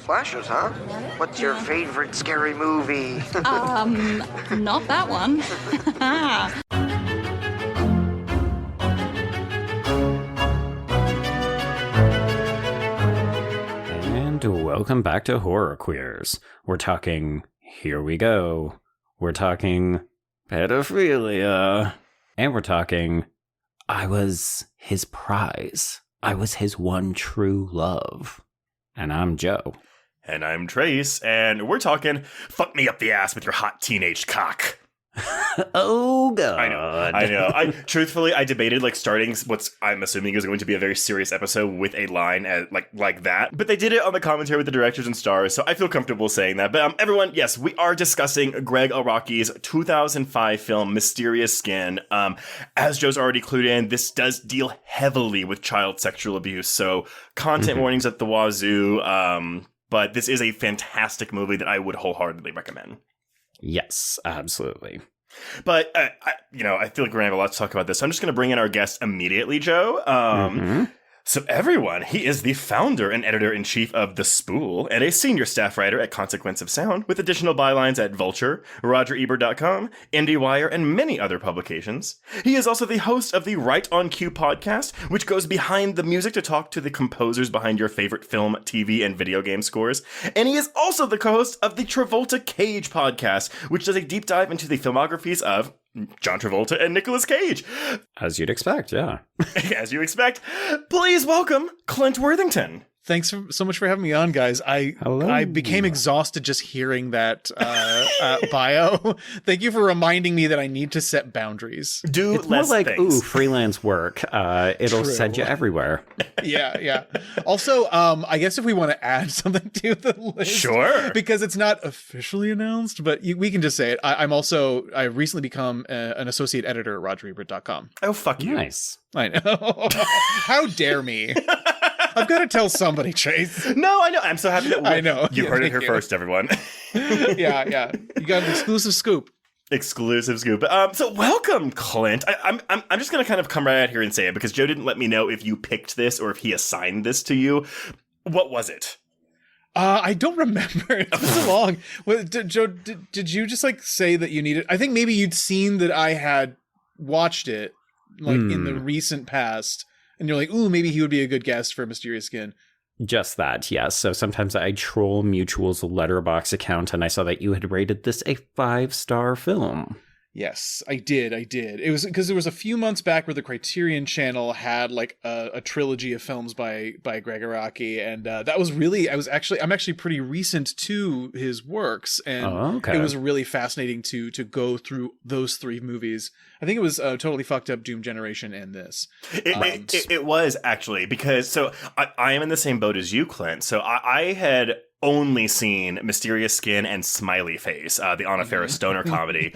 Slashes, huh? What's your favorite scary movie? Not that one. And welcome back to Horror Queers. We're talking Here We Go. We're talking pedophilia. And we're talking I was his prize. I was his one true love. And I'm Joe. And I'm Trace, and we're talking fuck me up the ass with your hot teenage cock. Oh, God. I know. Truthfully, I debated starting what I'm assuming is going to be a very serious episode with a line like that. But they did it on the commentary with the directors and stars, so I feel comfortable saying that. But everyone, yes, we are discussing Gregg Araki's 2005 film Mysterious Skin. As Joe's already clued in, this does deal heavily with child sexual abuse, so content warnings at the wazoo. But this is a fantastic movie that I would wholeheartedly recommend. Yes, absolutely. But, I feel like we're going to have a lot to talk about this. So I'm just going to bring in our guest immediately, Joe. So everyone, he is the founder and editor-in-chief of The Spool and a senior staff writer at Consequence of Sound, with additional bylines at Vulture, RogerEbert.com, IndieWire, and many other publications. He is also the host of the Right on Cue podcast, which goes behind the music to talk to the composers behind your favorite film, TV, and video game scores. And he is also the co-host of the Travolta Cage podcast, which does a deep dive into the filmographies of John Travolta and Nicolas Cage. As you'd expect, yeah. As you expect. Please welcome Clint Worthington. Thanks so much for having me on, guys. I became exhausted just hearing that bio. Thank you for reminding me that I need to set boundaries. Do it's more less like, things. freelance work. It'll True. send you everywhere. Yeah. Also, I guess if we want to add something to the list. Sure. Because it's not officially announced, but we can just say it. I've recently become an associate editor at RogerEbert.com. Oh, fuck you. Nice. I know. How dare me? I've got to tell somebody, Chase. No, I know. I'm so happy that I know. You heard it here first, everyone. Yeah. You got an exclusive scoop. Exclusive scoop. So welcome, Clint. I'm just gonna kind of come right out here and say it because Joe didn't let me know if you picked this or if he assigned this to you. What was it? I don't remember. It's been so long. Joe, did you just say that you needed? I think maybe you'd seen that I had watched it in the recent past. And you're like, ooh, maybe he would be a good guest for Mysterious Skin. Just that, yes. So sometimes I troll Mutual's Letterboxd account, and I saw that you had rated this a 5-star film. Yes, I did. It was because there was a few months back where the Criterion Channel had a trilogy of films by Gregg Araki, and that was really I'm actually pretty recent to his works, and It was really fascinating to go through those 3 movies. I think it was Totally Fucked Up, Doom Generation, and this. It was actually because I am in the same boat as you, Clint. So I had only seen Mysterious Skin and Smiley Face, the Anna Faris stoner comedy.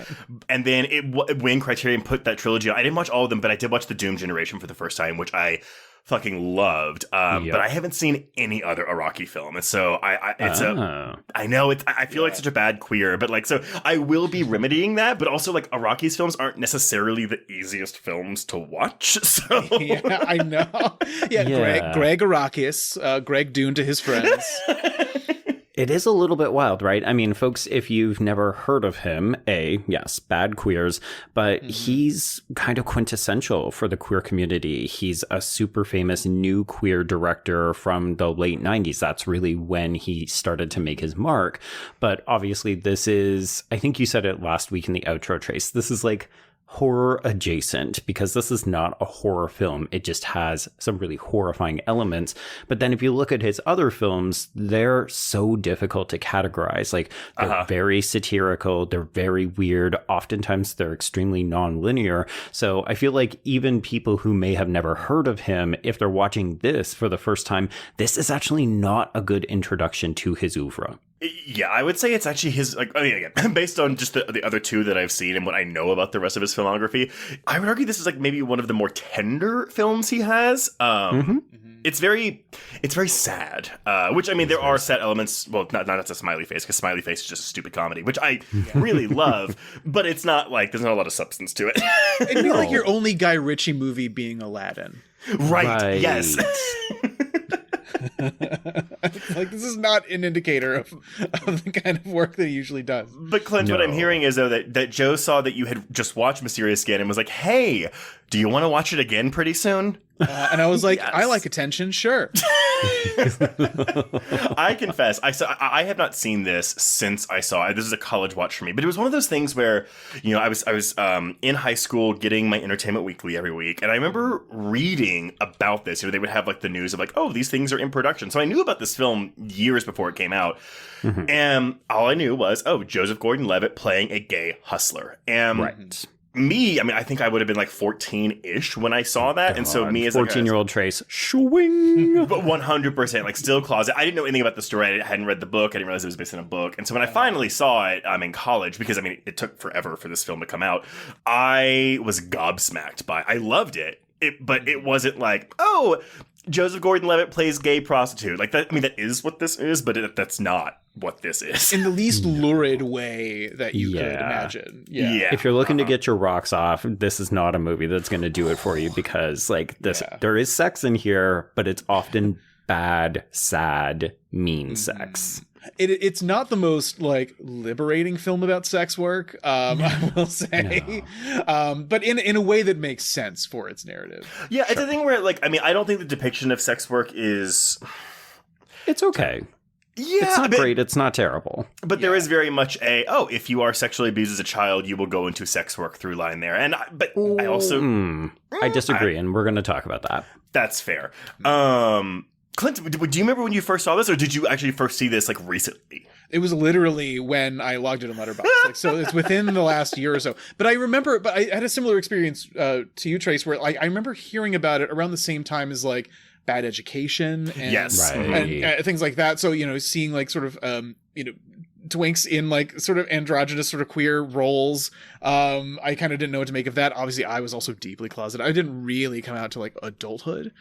And then when Criterion put that trilogy on, I didn't watch all of them, but I did watch the Doom Generation for the first time, which I fucking loved. But I haven't seen any other Araki film. And so I know I feel like such a bad queer, but so I will be remedying that. But also Araki's films aren't necessarily the easiest films to watch. So yeah, I know. Yeah. Gregg Araki, Greg Dune to his friends. It is a little bit wild, right? I mean, folks, if you've never heard of him, yes, bad queers, but he's kind of quintessential for the queer community. He's a super famous new queer director from the late 90s. That's really when he started to make his mark. But obviously this is, I think you said it last week in the outro, Trace, this is horror adjacent, because this is not a horror film. It just has some really horrifying elements. But then if you look at his other films, they're so difficult to categorize. They're very satirical. They're very weird. Oftentimes they're extremely non-linear. So I feel like even people who may have never heard of him, if they're watching this for the first time, this is actually not a good introduction to his oeuvre. Yeah, I would say it's actually his, again, based on just the other 2 that I've seen and what I know about the rest of his filmography, I would argue this is maybe one of the more tender films he has. It's very sad, which, I mean, there are sad elements, well, not as a Smiley Face, because Smiley Face is just a stupid comedy, which I really love, but it's not there's not a lot of substance to it. It'd be like your only Guy Ritchie movie being Aladdin. Right. Yes. Like, this is not an indicator of the kind of work that he usually does. But Clint, what I'm hearing is, though, that Joe saw that you had just watched Mysterious Skin and was like, hey, do you want to watch it again pretty soon? And I was like, I like attention, sure. I confess, I have not seen this since I saw it. This is a college watch for me, but it was one of those things where, I was in high school getting my Entertainment Weekly every week, and I remember reading about this. They would have like the news of like, oh, these things are in production. So I knew about this film years before it came out, and all I knew was, oh, Joseph Gordon-Levitt playing a gay hustler, and Right. I think I would have been like 14-ish when I saw that. And so me as 14-year-old Trace, swing. But 100%, like, still closet. I didn't know anything about the story. I hadn't read the book. I didn't realize it was based on a book. And so when I finally saw it in college, because, it took forever for this film to come out, I was gobsmacked by it. I loved it. But it wasn't like, oh, Joseph Gordon-Levitt plays gay prostitute. Like, that is what this is, but that's not what this is. In the least lurid way that you could imagine. Yeah. If you're looking to get your rocks off, this is not a movie that's going to do it for you, because like this, there is sex in here, but it's often bad, sad, mean sex. It's not the most like liberating film about sex work, I will say, but in a way that makes sense for its narrative. Yeah, it's a thing where like, I don't think the depiction of sex work is... It's okay. Yeah, it's not great. It's not terrible. But there is very much if you are sexually abused as a child, you will go into sex work through line there. I also... I disagree, and we're going to talk about that. That's fair. Clint, do you remember when you first saw this, or did you actually first see this like recently? It was literally when I logged it in Letterboxd. So it's within the last year or so. But I remember, I had a similar experience to you, Trace, where I remember hearing about it around the same time as like Bad Education and, and things like that. So, seeing like sort of, twinks in like sort of androgynous sort of queer roles. I kind of didn't know what to make of that. Obviously, I was also deeply closeted. I didn't really come out to like adulthood.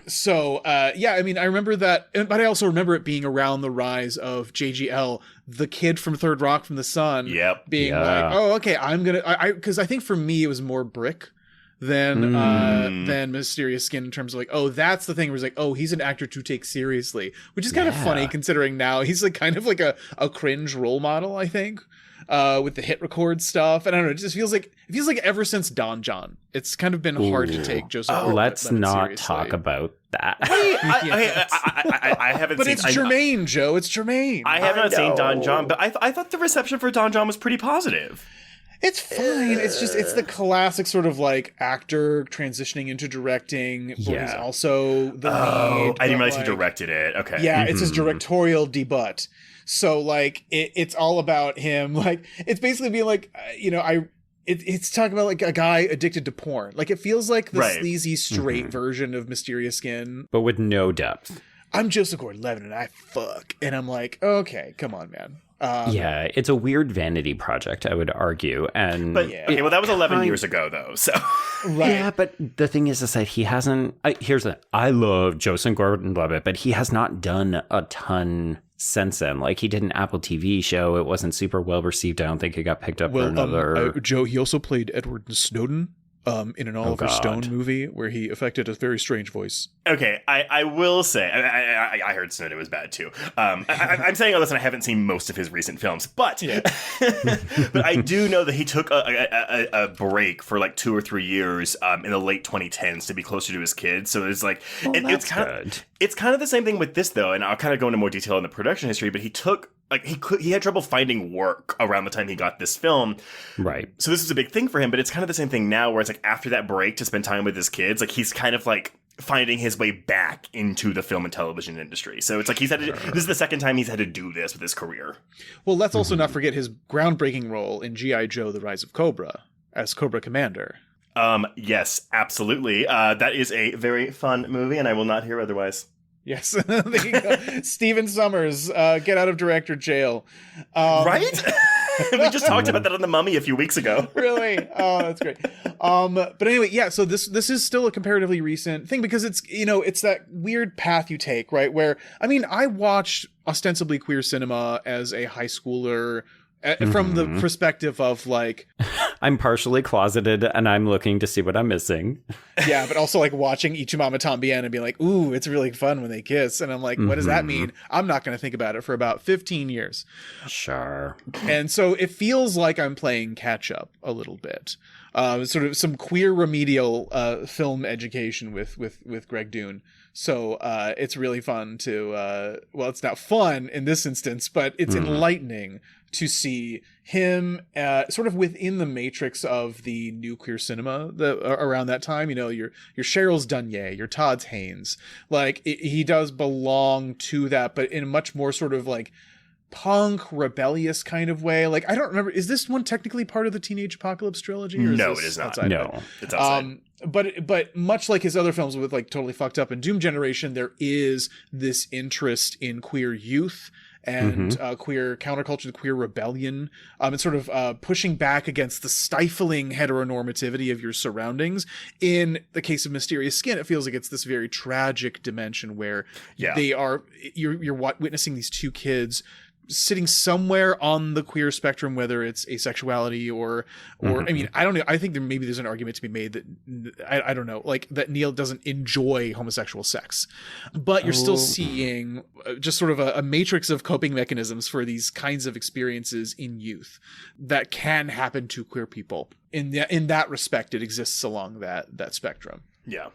So, I remember that, but I also remember it being around the rise of JGL, the kid from Third Rock from the Sun, being like, oh, okay, because I think for me it was more Brick than Mysterious Skin in terms of like, oh, that's the thing where it's like, oh, he's an actor to take seriously, which is kind of funny considering now he's like kind of like a cringe role model, I think, with the hit record stuff. And I don't know, it just feels like ever since Don John, it's kind of been hard to take Joseph. Let's not seriously talk about that. I haven't but seen... it's Jermaine, Joe. It's Jermaine. I have not seen Don John, but I thought the reception for Don John was pretty positive. It's fine. It's the classic sort of like actor transitioning into directing. But he's also the lead. I didn't realize he directed it. Okay. Yeah, it's his directorial debut. So like it's all about him. Like it's basically being like, it's talking about like a guy addicted to porn. Like it feels like the sleazy straight version of Mysterious Skin, but with no depth. I'm Joseph Gordon-Levitt and I fuck, and I'm like, okay, come on, man. It's a weird vanity project, I would argue. And well, that was 11 years ago, though. So yeah, but the thing is that he hasn't. I love Joseph Gordon-Levitt, but he has not done a ton since then. Like he did an Apple TV show. It wasn't super well received. I don't think it got picked up for another. Joe, he also played Edward Snowden. In an Oliver Stone movie where he affected a very strange voice. Okay, I will say, I heard Snowden was bad too. I'm saying all this and I haven't seen most of his recent films, but but I do know that he took a break for like 2 or 3 years in the late 2010s to be closer to his kids. So it's like, it's kind of the same thing with this though, and I'll kind of go into more detail in the production history, but he took... Like he had trouble finding work around the time he got this film. Right. So this is a big thing for him, but it's kind of the same thing now where it's like after that break to spend time with his kids, like he's kind of like finding his way back into the film and television industry. So it's like he's had to, this is the second time he's had to do this with his career. Well, let's also not forget his groundbreaking role in G.I. Joe, The Rise of Cobra as Cobra Commander. Yes, absolutely. That is a very fun movie and I will not hear otherwise. Yes, there you go. Stephen Summers, get out of director jail. Right? We just talked about that on The Mummy a few weeks ago. Really? Oh, that's great. But anyway, yeah. So this is still a comparatively recent thing because it's it's that weird path you take, right? Where I watched ostensibly queer cinema as a high schooler. From the perspective of like I'm partially closeted and I'm looking to see what I'm missing. Yeah, but also like watching Ichimama Tambien and being like, ooh, it's really fun when they kiss. And I'm like, what does that mean? I'm not going to think about it for about 15 years. Sure. And so it feels like I'm playing catch up a little bit. Sort of some queer remedial film education with Greg Dune. So it's really fun to, well, it's not fun in this instance, but it's enlightening to see him sort of within the matrix of the new queer cinema around that time. You know, your Cheryl's Dunier, your Todd Haynes. Like, he does belong to that, but in a much more sort of like punk rebellious kind of way. Like, I don't remember, is this one technically part of the Teenage Apocalypse trilogy, or No, it is not. Outside? No, it's outside. But much like his other films with like Totally Fucked Up and Doom Generation, there is this interest in queer youth and queer counterculture, queer rebellion, and sort of pushing back against the stifling heteronormativity of your surroundings. In the case of Mysterious Skin, it feels like it's this very tragic dimension where you're witnessing these two kids sitting somewhere on the queer spectrum, whether it's asexuality or I mean, I don't know. I think there's an argument to be made that I don't know, like that Neil doesn't enjoy homosexual sex, but you're still seeing just sort of a matrix of coping mechanisms for these kinds of experiences in youth that can happen to queer people. In that respect, it exists along that spectrum. Yeah.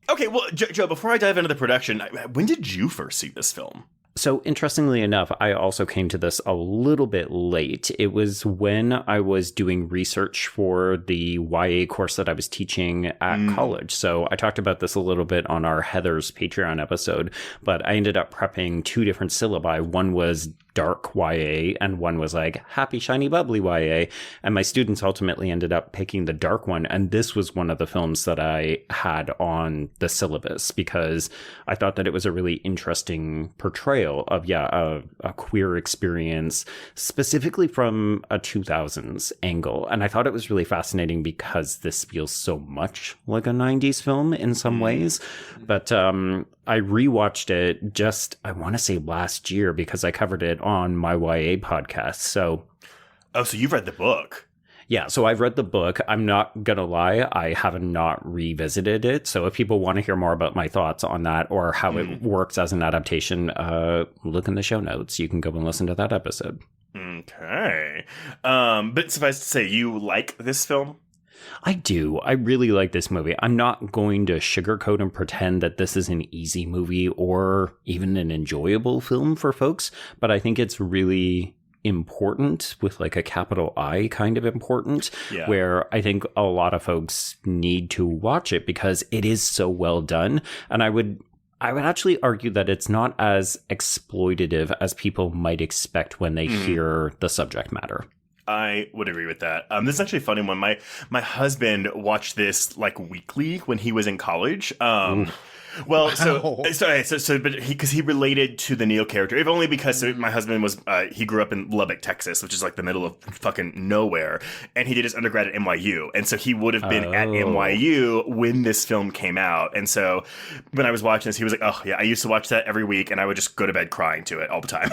Okay. Well, Joe, before I dive into the production, when did you first see this film? So interestingly enough, I also came to this a little bit late. It was when I was doing research for the YA course that I was teaching at college. So I talked about this a little bit on our Heather's Patreon episode, but I ended up prepping two different syllabi. One was dark YA and one was like happy, shiny, bubbly YA. And my students ultimately ended up picking the dark one. And this was one of the films that I had on the syllabus because I thought that it was a really interesting portrayal of, a queer experience, specifically from a 2000s angle. And I thought it was really fascinating because this feels so much like a 90s film in some ways. But I rewatched it just, I want to say last year because I covered it on my YA podcast. So you've read the book. Yeah, so I've read the book. I'm not going to lie, I have not revisited it. So if people want to hear more about my thoughts on that or how it works as an adaptation, look in the show notes. You can go and listen to that episode. Okay. But suffice to say, you like this film? I do. I really like this movie. I'm not going to sugarcoat and pretend that this is an easy movie or even an enjoyable film for folks, but I think it's really important with like a capital I kind of important, where I think a lot of folks need to watch it because it is so well done. And I would actually argue that it's not as exploitative as people might expect when they hear the subject matter. I would agree with that. This is actually a funny one. My husband watched this like weekly when he was in college. Well, Wow. but because he related to the Neil character, if only because my husband was he grew up in Lubbock, Texas, which is like the middle of fucking nowhere, and he did his undergrad at NYU, and so he would have been at NYU when this film came out, and so when I was watching this, he was like, "Oh yeah, I used to watch that every week, and I would just go to bed crying to it all the time."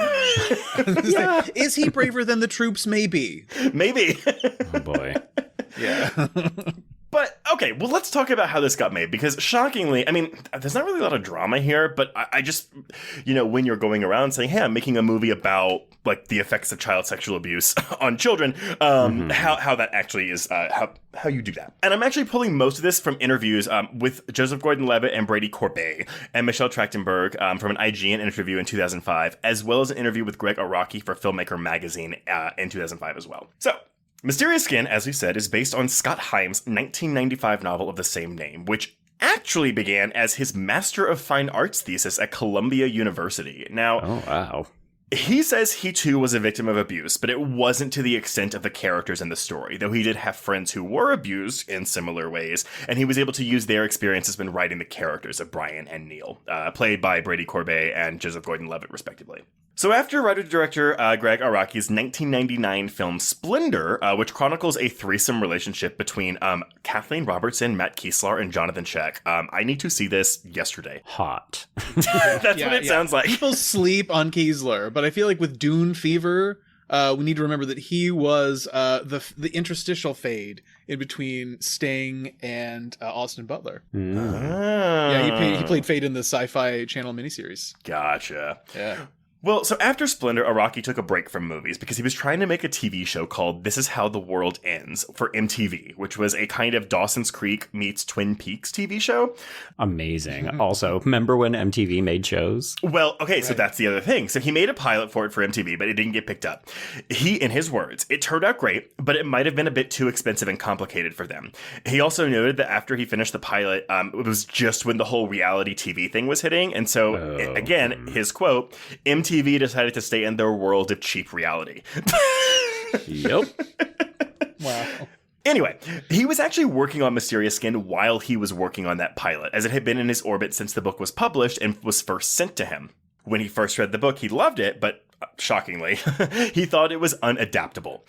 Is he braver than the troops? Maybe. Oh boy. Yeah. But, okay, well, let's talk about how this got made, because shockingly, I mean, there's not really a lot of drama here, but I just, when you're going around saying, hey, I'm making a movie about, like, the effects of child sexual abuse on children, how that actually is, how you do that. And I'm actually pulling most of this from interviews with Joseph Gordon-Levitt and Brady Corbet and Michelle Trachtenberg from an IGN interview in 2005, as well as an interview with Gregg Araki for Filmmaker Magazine in 2005 as well. So, Mysterious Skin, as we said, is based on Scott Heim's 1995 novel of the same name, which actually began as his Master of Fine Arts thesis at Columbia University. Now, oh, wow. He says he too was a victim of abuse, but it wasn't to the extent of the characters in the story, though he did have friends who were abused in similar ways, and he was able to use their experiences when writing the characters of Brian and Neil, played by Brady Corbet and Joseph Gordon-Levitt, respectively. So after writer-director Gregg Araki's 1999 film Splendor, which chronicles a threesome relationship between Kathleen Robertson, Matt Kieslar, and Jonathan Check, I need to see this yesterday. Hot. That's what it sounds like. People sleep on Kieslar, but I feel like with Dune Fever, we need to remember that he was the interstitial fade in between Sting and Austin Butler. Yeah, he played Fade in the Sci-Fi Channel miniseries. Gotcha. Yeah. Well, so after Splendor, Araki took a break from movies because he was trying to make a TV show called This Is How the World Ends for MTV, which was a kind of Dawson's Creek meets Twin Peaks TV show. Amazing. Also, remember when MTV made shows? Well, okay, so that's the other thing. So he made a pilot for MTV, but it didn't get picked up. In his words, it turned out great, but it might have been a bit too expensive and complicated for them. He also noted that after he finished the pilot, it was just when the whole reality TV thing was hitting. And so, again, his quote, MTV decided to stay in their world of cheap reality. Yep. Wow. Anyway, he was actually working on Mysterious Skin while he was working on that pilot, as it had been in his orbit since the book was published and was first sent to him. When he first read the book, he loved it, but shockingly, he thought it was unadaptable.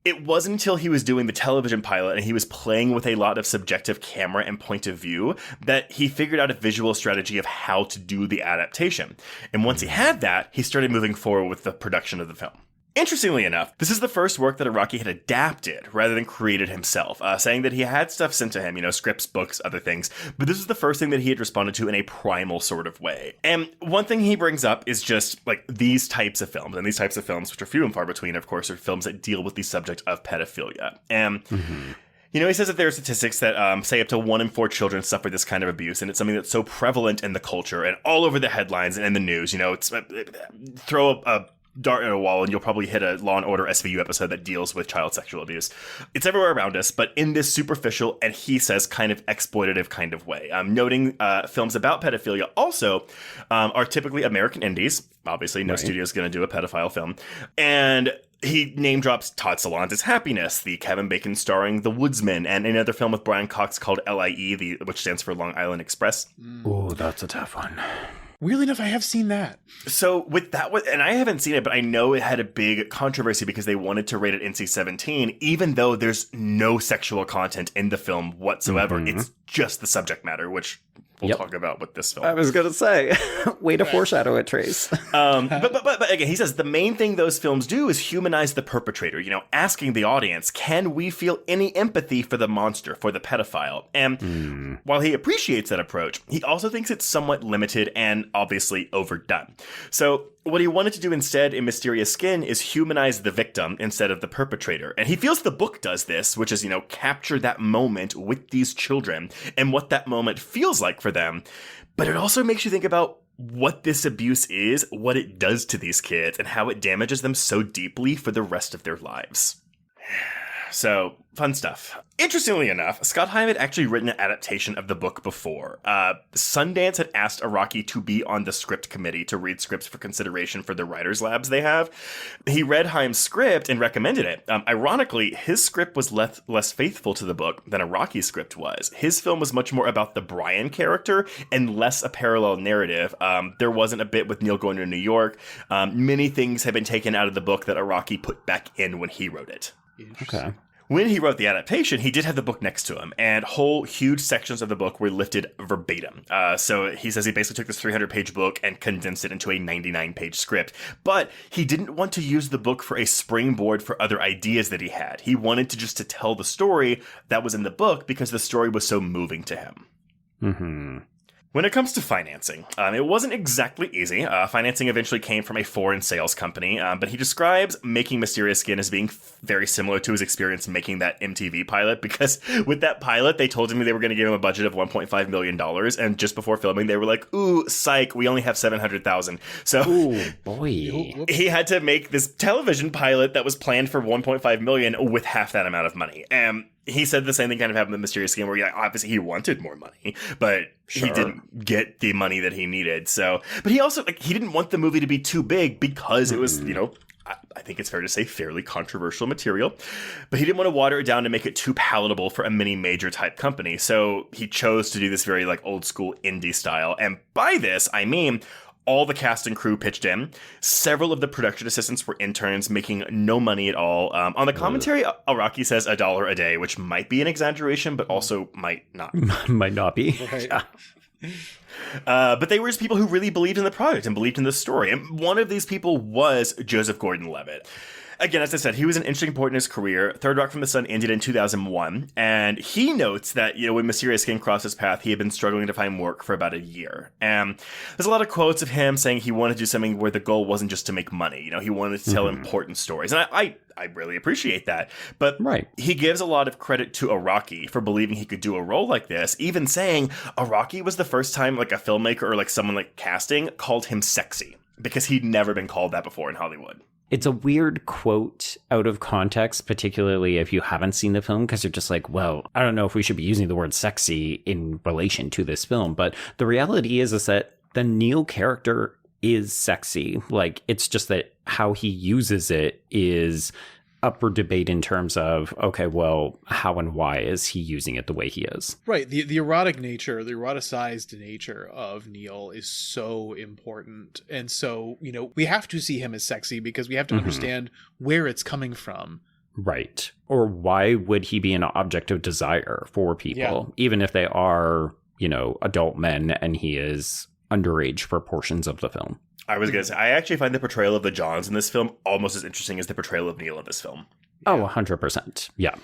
It wasn't until he was doing the television pilot and he was playing with a lot of subjective camera and point of view that he figured out a visual strategy of how to do the adaptation. And once he had that, he started moving forward with the production of the film. Interestingly enough, this is the first work that Araki had adapted rather than created himself, saying that he had stuff sent to him, scripts, books, other things, but this was the first thing that he had responded to in a primal sort of way. And one thing he brings up is just like these types of films, and these types of films, which are few and far between, of course, are films that deal with the subject of pedophilia. And he says that there are statistics that say up to 1 in 4 children suffer this kind of abuse, and it's something that's so prevalent in the culture and all over the headlines and in the news. It's throw a dart at a wall and you'll probably hit a Law & Order SVU episode that deals with child sexual abuse. It's everywhere around us, but in this superficial and, he says, kind of exploitative kind of way. Noting films about pedophilia also are typically American indies. Obviously, no studio is going to do a pedophile film. And he name drops Todd Solondz's Happiness, the Kevin Bacon starring The Woodsman, and another film with Brian Cox called LIE, which stands for Long Island Express. Oh, that's a tough one. Weirdly enough, I have seen that. So with that one, and I haven't seen it, but I know it had a big controversy because they wanted to rate it NC-17, even though there's no sexual content in the film whatsoever. It's just the subject matter, which we'll talk about with this film. I was going to say, way to foreshadow it, Trace. But again, he says the main thing those films do is humanize the perpetrator, asking the audience, can we feel any empathy for the monster, for the pedophile? And while he appreciates that approach, he also thinks it's somewhat limited and obviously overdone. So what he wanted to do instead in Mysterious Skin is humanize the victim instead of the perpetrator. And he feels the book does this, which is, capture that moment with these children and what that moment feels like for them. But it also makes you think about what this abuse is, what it does to these kids, and how it damages them so deeply for the rest of their lives. So, fun stuff. Interestingly enough, Scott Heim had actually written an adaptation of the book before. Sundance had asked Araki to be on the script committee to read scripts for consideration for the writers' labs they have. He read Heim's script and recommended it. Ironically, his script was less faithful to the book than Araki's script was. His film was much more about the Brian character and less a parallel narrative. There wasn't a bit with Neil going to New York. Many things have been taken out of the book that Araki put back in when he wrote it. Okay. When he wrote the adaptation, he did have the book next to him, and whole huge sections of the book were lifted verbatim. So he says he basically took this 300-page book and condensed it into a 99-page script. But he didn't want to use the book for a springboard for other ideas that he had. He wanted to tell the story that was in the book because the story was so moving to him. When it comes to financing, it wasn't exactly easy. Financing eventually came from a foreign sales company, but he describes making Mysterious Skin as being very similar to his experience making that MTV pilot, because with that pilot, they told him they were going to give him a budget of $1.5 million, and just before filming, they were like, ooh, psych, we only have $700,000. So ooh, boy. He had to make this television pilot that was planned for $1.5 million with half that amount of money. And he said the same thing kind of happened with Mysterious Skin, where obviously he wanted more money, but he didn't get the money that he needed. So, but he also, he didn't want the movie to be too big because it was, I think it's fair to say fairly controversial material, but he didn't want to water it down to make it too palatable for a mini major type company. So he chose to do this very old school indie style. And by this, I mean, all the cast and crew pitched in. Several of the production assistants were interns making no money at all. On the commentary, Araki says $1 a day, which might be an exaggeration, but also might not. Might not be. Right. But they were just people who really believed in the project and believed in the story. And one of these people was Joseph Gordon-Levitt. again, as I said, he was an interesting point in his career. Third Rock from the Sun ended in 2001, and he notes that, when Mysterious Skin crossed his path, he had been struggling to find work for about a year. And there's a lot of quotes of him saying he wanted to do something where the goal wasn't just to make money. He wanted to tell important stories. And I really appreciate that. But he gives a lot of credit to Araki for believing he could do a role like this, even saying Araki was the first time like a filmmaker or like someone like casting called him sexy, because he'd never been called that before in Hollywood. It's a weird quote out of context, particularly if you haven't seen the film, because you're just like, well, I don't know if we should be using the word sexy in relation to this film. But the reality is that the Neil character is sexy. Like, it's just that how he uses it is up for debate in terms of, okay, well, how and why is he using it the way he is? Right. The erotic nature, the eroticized nature of Neil is so important. And so, we have to see him as sexy because we have to understand where it's coming from. Right. Or why would he be an object of desire for people, even if they are, adult men and he is underage for portions of the film? I was going to say, I actually find the portrayal of the Johns in this film almost as interesting as the portrayal of Neil in this film. Oh, 100%. Yeah.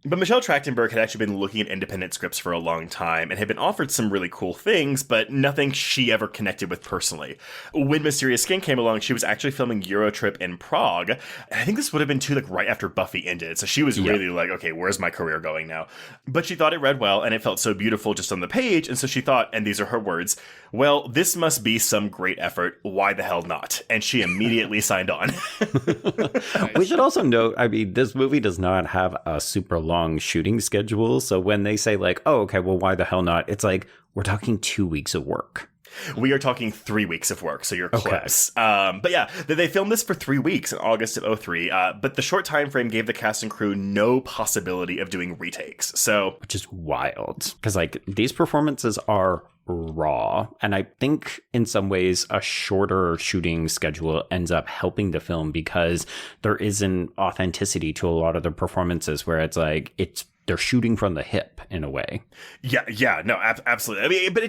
But Michelle Trachtenberg had actually been looking at independent scripts for a long time and had been offered some really cool things, but nothing she ever connected with personally. When Mysterious Skin came along, she was actually filming Eurotrip in Prague, and I think this would have been too, right after Buffy ended, so she was really like, okay, where's my career going now? But she thought it read well, and it felt so beautiful just on the page, and so she thought, and these are her words, well, this must be some great effort, why the hell not? And she immediately signed on. We should also note, this movie does not have a super long shooting schedule, so when they say like, oh, okay, well, why the hell not? It's like, we're talking 2 weeks of work. We are talking 3 weeks of work, so you're close. But yeah, they filmed this for 3 weeks in August of 2003, but the short time frame gave the cast and crew no possibility of doing retakes. Which is wild, because these performances are raw, and I think in some ways a shorter shooting schedule ends up helping the film because there is an authenticity to a lot of the performances where it's like they're shooting from the hip in a way. Yeah, no, absolutely. But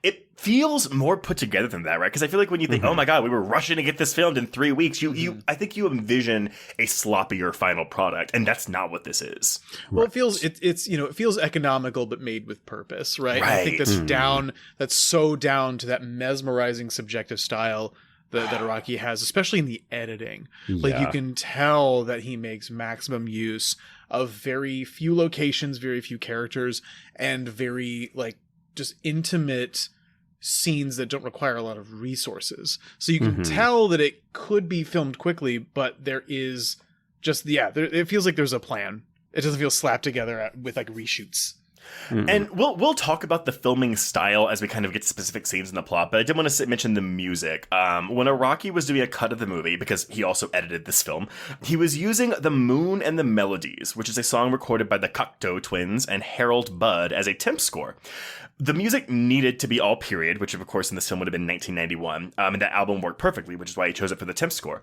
it feels more put together than that, right? Because I feel like when you think, oh my God, we were rushing to get this filmed in 3 weeks, I think you envision a sloppier final product, and that's not what this is. Well, it feels it feels economical but made with purpose, right? I think that's so down to that mesmerizing subjective style that Araki has, especially in the editing. Like, you can tell that he makes maximum use of very few locations, very few characters, and very just intimate scenes that don't require a lot of resources. So you can tell that it could be filmed quickly, but there is just it feels like there's a plan. It doesn't feel slapped together with reshoots. And we'll talk about the filming style as we kind of get specific scenes in the plot, but I did want to mention the music. When Araki was doing a cut of the movie, because he also edited this film, he was using The Moon and the Melodies, which is a song recorded by the Cocteau Twins and Harold Budd as a temp score. The music needed to be all period, which of course in this film would have been 1991, and that album worked perfectly, which is why he chose it for the temp score.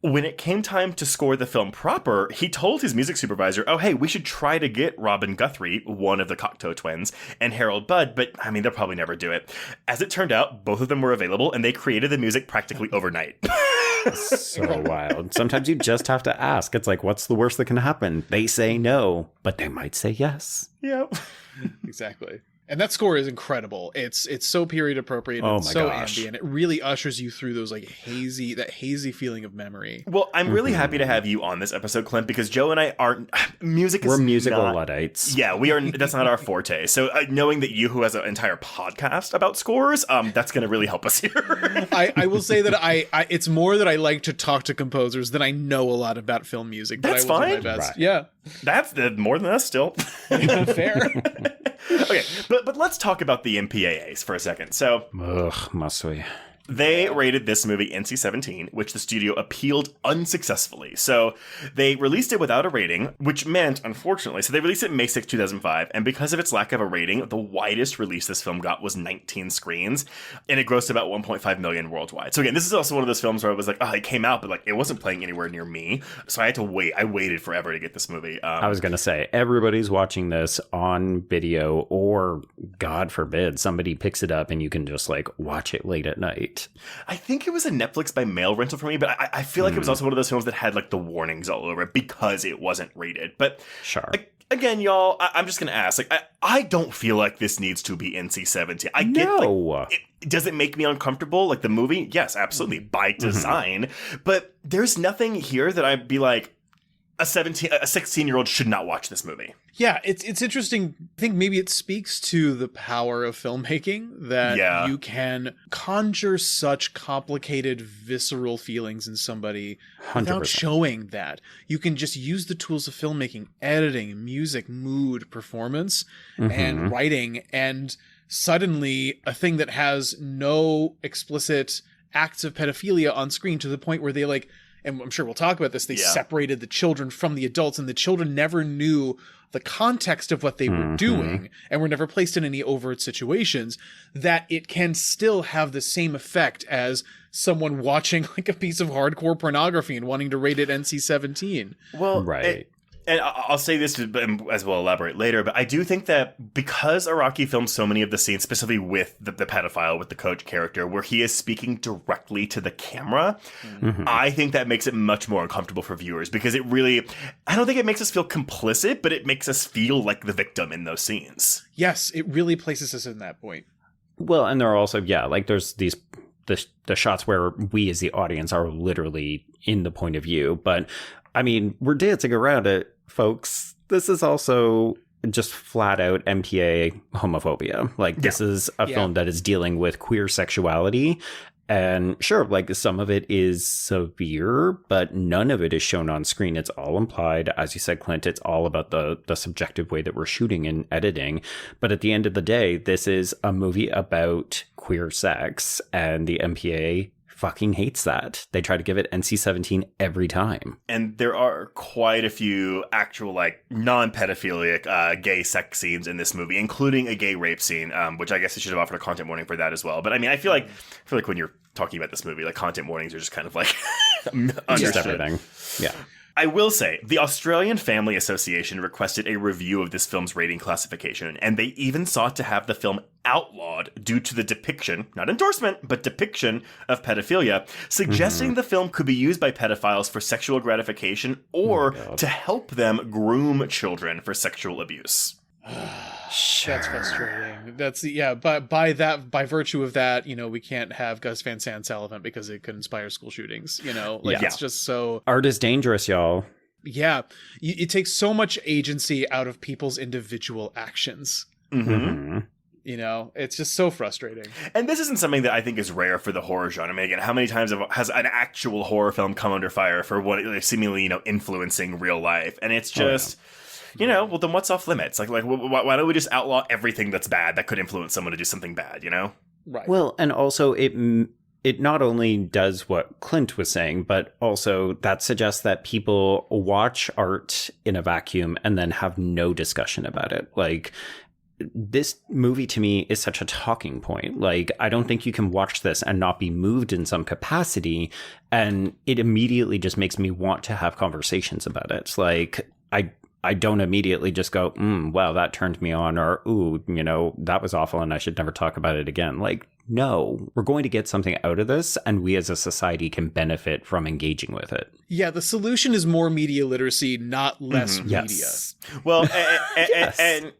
When it came time to score the film proper, he told his music supervisor, oh, hey, we should try to get Robin Guthrie, one of the Cocteau Twins, and Harold Budd, but they'll probably never do it. As it turned out, both of them were available, and they created the music practically overnight. So wild. Sometimes you just have to ask. It's like, what's the worst that can happen? They say no, but they might say yes. Yep. Exactly. And that score is incredible. It's so period appropriate. Oh and my so gosh. ambient. It really ushers you through those hazy feeling of memory. Well, I'm really happy to have you on this episode, Clint, because Joe and I aren't We're musical Luddites. Yeah, we are. That's not our forte. So knowing that you, who has an entire podcast about scores, that's going to really help us here. I will say that I it's more that I like to talk to composers than I know a lot about film music. But That's I will fine. do my best. Right. Yeah, That's more than us still. fair. Okay, but let's talk about the MPAAs for a second. So, Must we? They rated this movie NC-17, which the studio appealed unsuccessfully. So they released it without a rating, which meant, unfortunately, so they released it May 6, 2005, and because of its lack of a rating, the widest release this film got was 19 screens, and it grossed about 1.5 million worldwide. So again, this is also one of those films where I was like, oh, it came out, but it wasn't playing anywhere near me, so I had to wait. I waited forever to get this movie. I was going to say, everybody's watching this on video, or God forbid, somebody picks it up and you can just watch it late at night. Right. I think it was a Netflix by mail rental for me, but I feel like it was also one of those films that had like the warnings all over it because it wasn't rated. But Sure. again, y'all, I'm just gonna ask. Like, I don't feel like this needs to be NC-17. I get like, does it make me uncomfortable? Like the movie? Yes, absolutely, by design. But there's nothing here that I'd be like, a 16-year-old should not watch this movie. Yeah, it's interesting. I think maybe it speaks to the power of filmmaking that you can conjure such complicated, visceral feelings in somebody 100%. without showing that. You can just use the tools of filmmaking, editing, music, mood, performance, and writing, and suddenly a thing that has no explicit acts of pedophilia on screen to the point where they like, and I'm sure we'll talk about this, they separated the children from the adults, and the children never knew the context of what they were doing and were never placed in any overt situations, that it can still have the same effect as someone watching like a piece of hardcore pornography and wanting to rate it NC-17. Well, right. And I'll say this as we'll elaborate later, but I do think that because Araki filmed so many of the scenes, specifically with the pedophile, with the coach character, where he is speaking directly to the camera, I think that makes it much more uncomfortable for viewers because it really, I don't think it makes us feel complicit, but it makes us feel like the victim in those scenes. Yes, it really places us in that point. Well, and there are also, like there's these the shots where we as the audience are literally in the point of view, but I mean, we're dancing around it, folks. This is also just flat out MPAA homophobia. Like, this is a film that is dealing with queer sexuality. And sure, like some of it is severe, but none of it is shown on screen. It's all implied. As you said, Clint, it's all about the subjective way that we're shooting and editing. But at the end of the day, this is a movie about queer sex, and the MPAA fucking hates that. They try to give it NC-17 every time. And there are quite a few actual, like, non-pedophilic gay sex scenes in this movie, including a gay rape scene, which I guess I should have offered a content warning for that as well. But I mean, I feel like when you're talking about this movie, like, content warnings are just kind of like Just everything. Yeah. I will say, the Australian Family Association requested a review of this film's rating classification, and they even sought to have the film outlawed due to the depiction, not endorsement, but depiction of pedophilia, suggesting the film could be used by pedophiles for sexual gratification or to help them groom children for sexual abuse. That's frustrating. That's but by virtue of that, you know, we can't have Gus Van Sant Salivant because it could inspire school shootings. You know, like it's just so. Art is dangerous, y'all. Yeah, it takes so much agency out of people's individual actions. You know, it's just so frustrating. And this isn't something that I think is rare for the horror genre. I mean, again, how many times has an actual horror film come under fire for what seemingly, you know, influencing real life? And it's just. You know, well, then what's off limits? Like, why don't we just outlaw everything that's bad that could influence someone to do something bad, you know? Right. Well, and also it not only does what Clint was saying, but also that suggests that people watch art in a vacuum and then have no discussion about it. Like, this movie to me is such a talking point. Like, I don't think you can watch this and not be moved in some capacity. And it immediately just makes me want to have conversations about it. Like, I don't immediately just go, wow, that turned me on, or, ooh, you know, that was awful and I should never talk about it again. Like, no, we're going to get something out of this, and we as a society can benefit from engaging with it. Yeah, the solution is more media literacy, not less media. Yes. Well,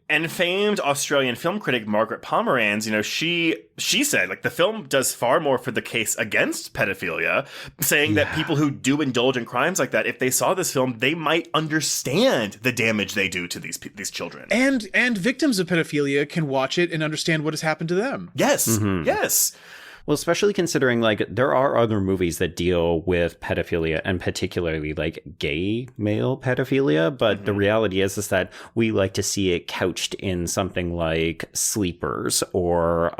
and famed Australian film critic Margaret Pomeranz, you know, she said, like, the film does far more for the case against pedophilia, saying that people who do indulge in crimes like that, if they saw this film, they might understand the damage they do to these children. And victims of pedophilia can watch it and understand what has happened to them. Yes. Yes. Well, especially considering, like, there are other movies that deal with pedophilia, and particularly, like, gay male pedophilia, but the reality is that we like to see it couched in something like Sleepers, or,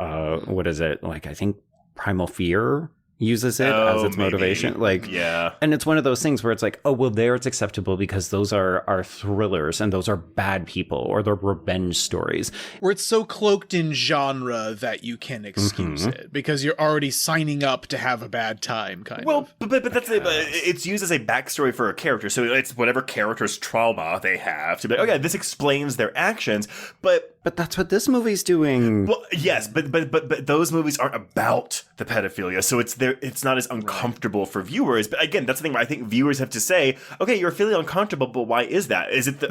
what is it? Like, I think Primal Fear uses it as its motivation. Like, and it's one of those things where it's like, oh, well, there it's acceptable because those are thrillers and those are bad people, or they're revenge stories. Where it's so cloaked in genre that you can excuse it because you're already signing up to have a bad time, kind of. Well, but that's it. It's used as a backstory for a character. So it's whatever character's trauma they have to be, okay, this explains their actions. But But that's what this movie's doing. Well, yes, but those movies aren't about the pedophilia, so it's not as uncomfortable for viewers. But again, that's the thing where I think viewers have to say, okay, you're feeling uncomfortable, but why is that? Is it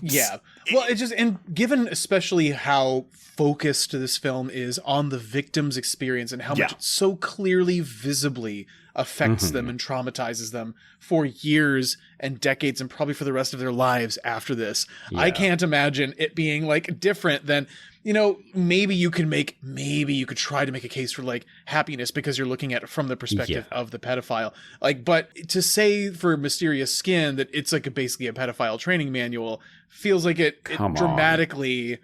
Yeah. Well, it just, and given especially how focused this film is on the victim's experience and how much it so clearly, visibly affects them and traumatizes them for years and decades and probably for the rest of their lives after this. Yeah. I can't imagine it being like different than, maybe you could try to make a case for like happiness because you're looking at it from the perspective of the pedophile. Like, but to say for Mysterious Skin that it's like basically a pedophile training manual feels like it dramatically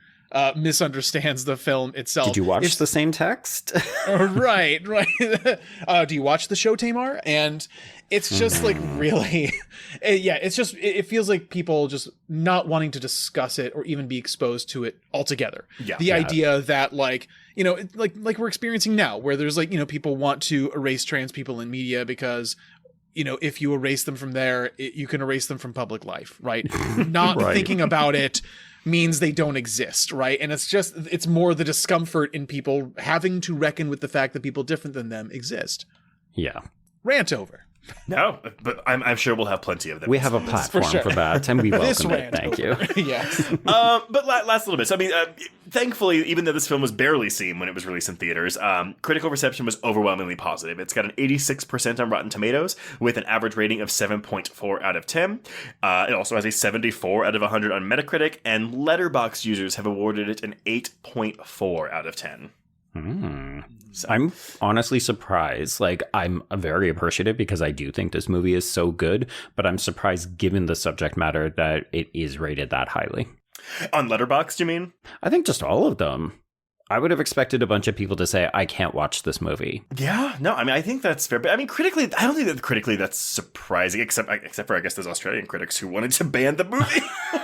misunderstands the film itself. Did you watch the same text? Right. Do you watch the show, Tamar? And it's just like really, it feels like people just not wanting to discuss it or even be exposed to it altogether. Yeah. The idea that like we're experiencing now, where there's like, people want to erase trans people in media because if you erase them from there, you can erase them from public life, right? Not thinking about it means they don't exist, right? And it's more the discomfort in people having to reckon with the fact that people different than them exist. Yeah. Rant over. No, but I'm sure we'll have plenty of them. We have a platform for that, and we welcome it. Thank you. Yes. But last little bit. So, I mean, thankfully, even though this film was barely seen when it was released in theaters, critical reception was overwhelmingly positive. It's got an 86% on Rotten Tomatoes with an average rating of 7.4 out of 10. It also has a 74 out of 100 on Metacritic, and Letterboxd users have awarded it an 8.4 out of 10. So. I'm honestly surprised. Like, I'm very appreciative because I do think this movie is so good, but I'm surprised given the subject matter that it is rated that highly. On Letterboxd, you mean? I think just all of them. I would have expected a bunch of people to say, I can't watch this movie. Yeah, no, I mean, I think that's fair. But I mean, critically, I don't think that critically that's surprising, except for, I guess, those Australian critics who wanted to ban the movie.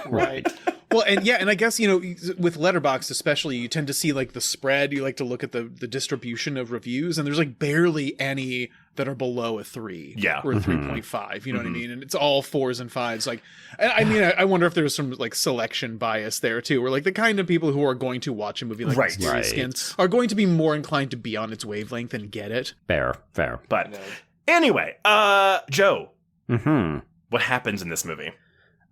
Right. Well, and I guess, with Letterboxd especially, you tend to see like the spread. You like to look at the distribution of reviews, and there's like barely any that are below a 3 or a 3.5. You know what I mean? And it's all 4s and 5s. Like, I mean, I wonder if there's some like selection bias there too, where like the kind of people who are going to watch a movie like Mysterious Skin are going to be more inclined to be on its wavelength and get it. Fair. But anyway, Joe, what happens in this movie?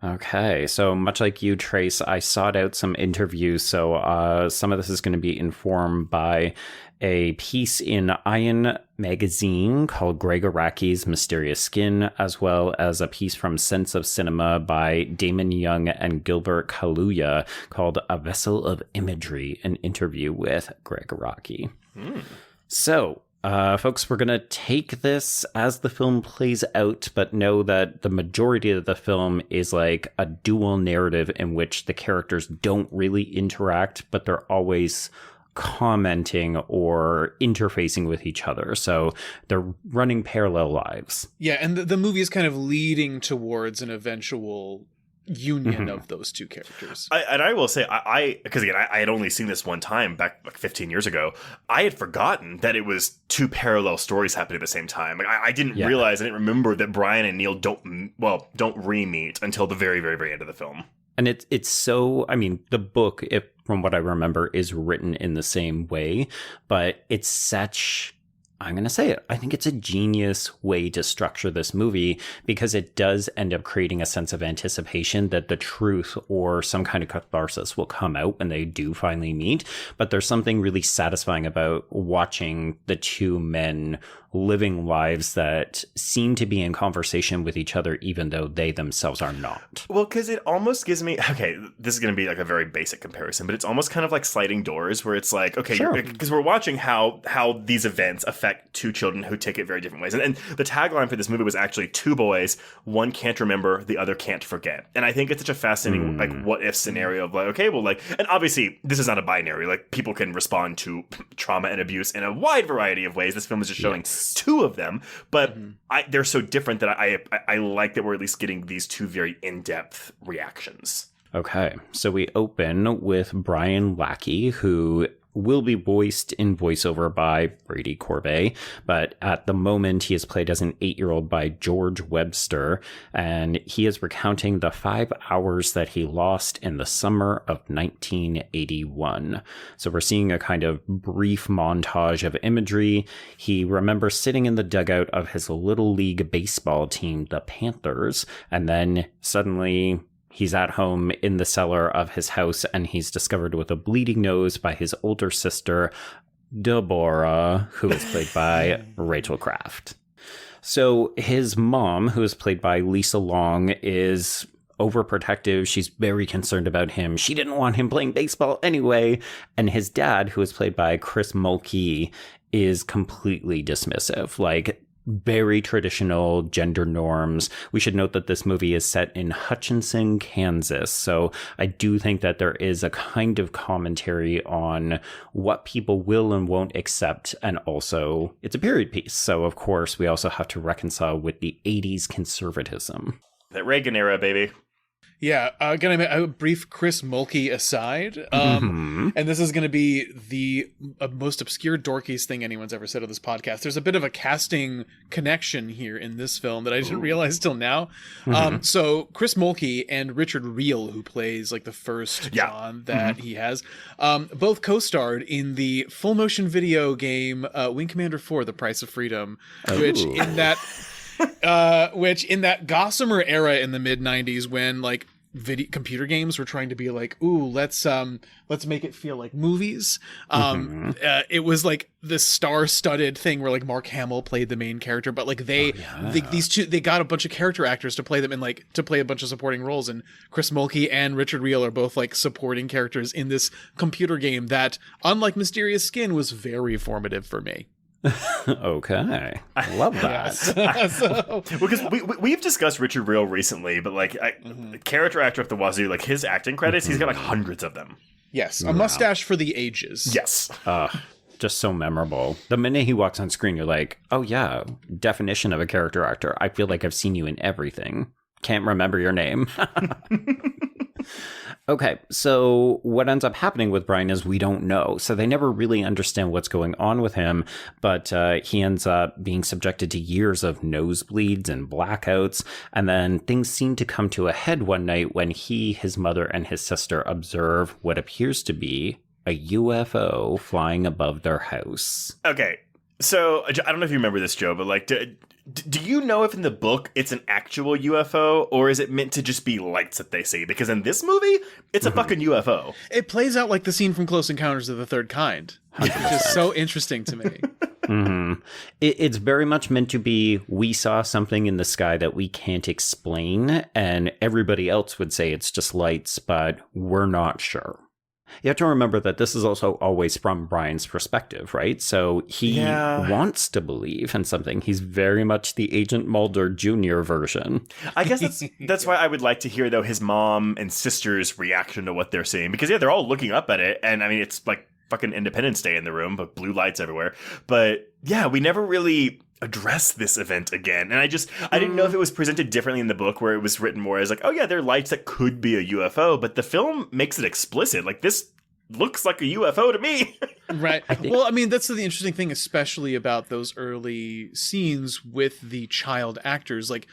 Okay, so much like you, Trace, I sought out some interviews, so some of this is going to be informed by a piece in Iron magazine called Gregg Araki's Mysterious Skin, as well as a piece from Sense of Cinema by Damon Young and Gilbert Kaluuya called A Vessel of Imagery, an interview with Gregg Araki. So, folks, we're going to take this as the film plays out, but know that the majority of the film is like a dual narrative in which the characters don't really interact, but they're always commenting or interfacing with each other. So they're running parallel lives. Yeah, and the movie is kind of leading towards an eventual union of those two characters. I will say, because again, I had only seen this one time back like 15 years ago. I had forgotten that it was two parallel stories happening at the same time. Like, I didn't realize, I didn't remember that Brian and Neil don't re-meet until the very, very, very end of the film. And it's so, I mean, the book, from what I remember, is written in the same way, but it's such, I'm going to say it, I think it's a genius way to structure this movie because it does end up creating a sense of anticipation that the truth or some kind of catharsis will come out when they do finally meet. But there's something really satisfying about watching the two men living lives that seem to be in conversation with each other, even though they themselves are not. Well, because it almost gives me, okay, this is going to be like a very basic comparison, but it's almost kind of like Sliding Doors, where it's like, okay, because we're watching how these events affect two children who take it very different ways. And the tagline for this movie was actually two boys, one can't remember, the other can't forget. And I think it's such a fascinating, like, what if scenario of like, okay, well, like, and obviously this is not a binary, like, people can respond to trauma and abuse in a wide variety of ways. This film is just showing two of them, but they're so different that I like that we're at least getting these two very in-depth reactions. Okay, so we open with Brian Lackey, who will be voiced in voiceover by Brady Corbet, but at the moment he is played as an 8-year-old by George Webster, and he is recounting the 5 hours that he lost in the summer of 1981. So we're seeing a kind of brief montage of imagery. He remembers sitting in the dugout of his little league baseball team, the Panthers, and then suddenly he's at home in the cellar of his house, and he's discovered with a bleeding nose by his older sister, Deborah, who is played by Rachel Kraft. So his mom, who is played by Lisa Long, is overprotective. She's very concerned about him. She didn't want him playing baseball anyway. And his dad, who is played by Chris Mulkey, is completely dismissive. Like, very traditional gender norms. We should note that this movie is set in Hutchinson, Kansas. So I do think that there is a kind of commentary on what people will and won't accept. And also, it's a period piece. So, of course, we also have to reconcile with the 80s conservatism. That Reagan era, baby. Yeah, gonna make a brief Chris Mulkey aside, and this is gonna be the most obscure, dorkiest thing anyone's ever said on this podcast. There's a bit of a casting connection here in this film that I didn't realize till now. So Chris Mulkey and Richard Reel, who plays like the first John that he has, both co-starred in the full motion video game Wing Commander 4: The Price of Freedom, which in that gossamer era in the mid 90s, when like computer games were trying to be like, ooh, let's make it feel like movies. It was like this star-studded thing where like Mark Hamill played the main character, but like they got a bunch of character actors to play them and like to play a bunch of supporting roles. And Chris Mulkey and Richard Reel are both like supporting characters in this computer game that, unlike Mysterious Skin, was very formative for me. Okay, I love that. Because we've discussed Richard Reel recently, but like character actor up the wazoo, like his acting credits, he's got like hundreds of them. Yes, a mustache for the ages. Yes. Just so memorable. The minute he walks on screen, you're like, oh yeah, definition of a character actor. I feel like I've seen you in everything. Can't remember your name. Okay, so what ends up happening with Brian is we don't know. So they never really understand what's going on with him, but he ends up being subjected to years of nosebleeds and blackouts. And then things seem to come to a head one night when he, his mother, and his sister observe what appears to be a UFO flying above their house. Okay, so I don't know if you remember this, Joe, but like, do you know if in the book it's an actual UFO, or is it meant to just be lights that they see? Because in this movie, it's a fucking UFO. It plays out like the scene from Close Encounters of the Third Kind, which is so interesting to me. It's very much meant to be, we saw something in the sky that we can't explain, and everybody else would say it's just lights, but we're not sure. You have to remember that this is also always from Brian's perspective, right? So he wants to believe in something. He's very much the Agent Mulder Jr. version. I guess that's why I would like to hear, though, his mom and sister's reaction to what they're seeing. Because, they're all looking up at it. And, I mean, it's like fucking Independence Day in the room, but blue lights everywhere. But, we never really address this event again. And I didn't know if it was presented differently in the book, where it was written more as like, oh yeah, there are lights that could be a UFO, but the film makes it explicit. Like, this looks like a UFO to me. Right. Well, I mean, that's the interesting thing, especially about those early scenes with the child actors. Like,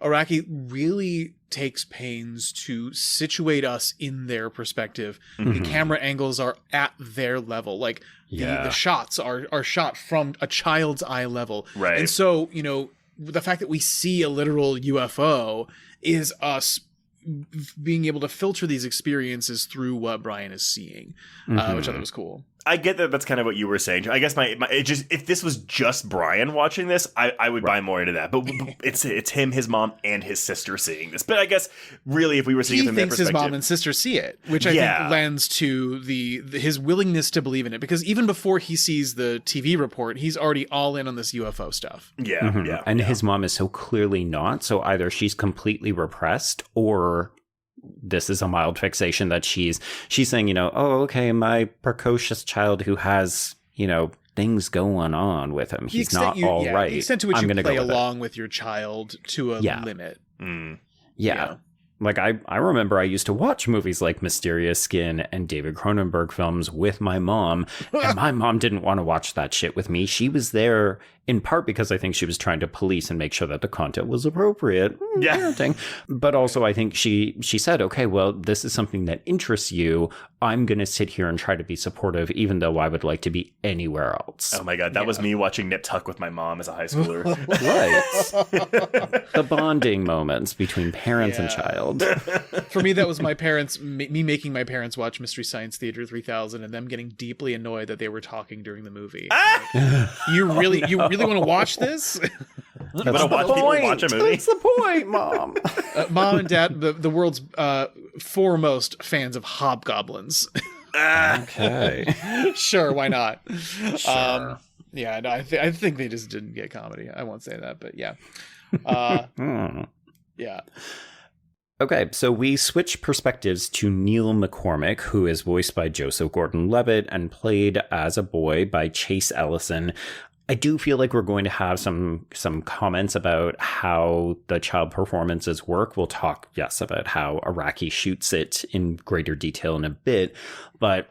Araki really takes pains to situate us in their perspective. The camera angles are at their level. Like, the shots are shot from a child's eye level. Right. And so, the fact that we see a literal UFO is us being able to filter these experiences through what Brian is seeing, which I thought was cool. I get that that's kind of what you were saying. I guess if this was just Brian watching this, I would buy more into that. But it's him, his mom, and his sister seeing this. But I guess really, if we were seeing it from their perspective, his mom and sister see it, which I think lends to his willingness to believe in it. Because even before he sees the TV report, he's already all in on this UFO stuff. And his mom is so clearly not. So either she's completely repressed, or this is a mild fixation that she's saying, oh, okay, my precocious child who has, things going on with him. He's not all right. The extent to which you play along with your child to a limit. Yeah. Like, I remember I used to watch movies like Mysterious Skin and David Cronenberg films with my mom, and my mom didn't want to watch that shit with me. She was there in part because I think she was trying to police and make sure that the content was appropriate. Parenting. But also I think she said, okay, well, this is something that interests you. I'm going to sit here and try to be supportive, even though I would like to be anywhere else. Oh my God, that was me watching Nip Tuck with my mom as a high schooler. Right. The bonding moments between parents and child. For me, that was my parents, me making my parents watch Mystery Science Theater 3000 and them getting deeply annoyed that they were talking during the movie. Like, you really want to watch this? You want to watch people watch a movie? That's the point, Mom. Mom and Dad, the world's foremost fans of hobgoblins. Okay. Sure, why not? Sure. Yeah, no, I think they just didn't get comedy. I won't say that, but yeah. Yeah. Okay, so we switch perspectives to Neil McCormick, who is voiced by Joseph Gordon-Levitt and played as a boy by Chase Ellison. I do feel like we're going to have some comments about how the child performances work. We'll talk, yes, about how Araki shoots it in greater detail in a bit, but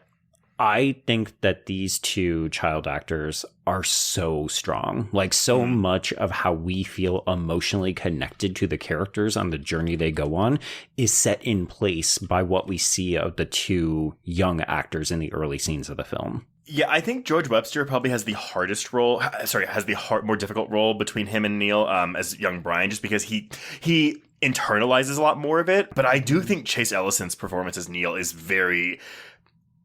I think that these two child actors are so strong. Like, so much of how we feel emotionally connected to the characters on the journey they go on is set in place by what we see of the two young actors in the early scenes of the film. Yeah, I think George Webster probably has the hardest role. Sorry, has the more difficult role between him and Neil as young Brian, just because he internalizes a lot more of it. But I do think Chase Ellison's performance as Neil is very,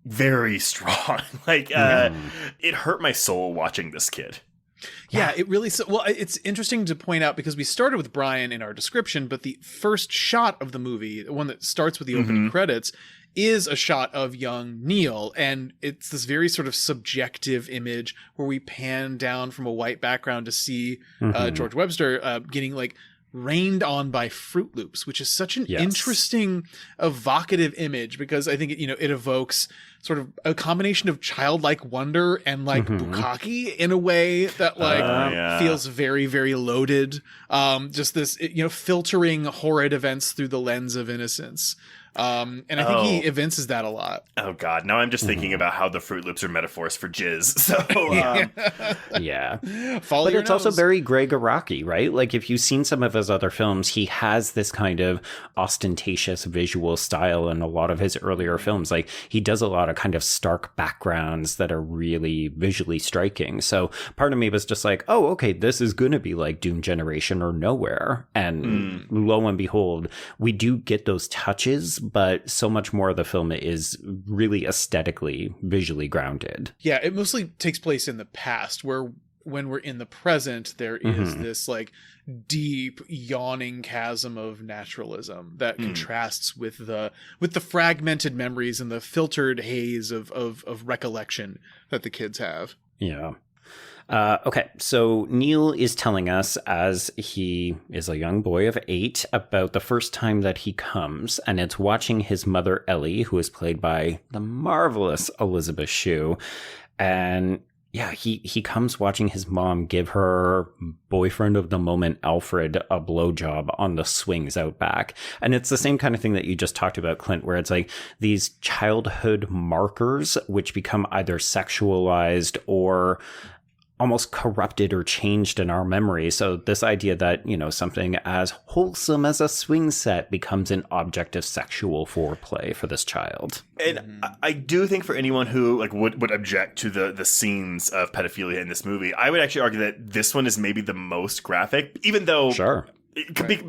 very strong. Like, it hurt my soul watching this kid. Yeah, it really. Well, it's interesting to point out because we started with Brian in our description, but the first shot of the movie, the one that starts with the opening credits, is a shot of young Neil, and it's this very sort of subjective image where we pan down from a white background to see George Webster getting like rained on by Froot Loops, which is such an interesting, evocative image because I think it evokes sort of a combination of childlike wonder and like bukkake in a way that like feels very, very loaded. Just this, filtering horrid events through the lens of innocence. And I think he evinces that a lot. Oh God! Now I'm just thinking about how the Froot Loops are metaphors for jizz. So yeah, but it's also very Gregg Araki, right? Like, if you've seen some of his other films, he has this kind of ostentatious visual style in a lot of his earlier films. Like, he does a lot of kind of stark backgrounds that are really visually striking. So part of me was just like, oh, okay, this is going to be like Doom Generation or Nowhere. And lo and behold, we do get those touches, but so much more of the film is really aesthetically, visually grounded. Yeah, it mostly takes place in the past, where when we're in the present, there is this like deep, yawning chasm of naturalism that contrasts with the fragmented memories and the filtered haze of recollection that the kids have. Yeah. Okay, so Neil is telling us, as he is a young boy of 8, about the first time that he comes, and it's watching his mother, Ellie, who is played by the marvelous Elizabeth Shue, and yeah, he comes watching his mom give her boyfriend of the moment, Alfred, a blowjob on the swings out back. And it's the same kind of thing that you just talked about, Clint, where it's like these childhood markers which become either sexualized or almost corrupted or changed in our memory. So this idea that, something as wholesome as a swing set becomes an object of sexual foreplay for this child. And I do think for anyone who would object to the scenes of pedophilia in this movie, I would actually argue that this one is maybe the most graphic, even though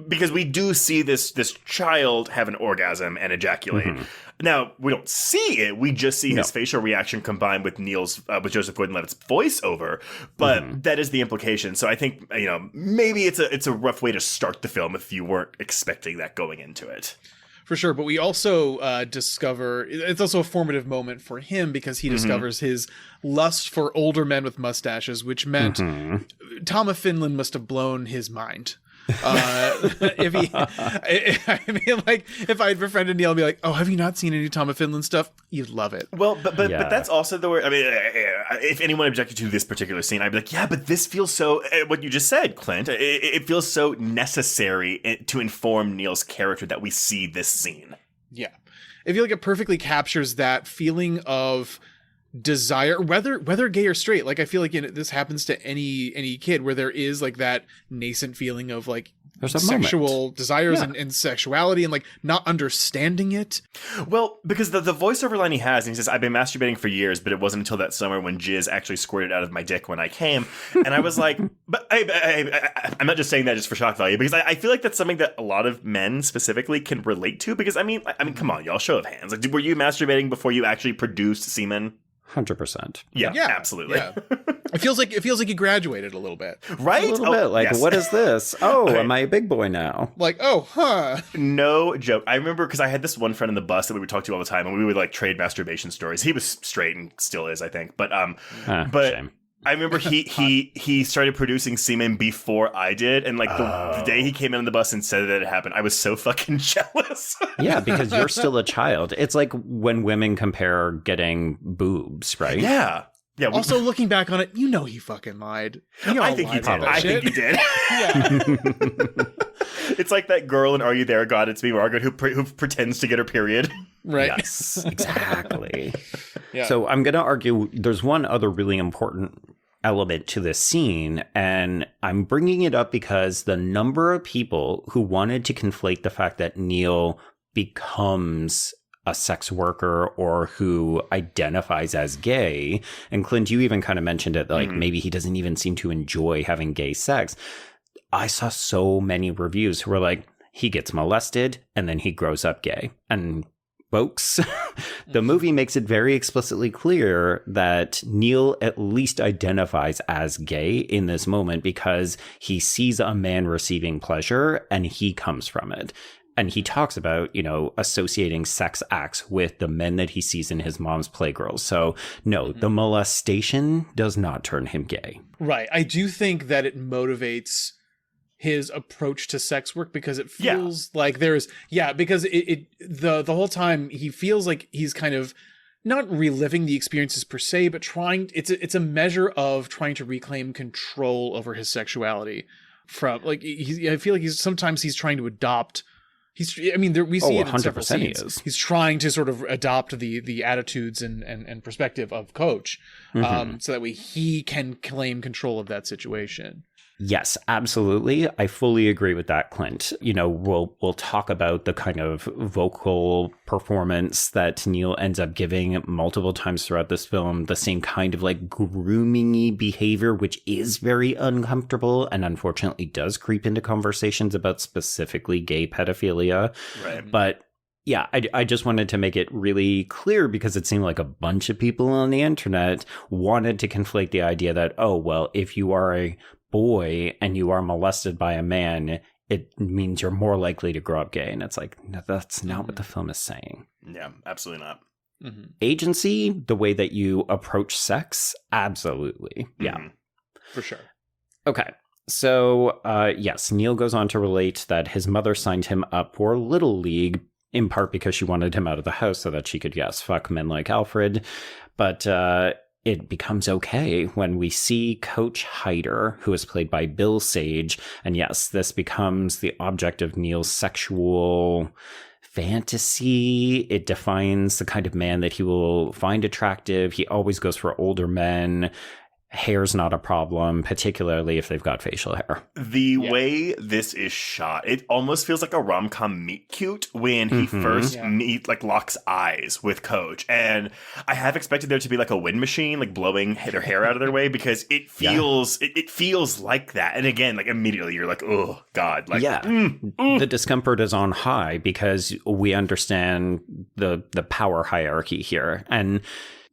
because we do see this child have an orgasm and ejaculate. Now, we don't see it. We just see his facial reaction combined with with Joseph Gordon-Levitt's voiceover. But that is the implication. So I think, maybe it's a rough way to start the film if you weren't expecting that going into it. For sure. But we also discover it's also a formative moment for him because he discovers his lust for older men with mustaches, which meant Tom of Finland must have blown his mind. If he, I mean, like, if I had befriended Neil, I'd be like, oh, have you not seen any Tom of Finland stuff? You'd love it. Well, but that's also the word. I mean, if anyone objected to this particular scene, I'd be like, yeah, but this feels so. What you just said, Clint, it feels so necessary to inform Neil's character that we see this scene. Yeah, I feel like it perfectly captures that feeling of desire, whether gay or straight. Like, I feel like this happens to any kid where there is like that nascent feeling of like sexual desires and sexuality and like not understanding it. Well, because the voiceover line he has, and he says, I've been masturbating for years, but it wasn't until that summer when jizz actually squirted out of my dick when I came. And I was like, but I'm not just saying that just for shock value, because I feel like that's something that a lot of men specifically can relate to. Because I mean, come on, y'all, show of hands. Like, were you masturbating before you actually produced semen? 100%. Yeah, absolutely. Yeah. It feels like you graduated a little bit. Right? A little bit. Like, yes. What is this? Oh, am I a big boy now? Like, oh, huh. No joke. I remember because I had this one friend in the bus that we would talk to all the time, and we would like trade masturbation stories. He was straight and still is, I think. But shame. I remember he started producing semen before I did, and like the day he came in on the bus and said that it happened, I was so fucking jealous. Yeah, because you're still a child. It's like when women compare getting boobs, right? Yeah. Yeah. Also, looking back on it, he fucking lied. I think he did. I think he did. Yeah. It's like that girl in Are You There, God? It's Me, Margaret, who pretends to get her period. Right. Yes, exactly. Yeah. So I'm going to argue there's one other really important element to this scene, and I'm bringing it up because the number of people who wanted to conflate the fact that Neil becomes a sex worker or who identifies as gay, and Clint, you even kind of mentioned it, like maybe he doesn't even seem to enjoy having gay sex. I saw so many reviews who were like, he gets molested and then he grows up gay. And folks, the movie makes it very explicitly clear that Neil at least identifies as gay in this moment because he sees a man receiving pleasure and he comes from it. And he talks about, associating sex acts with the men that he sees in his mom's playgirls. So no, the molestation does not turn him gay. Right. I do think that it motivates his approach to sex work because it feels like there's because the whole time he feels like he's kind of not reliving the experiences per se, but it's a measure of trying to reclaim control over his sexuality from like I feel like he's trying to adopt. We see it in several scenes. He's trying to sort of adopt the attitudes and perspective of Coach, so that way he can claim control of that situation. Yes, absolutely. I fully agree with that, Clint. We'll talk about the kind of vocal performance that Neil ends up giving multiple times throughout this film, the same kind of like grooming-y behavior, which is very uncomfortable and unfortunately does creep into conversations about specifically gay pedophilia. Right. But yeah, I just wanted to make it really clear because it seemed like a bunch of people on the internet wanted to conflate the idea that, oh, well, if you are a boy and you are molested by a man, it means you're more likely to grow up gay. And it's like, no, that's not what the film is saying. Yeah, absolutely not. Agency, the way that you approach sex, absolutely. Yeah. For sure. Okay. So, yes, Neil goes on to relate that his mother signed him up for Little League, in part because she wanted him out of the house so that she could, fuck men like Alfred. But, it becomes okay when we see Coach Hyder, who is played by Bill Sage. And yes, this becomes the object of Neil's sexual fantasy. It defines the kind of man that he will find attractive. He always goes for older men. Hair's not a problem, particularly if they've got facial hair. The way this is shot, it almost feels like a rom-com meet cute when he first locks eyes with Coach. And I have expected there to be like a wind machine, like blowing their hair out of their way, because it feels it feels like that. And again, like immediately you're like, oh God. Like, the discomfort is on high because we understand the power hierarchy here. And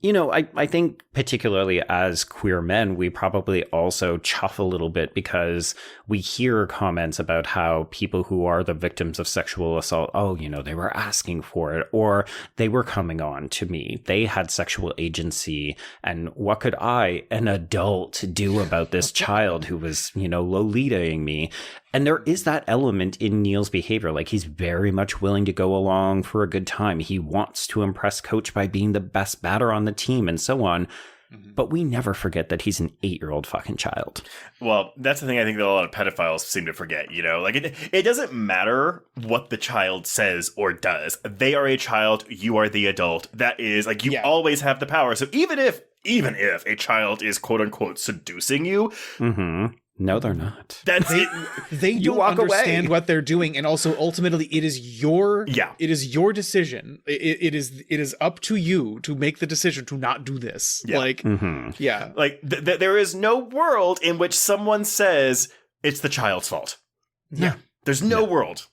I think particularly as queer men, we probably also chuff a little bit because we hear comments about how people who are the victims of sexual assault, they were asking for it, or they were coming on to me. They had sexual agency. And what could I, an adult, do about this child who was, Lolitaing me? And there is that element in Neil's behavior. Like, he's very much willing to go along for a good time. He wants to impress Coach by being the best batter on the team and so on. But we never forget that he's an 8-year-old fucking child. Well, that's the thing I think that a lot of pedophiles seem to forget, you know? Like, it doesn't matter what the child says or does. They are a child. You are the adult. That is, like, you always have the power. So even if a child is quote-unquote seducing you... No, they're not. That's it. They don't understand what they're doing, and also ultimately, it is your decision. It is up to you to make the decision to not do this. Yeah. Like, like there is no world in which someone says it's the child's fault. Yeah, there's no world.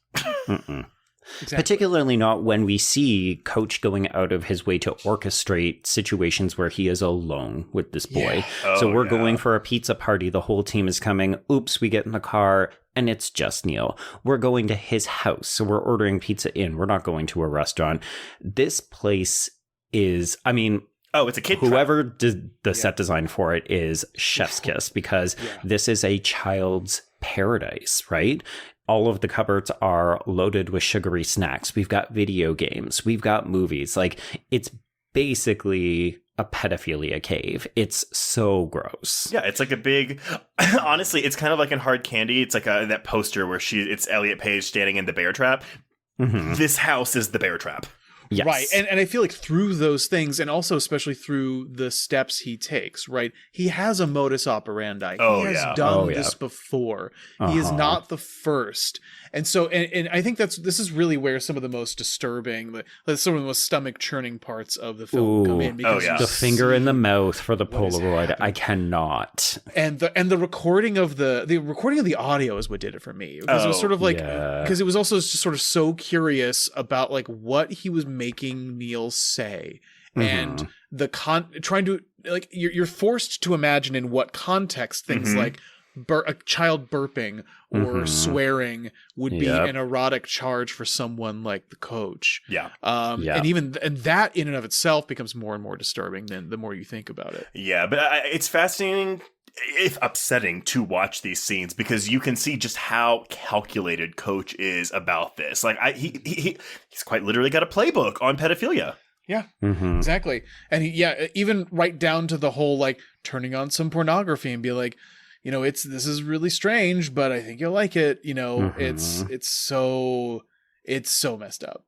Exactly. Particularly not when we see Coach going out of his way to orchestrate situations where he is alone with this boy. So we're going for a pizza party. The whole team is coming. Oops, we get in the car and it's just Neil. We're going to his house. So we're ordering pizza in. We're not going to a restaurant. This place is, I mean... Oh, it's a kid. Whoever did the set design for it is chef's kiss, because this is a child's paradise, right? All of the cupboards are loaded with sugary snacks. We've got video games. We've got movies. Like, it's basically a pedophilia cave. It's so gross. Yeah, it's like a big... Honestly, it's kind of like in Hard Candy. It's like that poster where it's Elliot Page standing in the bear trap. This house is the bear trap. Yes. Right. And I feel like through those things, and also especially through the steps he takes, right? He has a modus operandi. He has done this before. He is not the first. And so, and I think this is really where some of the most disturbing, some of the most stomach churning parts of the film come in. Because the finger in the mouth for the Polaroid. I cannot. And the recording of the audio is what did it for me. Because it was sort of like, because it was also just sort of so curious about like what he was making Neil say. And trying to, like, you're forced to imagine in what context things like a child burping or swearing would be an erotic charge for someone like the Coach. And that in and of itself becomes more and more disturbing the more you think about it. Yeah, but it's fascinating, if upsetting, to watch these scenes, because you can see just how calculated Coach is about this. Like, he's quite literally got a playbook on pedophilia. Yeah, exactly. And even right down to the whole, like, turning on some pornography and be like, you know, this is really strange, but I think you'll like it. You know, it's so messed up.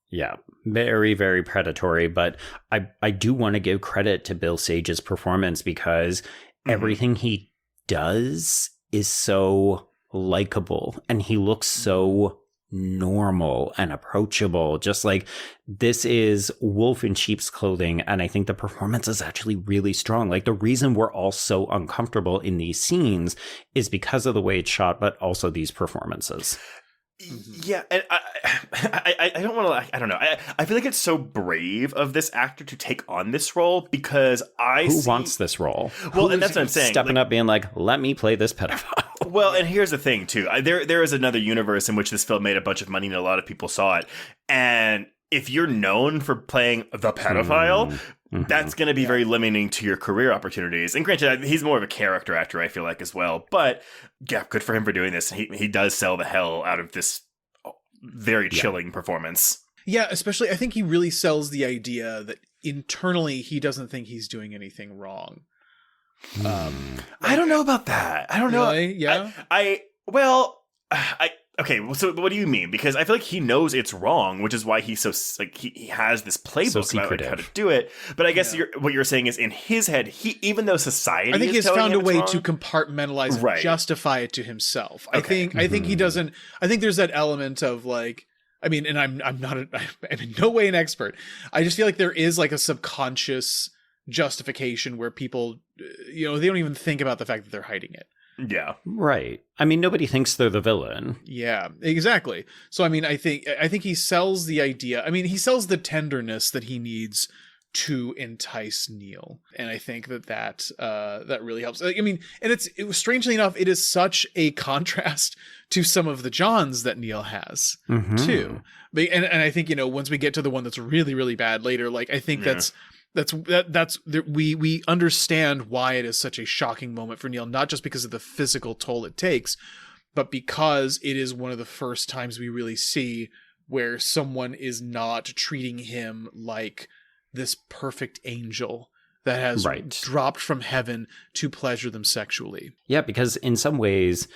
Yeah, very, very predatory. But I do want to give credit to Bill Sage's performance, because everything he does is so likable, and he looks so normal and approachable. Just like, this is wolf in sheep's clothing, and I think the performance is actually really strong. Like, the reason we're all so uncomfortable in these scenes is because of the way it's shot, but also these performances. Yeah, and I don't want to. I don't know. I feel like it's so brave of this actor to take on this role, because who wants this role? Well, and that's what I'm saying. Stepping up, being like, "Let me play this pedophile." Well, and here's the thing too. There is another universe in which this film made a bunch of money, and a lot of people saw it. And if you're known for playing the pedophile, that's going to be very limiting to your career opportunities. And granted, he's more of a character actor, I feel like, as well. But yeah, good for him for doing this. He does sell the hell out of this very chilling performance. Yeah, especially I think he really sells the idea that internally he doesn't think he's doing anything wrong. I don't know about that. I don't know. Really? Yeah. Okay, so what do you mean? Because I feel like he knows it's wrong, which is why he's so, like, he has this playbook about how to do it. But I guess what you're saying is, in his head, even though society, I think he's found a way to compartmentalize, right, and justify it to himself. Okay. I think he doesn't. I think there's that element of, like, I mean, and I'm in no way an expert. I just feel like there is, like, a subconscious justification where people, you know, they don't even think about the fact that they're hiding it. Yeah. Right. I mean, nobody thinks they're the villain. Yeah, exactly. So, I mean, I think he sells the idea. I mean, he sells the tenderness that he needs to entice Neil. And I think that really helps. I mean, and it was, strangely enough, it is such a contrast to some of the Johns that Neil has too. And I think, you know, once we get to the one that's really, really bad later, like, I think we understand why it is such a shocking moment for Neil, not just because of the physical toll it takes, but because it is one of the first times we really see where someone is not treating him like this perfect angel that has dropped from heaven to pleasure them sexually. Yeah, because in some ways,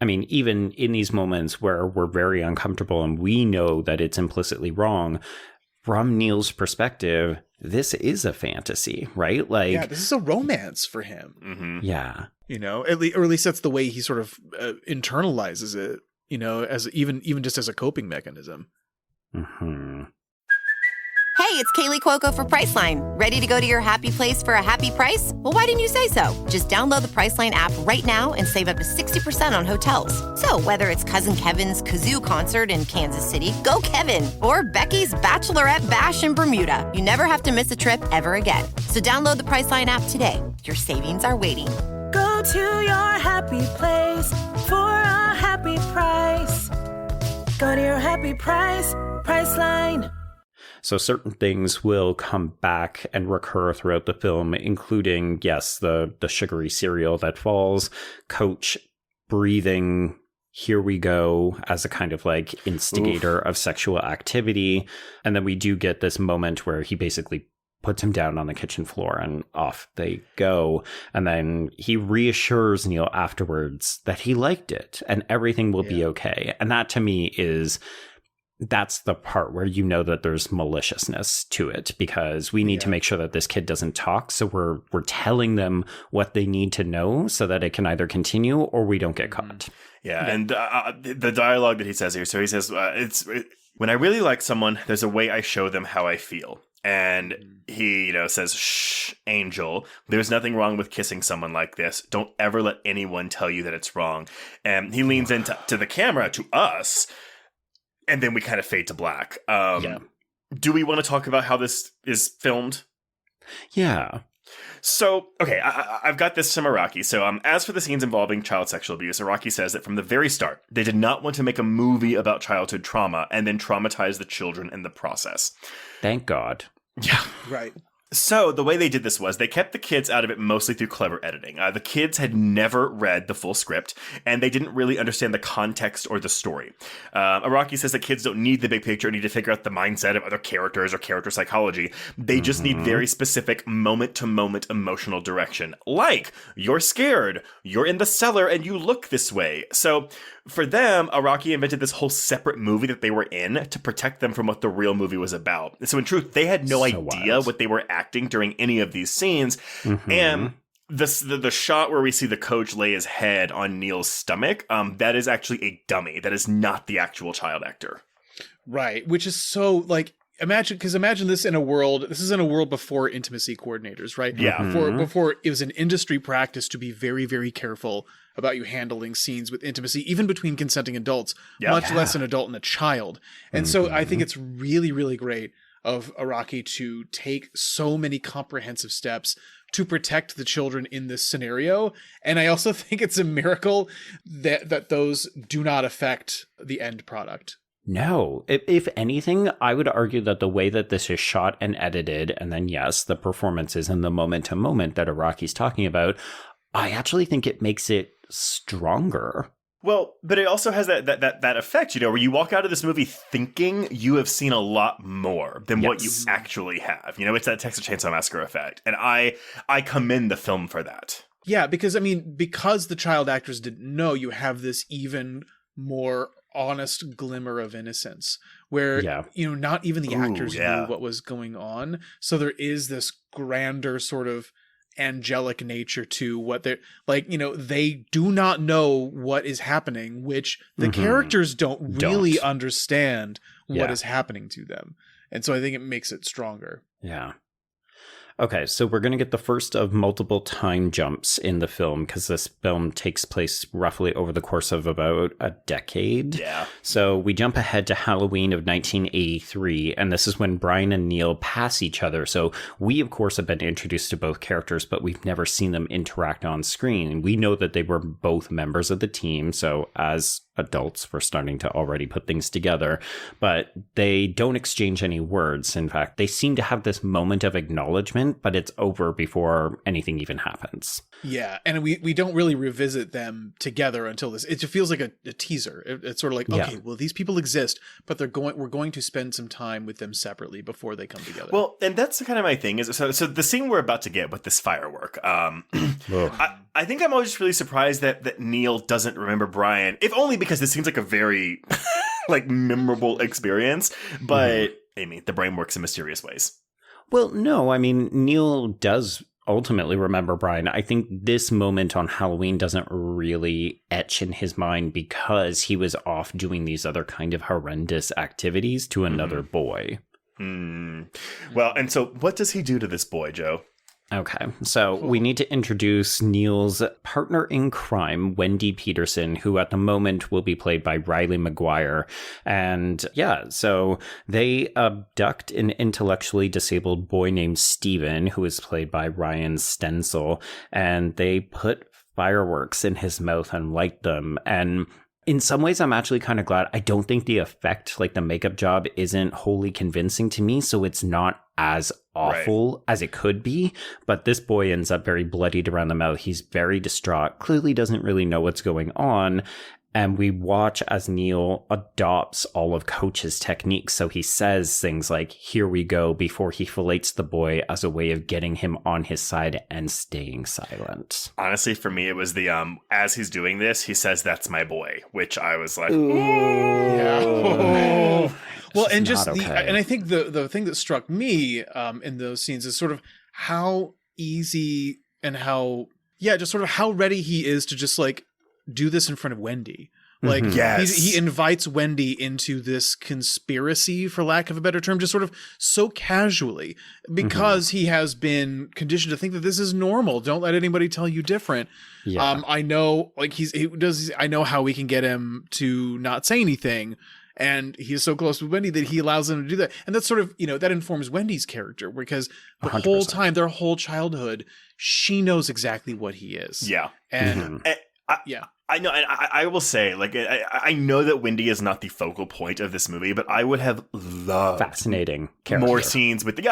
I mean, even in these moments where we're very uncomfortable and we know that it's implicitly wrong, from Neil's perspective, this is a fantasy, right? Like, yeah, this is a romance for him. Mm-hmm. Yeah. You know, or at least that's the way he sort of internalizes it, you know, as even just as a coping mechanism. Mm-hmm. Hey, it's Kaylee Cuoco for Priceline. Ready to go to your happy place for a happy price? Well, why didn't you say so? Just download the Priceline app right now and save up to 60% on hotels. So whether it's Cousin Kevin's Kazoo Concert in Kansas City, go Kevin, or Becky's Bachelorette Bash in Bermuda, you never have to miss a trip ever again. So download the Priceline app today. Your savings are waiting. Go to your happy place for a happy price. Go to your happy price, Priceline. So certain things will come back and recur throughout the film, including, yes, the sugary cereal that falls, Coach breathing, here we go, as a kind of like instigator of sexual activity. And then we do get this moment where he basically puts him down on the kitchen floor and off they go. And then he reassures Neil afterwards that he liked it and everything will be okay. And that to me that's the part where you know that there's maliciousness to it, because we need to make sure that this kid doesn't talk. So we're telling them what they need to know so that it can either continue or we don't get caught. Yeah, and the dialogue that he says here. So he says, when I really like someone, there's a way I show them how I feel. And he, says, shh, Angel, there's nothing wrong with kissing someone like this. Don't ever let anyone tell you that it's wrong. And he leans into the camera, to us, and then we kind of fade to black. Do we want to talk about how this is filmed? Yeah. So, okay, I've got this from Araki. So, as for the scenes involving child sexual abuse, Araki says that from the very start, they did not want to make a movie about childhood trauma and then traumatize the children in the process. Thank God. Yeah. Right. So the way they did this was they kept the kids out of it mostly through clever editing. The kids had never read the full script, and they didn't really understand the context or the story. Araki says that kids don't need the big picture, need to figure out the mindset of other characters or character psychology. They just need very specific moment-to-moment emotional direction. Like, you're scared, you're in the cellar, and you look this way. So for them, Araki invented this whole separate movie that they were in to protect them from what the real movie was about. So in truth, they had no idea what they were acting during any of these scenes. And the shot where we see the coach lay his head on Neil's stomach, that is actually a dummy. That is not the actual child actor. Right. Which is so, like, imagine this in a world, this is in a world before intimacy coordinators, right? Yeah. Before it was an industry practice to be very, very careful about you handling scenes with intimacy, even between consenting adults, much less an adult and a child. And so I think it's really, really great of Araki to take so many comprehensive steps to protect the children in this scenario. And I also think it's a miracle that those do not affect the end product. No. If anything, I would argue that the way that this is shot and edited, and then, yes, the performances and the moment-to-moment that Araki's talking about, I actually think it makes it stronger. Well, but it also has that effect, where you walk out of this movie thinking you have seen a lot more than what you actually have. It's that Texas Chainsaw Massacre effect. And I commend the film for that. Yeah, because the child actors didn't know, you have this even more honest glimmer of innocence where, not even the actors knew what was going on. So there is this grander sort of angelic nature to what they're like, they do not know what is happening, which the characters don't really understand what is happening to them. And so I think it makes it stronger. Yeah. Okay, so we're going to get the first of multiple time jumps in the film, because this film takes place roughly over the course of about a decade. Yeah. So we jump ahead to Halloween of 1983, and this is when Brian and Neil pass each other. So we, of course, have been introduced to both characters, but we've never seen them interact on screen. We know that they were both members of the team, so as adults, we're starting to already put things together, but they don't exchange any words. In fact, they seem to have this moment of acknowledgement incident, but it's over before anything even happens. Yeah, and we don't really revisit them together until this. It just feels like a teaser. It's sort of like, okay, well, these people exist, but we're going to spend some time with them separately before they come together. Well, and that's kind of my thing. Is so the scene we're about to get with this firework. I think I'm always just really surprised that Neil doesn't remember Brian, if only because this seems like a very like memorable experience. But I mean, the brain works in mysterious ways. Well, no, I mean, Neil does ultimately remember Brian. I think this moment on Halloween doesn't really etch in his mind because he was off doing these other kind of horrendous activities to another boy. Well, and so what does he do to this boy, Joe? Okay, so we need to introduce Neil's partner in crime, Wendy Peterson, who at the moment will be played by Riley McGuire. And yeah, so they abduct an intellectually disabled boy named Steven, who is played by Ryan Stenzel, and they put fireworks in his mouth and light them. And in some ways, I'm actually kind of glad. I don't think the effect, like the makeup job, isn't wholly convincing to me, so it's not as awful as it could be. But this boy ends up very bloodied around the mouth. He's very distraught, clearly doesn't really know what's going on. And we watch as Neil adopts all of Coach's techniques. So he says things like, "Here we go," before he fillets the boy as a way of getting him on his side and staying silent. Honestly, for me, it was the, as he's doing this, he says, "That's my boy," which I was like, yeah. Well, and just okay. and I think the thing that struck me in those scenes is sort of how easy and just sort of how ready he is to just like do this in front of Wendy. Like, he invites Wendy into this conspiracy, for lack of a better term, just sort of so casually, because he has been conditioned to think that this is normal. Don't let anybody tell you different. Yeah. I know, like I know how we can get him to not say anything. And he's so close with Wendy that he allows them to do that. And that's sort of, that informs Wendy's character, because the 100%. Whole time, their whole childhood, she knows exactly what he is. Yeah. And I know, and I will say, like, I know that Wendy is not the focal point of this movie, but I would have loved fascinating character. More scenes with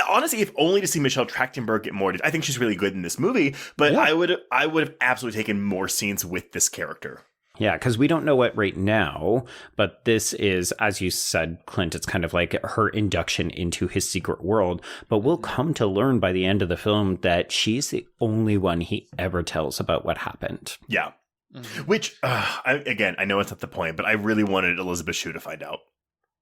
honestly, if only to see Michelle Trachtenberg get more. I think she's really good in this movie, but I would have absolutely taken more scenes with this character. Yeah, because we don't know it right now, but this is, as you said, Clint, it's kind of like her induction into his secret world. But we'll come to learn by the end of the film that she's the only one he ever tells about what happened. Yeah. Which, I know it's not the point, but I really wanted Elizabeth Shue to find out.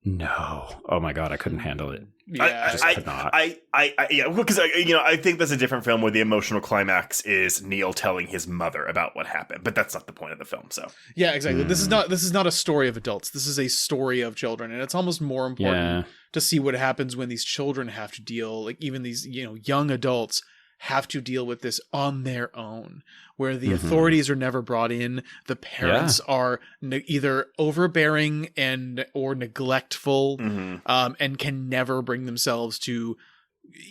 No. Oh my God, I couldn't handle it. Yeah, I could not. Because I think that's a different film where the emotional climax is Neil telling his mother about what happened, but that's not the point of the film. So yeah, exactly. This is not a story of adults. This is a story of children, and it's almost more important to see what happens when these children have to deal, like even these young adults have to deal with this on their own, where the authorities are never brought in. The parents are either overbearing or neglectful, and can never bring themselves to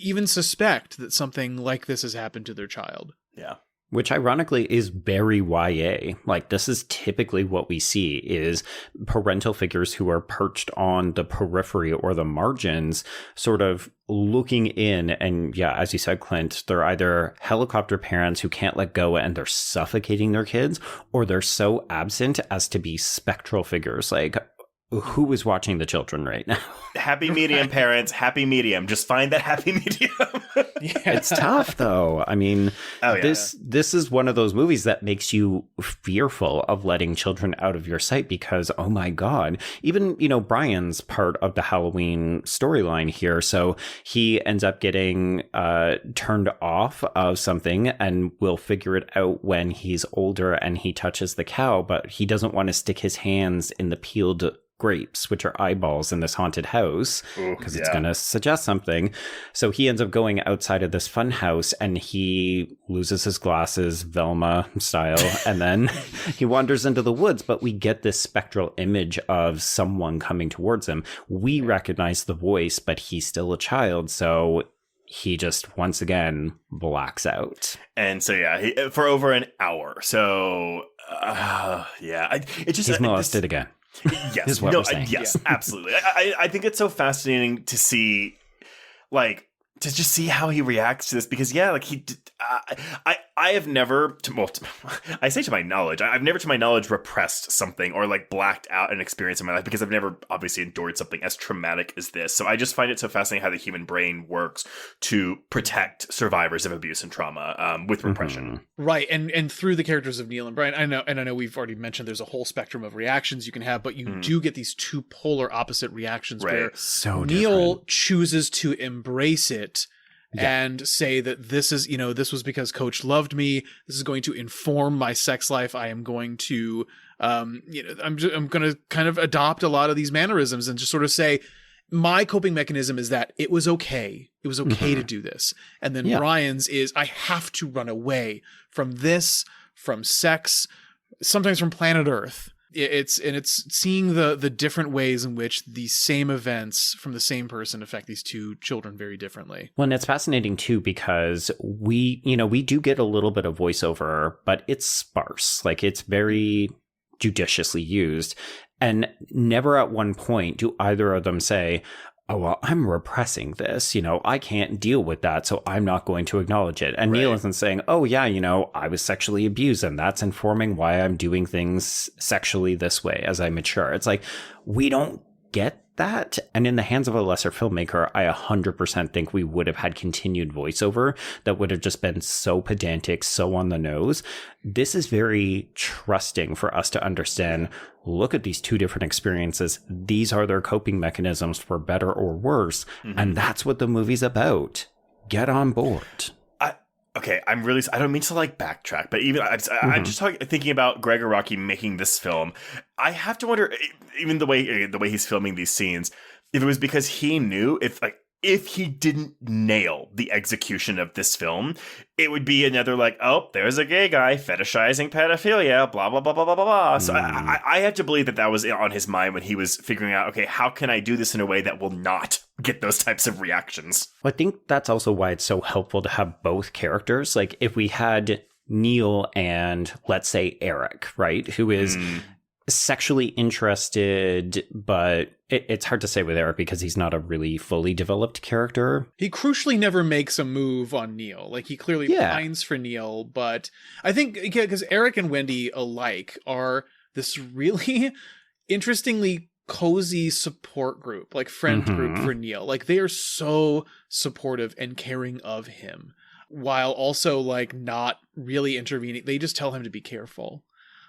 even suspect that something like this has happened to their child. Yeah. Which ironically is very YA. Like, this is typically what we see is parental figures who are perched on the periphery or the margins, sort of looking in. And yeah, as you said, Clint, they're either helicopter parents who can't let go and they're suffocating their kids, or they're so absent as to be spectral figures. Like, who is watching the children right now? Happy medium, parents. Happy medium. Just find that happy medium. It's tough, though. I mean, this is one of those movies that makes you fearful of letting children out of your sight because, oh my God, even, Brian's part of the Halloween storyline here. So he ends up getting turned off of something, and we'll figure it out when he's older and he touches the cow, but he doesn't want to stick his hands in the peeled grapes, which are eyeballs in this haunted house, because it's going to suggest something. So he ends up going outside of this fun house and he loses his glasses, Velma style, and then he wanders into the woods, but we get this spectral image of someone coming towards him. We recognize the voice, but he's still a child, so he just once again blacks out. And so for over an hour. So he's molested again. Yes, is what we're saying. Yes, absolutely. I think it's so fascinating to see, like, to just see how he reacts to this, because I have never, I say to my knowledge, I've never to my knowledge repressed something or like blacked out an experience in my life, because I've never obviously endured something as traumatic as this. So I just find it so fascinating how the human brain works to protect survivors of abuse and trauma with repression. Right, and through the characters of Neil and Brian, I know we've already mentioned there's a whole spectrum of reactions you can have, but you do get these two polar opposite reactions where So Neil different. chooses to embrace it and say that this is, this was because Coach loved me. This is going to inform my sex life. I am going to, I'm going to kind of adopt a lot of these mannerisms and just sort of say, my coping mechanism is that it was okay. It was okay to do this. And then Brian's is, I have to run away from this, from sex, sometimes from planet Earth. It's seeing the different ways in which the same events from the same person affect these two children very differently. Well, and it's fascinating too, because we do get a little bit of voiceover, but it's sparse. Like, it's very judiciously used. And never at one point do either of them say, oh, well, I'm repressing this, I can't deal with that, so I'm not going to acknowledge it. And Neil isn't saying, oh, yeah, I was sexually abused, and that's informing why I'm doing things sexually this way as I mature. It's like, we don't get that. And in the hands of a lesser filmmaker, I 100% think we would have had continued voiceover that would have just been so pedantic, so on the nose. This is very trusting for us to understand, look at these two different experiences. These are their coping mechanisms for better or worse. And that's what the movie's about. Get on board. Okay, I don't mean to like backtrack, but even I'm just thinking about Gregg Araki making this film. I have to wonder, even the way he's filming these scenes, if it was because he knew if he didn't nail the execution of this film, it would be another like, oh, there's a gay guy fetishizing pedophilia, blah, blah, blah, blah, blah, blah, blah. So I have to believe that was on his mind when he was figuring out, okay, how can I do this in a way that will not get those types of reactions? Well, I think that's also why it's so helpful to have both characters. Like, if we had Neil and, let's say, Eric, right, who is sexually interested, but it's hard to say with Eric because he's not a really fully developed character. He crucially never makes a move on Neil. Like, he clearly pines for Neil, but I think, because Eric and Wendy alike are this really interestingly cozy support group, like friend group for Neil. Like, they are so supportive and caring of him, while also like not really intervening. They just tell him to be careful.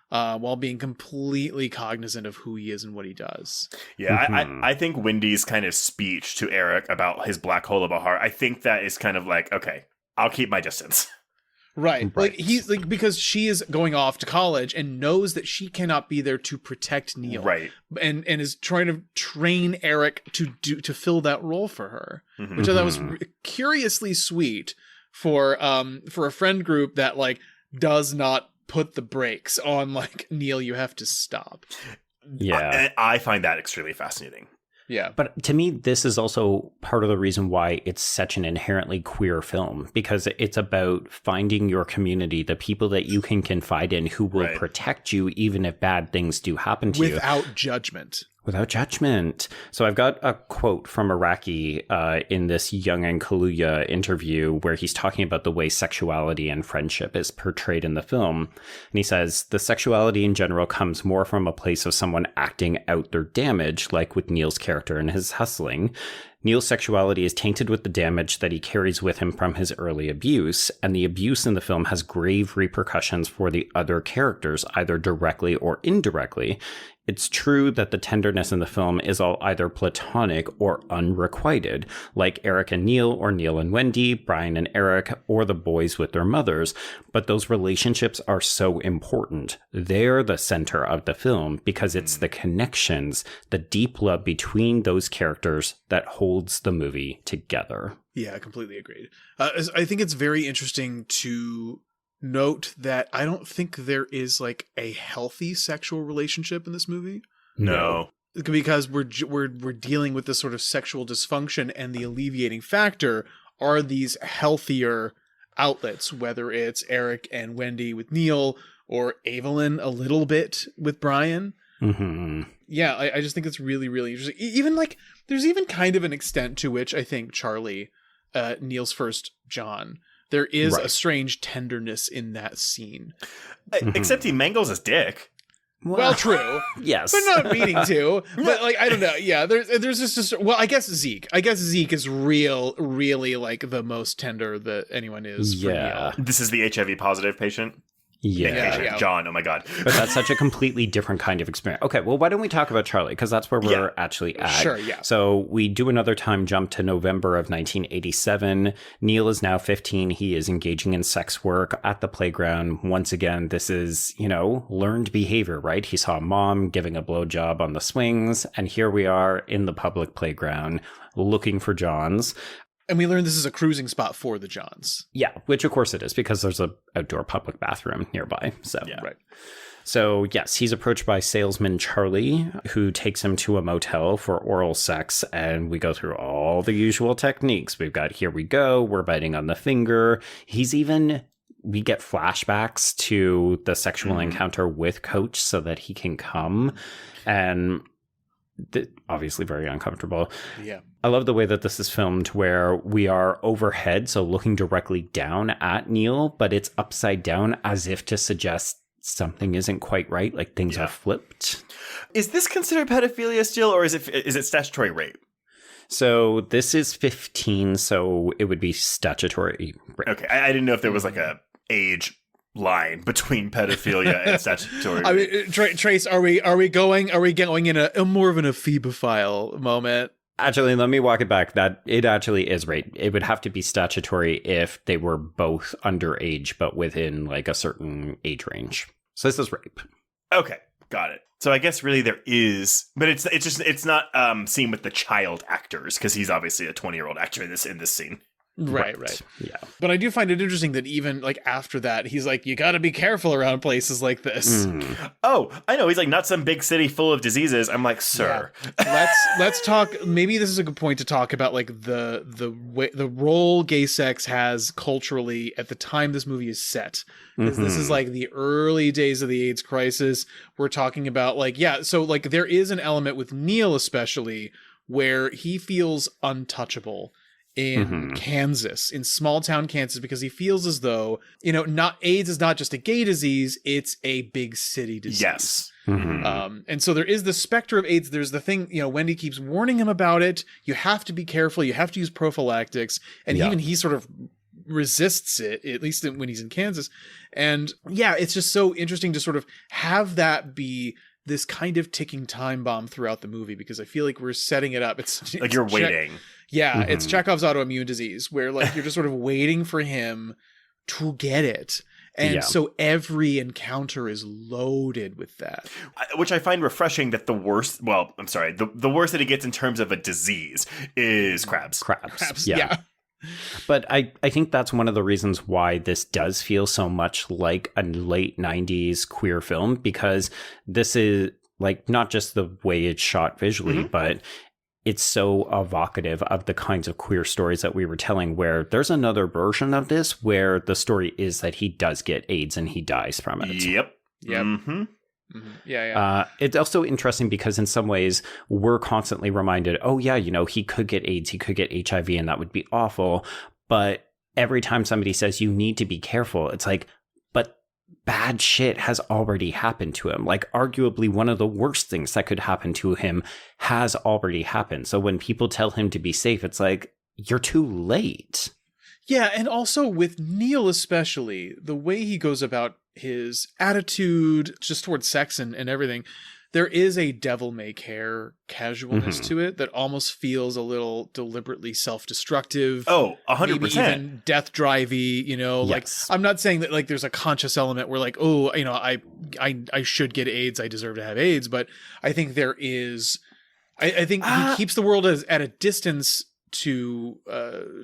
While being completely cognizant of who he is and what he does. Yeah, I think Wendy's kind of speech to Eric about his black hole of a heart, I think that is kind of like, okay, I'll keep my distance. Right. Like, he's like, because she is going off to college and knows that she cannot be there to protect Neil. Right. And is trying to train Eric to fill that role for her, which I thought was curiously sweet for a friend group that like does not put the brakes on like, Neil, you have to stop. Yeah. I find that extremely fascinating. Yeah. But to me, this is also part of the reason why it's such an inherently queer film, because it's about finding your community, the people that you can confide in who will protect you even if bad things do happen to you. Without judgment. Without judgment. So I've got a quote from Araki in this Young and Kaluuya interview where he's talking about the way sexuality and friendship is portrayed in the film. And he says, the sexuality in general comes more from a place of someone acting out their damage, like with Neil's character and his hustling. Neil's sexuality is tainted with the damage that he carries with him from his early abuse, and the abuse in the film has grave repercussions for the other characters, either directly or indirectly. It's true that the tenderness in the film is all either platonic or unrequited, like Eric and Neil, or Neil and Wendy, Brian and Eric, or the boys with their mothers, but those relationships are so important. They're the center of the film because it's the connections, the deep love between those characters that holds the movie together. Yeah, I completely agreed. I think it's very interesting to note that I don't think there is like a healthy sexual relationship in this movie. No. Because we're dealing with this sort of sexual dysfunction, and the alleviating factor are these healthier outlets, whether it's Eric and Wendy with Neil, or Evelyn a little bit with Brian. Yeah, I just think it's really, really interesting. Even like, there's even kind of an extent to which I think Charlie Neil's first John. There is a strange tenderness in that scene. Except he mangles his dick. Well, true. Yes. But not meaning to. But like, I don't know. Yeah, there's just well, I guess Zeke is really like the most tender that anyone is for Neil. This is the HIV positive patient? Yeah. John, oh my God. But that's such a completely different kind of experience. Okay, well, why don't we talk about Charlie? Because that's where we're actually at. Sure, yeah. So we do another time jump to November of 1987. Neil is now 15. He is engaging in sex work at the playground. Once again, this is, learned behavior, right? He saw mom giving a blowjob on the swings, and here we are in the public playground looking for Johns. And we learned this is a cruising spot for the Johns. Yeah, which of course it is because there's a outdoor public bathroom nearby. So, Right. So, yes, he's approached by salesman Charlie, who takes him to a motel for oral sex. And we go through all the usual techniques. We've got here we go. We're biting on the finger. We get flashbacks to the sexual encounter with Coach so that he can come. And obviously very uncomfortable. Yeah. I love the way that this is filmed where we are overhead, so looking directly down at Neil, but it's upside down as if to suggest something isn't quite right, like things are flipped. Is this considered pedophilia still, or is it statutory rape? So this is 15, so it would be statutory rape. Okay, I didn't know if there was like a age line between pedophilia and statutory rape. I mean, Trace, are we going in a more of an ephebophile moment? Actually, let me walk it back. That it actually is rape. It would have to be statutory if they were both underage, but within like a certain age range. So this is rape. Okay, got it. So I guess really there is, but it's not seen with the child actors because he's obviously a 20-year-old actor in this scene. Right. Yeah. But I do find it interesting that even like after that, he's like, you got to be careful around places like this. Oh, I know. He's like, not some big city full of diseases. I'm like, sir. Yeah. Let's talk. Maybe this is a good point to talk about like the role gay sex has culturally at the time this movie is set. This is like the early days of the AIDS crisis. We're talking about like, so like there is an element with Neil especially where he feels untouchable in Kansas, in small town Kansas, because he feels as though, not AIDS is not just a gay disease, it's a big city disease. Yes. And so there is the specter of AIDS. There's the thing, Wendy keeps warning him about it. You have to be careful. You have to use prophylactics. And even he sort of resists it, at least when he's in Kansas. And it's just so interesting to sort of have that be this kind of ticking time bomb throughout the movie, because I feel like we're setting it up. It's like you're waiting. It's Chekhov's autoimmune disease, where like you're just sort of waiting for him to get it. And so every encounter is loaded with that. Which I find refreshing that the worst that it gets in terms of a disease is crabs. Crabs. Yeah. But I think that's one of the reasons why this does feel so much like a late 90s queer film, because this is like not just the way it's shot visually, but it's so evocative of the kinds of queer stories that we were telling, where there's another version of this where the story is that he does get AIDS and he dies from it. Yep. It's also interesting because in some ways we're constantly reminded, he could get AIDS, he could get HIV, and that would be awful. But every time somebody says you need to be careful, it's like, but bad shit has already happened to him. Like arguably one of the worst things that could happen to him has already happened. So when people tell him to be safe, it's like, you're too late. Yeah, and also with Neil especially, the way he goes about his attitude just towards sex and everything, there is a devil-may-care casualness to it that almost feels a little deliberately self-destructive. Oh, 100%. Maybe even death drivey, like I'm not saying that like there's a conscious element where like, I should get AIDS, I deserve to have AIDS, but I think there is, I think he keeps the world at a distance to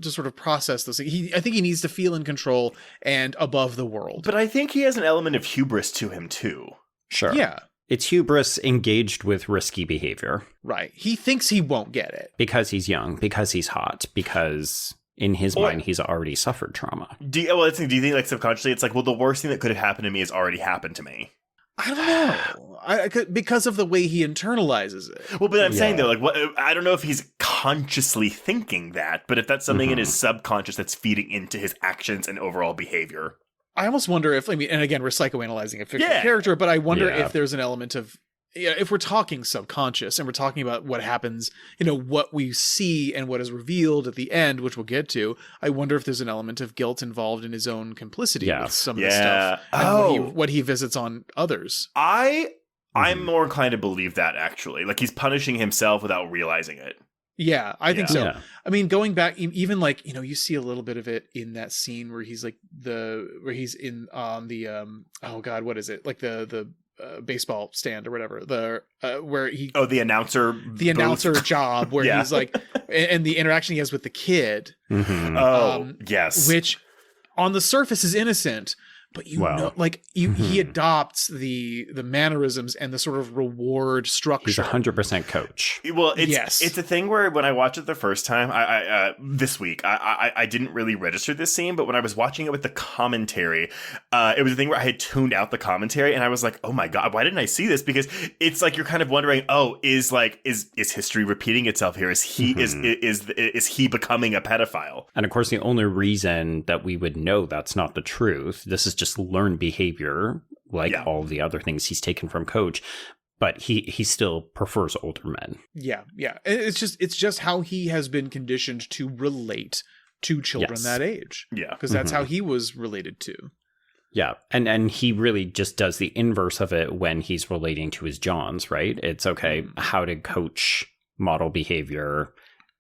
sort of process this. I think he needs to feel in control and above the world. But I think he has an element of hubris to him too. Sure. Yeah. It's hubris engaged with risky behavior. Right. He thinks he won't get it. Because he's young, because he's hot, because in his mind he's already suffered trauma. Do you think like subconsciously it's like, well, the worst thing that could have happened to me has already happened to me? I don't know. Because of the way he internalizes it. Well, but I'm saying though, like, what? I don't know if he's consciously thinking that, but if that's something in his subconscious that's feeding into his actions and overall behavior. I almost wonder if, and again, we're psychoanalyzing a fictional character, but I wonder if there's an element of, if we're talking subconscious and we're talking about what happens, what we see and what is revealed at the end, which we'll get to, I wonder if there's an element of guilt involved in his own complicity with some of this stuff and what he visits on others. I'm more inclined to believe that, actually. Like, he's punishing himself without realizing it. Yeah, I think so. Yeah. I mean, going back, even like, you see a little bit of it in that scene where he's like where he's in on the, oh God, what is it? Like the baseball stand or whatever, where he, the announcer job where he's like, and the interaction he has with the kid. Yes. Which on the surface is innocent, but he adopts the mannerisms and the sort of reward structure. He's 100% coach. Well, it's a thing where when I watched it the first time, I this week, I didn't really register this scene, but when I was watching it with the commentary, it was a thing where I had tuned out the commentary, and I was like, oh my God, why didn't I see this? Because it's like you're kind of wondering, is history repeating itself here? Is he is he becoming a pedophile? And of course, the only reason that we would know that's not the truth, this is just learned behavior, like all the other things he's taken from Coach, but he still prefers older men. Yeah. It's just how he has been conditioned to relate to children that age. Yeah, because that's how he was related to. Yeah, and he really just does the inverse of it when he's relating to his Johns, right? It's okay, how did Coach model behavior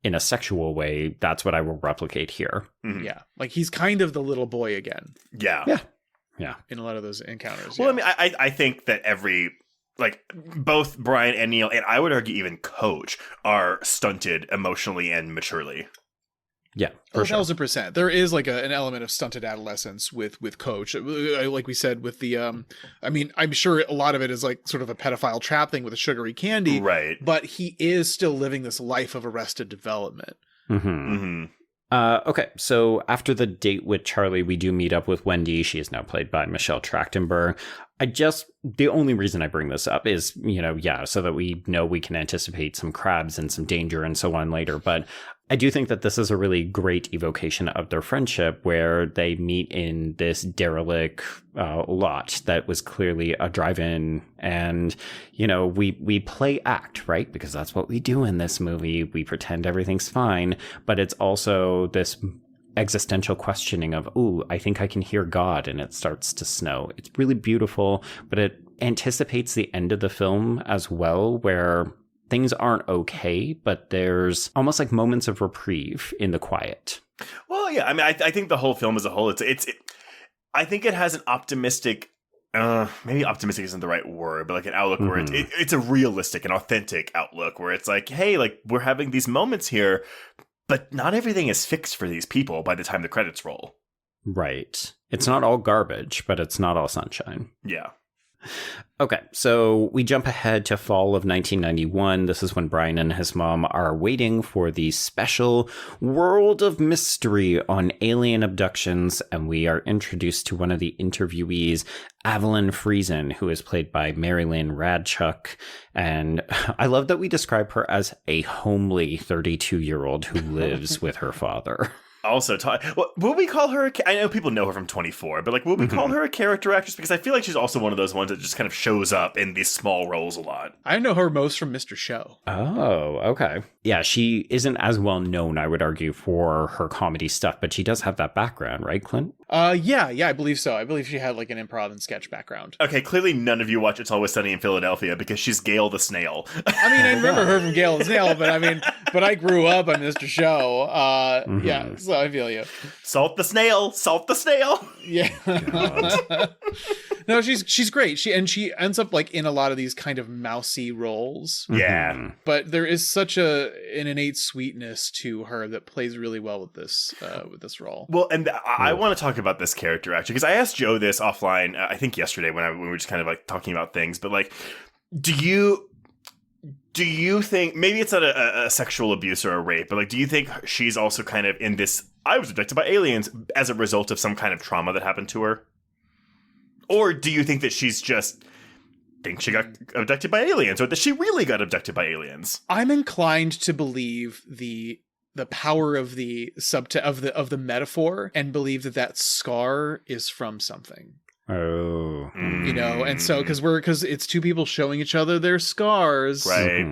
in a sexual way? That's what I will replicate here. Mm-hmm. Yeah, like he's kind of the little boy again. Yeah. In a lot of those encounters. Well, I mean, I think that both Brian and Neil, and I would argue even Coach, are stunted emotionally and maturely. Yeah, for sure. 1,000%. There is like an element of stunted adolescence with Coach. Like we said with the, I mean, I'm sure a lot of it is like sort of a pedophile trap thing with a sugary candy. Right. But he is still living this life of arrested development. Okay, so after the date with Charlie, we do meet up with Wendy. She is now played by Michelle Trachtenberg. The only reason I bring this up is, so that we know we can anticipate some crabs and some danger and so on later. But I do think that this is a really great evocation of their friendship, where they meet in this derelict lot that was clearly a drive-in, and we play act, right? Because that's what we do in this movie. We pretend everything's fine, but it's also this existential questioning of, I think I can hear God, and it starts to snow. It's really beautiful, but it anticipates the end of the film as well, where things aren't okay, but there's almost like moments of reprieve in the quiet. Well, yeah, I mean, I think the whole film as a whole, I think it has an optimistic, maybe optimistic isn't the right word, but like an outlook where it's a realistic and authentic outlook where it's like, hey, like we're having these moments here, but not everything is fixed for these people by the time the credits roll. Right. It's not all garbage, but it's not all sunshine. Yeah. Okay, so we jump ahead to fall of 1991. This is when Brian and his mom are waiting for the special World of Mystery on alien abductions, and we are introduced to one of the interviewees, Evelyn Friesen, who is played by Marilyn Radchuk. And I love that we describe her as a homely 32-year-old who lives with her father. Also, will we call her? I know people know her from 24, but like, will we call her a character actress? Because I feel like she's also one of those ones that just kind of shows up in these small roles a lot. I know her most from Mr. Show. Oh, okay. Yeah, she isn't as well known, I would argue, for her comedy stuff, but she does have that background, right, Clint? Yeah, I believe so. I believe she had like an improv and sketch background. Okay, clearly none of you watch It's Always Sunny in Philadelphia because she's Gail the Snail. I mean, I remember her from Gail the Snail, but I grew up on Mr. Show. Yeah, so I feel you. Salt the snail, salt the snail. Yeah. No, she's great. She ends up like in a lot of these kind of mousy roles. Yeah. But there is such an innate sweetness to her that plays really well with this role. Well, and I want to talk about this character actually, because I asked Joe this offline, I think yesterday when we were just kind of like talking about things, but like, do you think, maybe it's not a sexual abuse or a rape, but like, do you think she's also kind of in this, I was abducted by aliens as a result of some kind of trauma that happened to her? Or do you think that she's just think she got abducted by aliens, or that she really got abducted by aliens. I'm inclined to believe the power of the of the metaphor, and believe that scar is from something. Oh, you know, and so because it's two people showing each other their scars, right?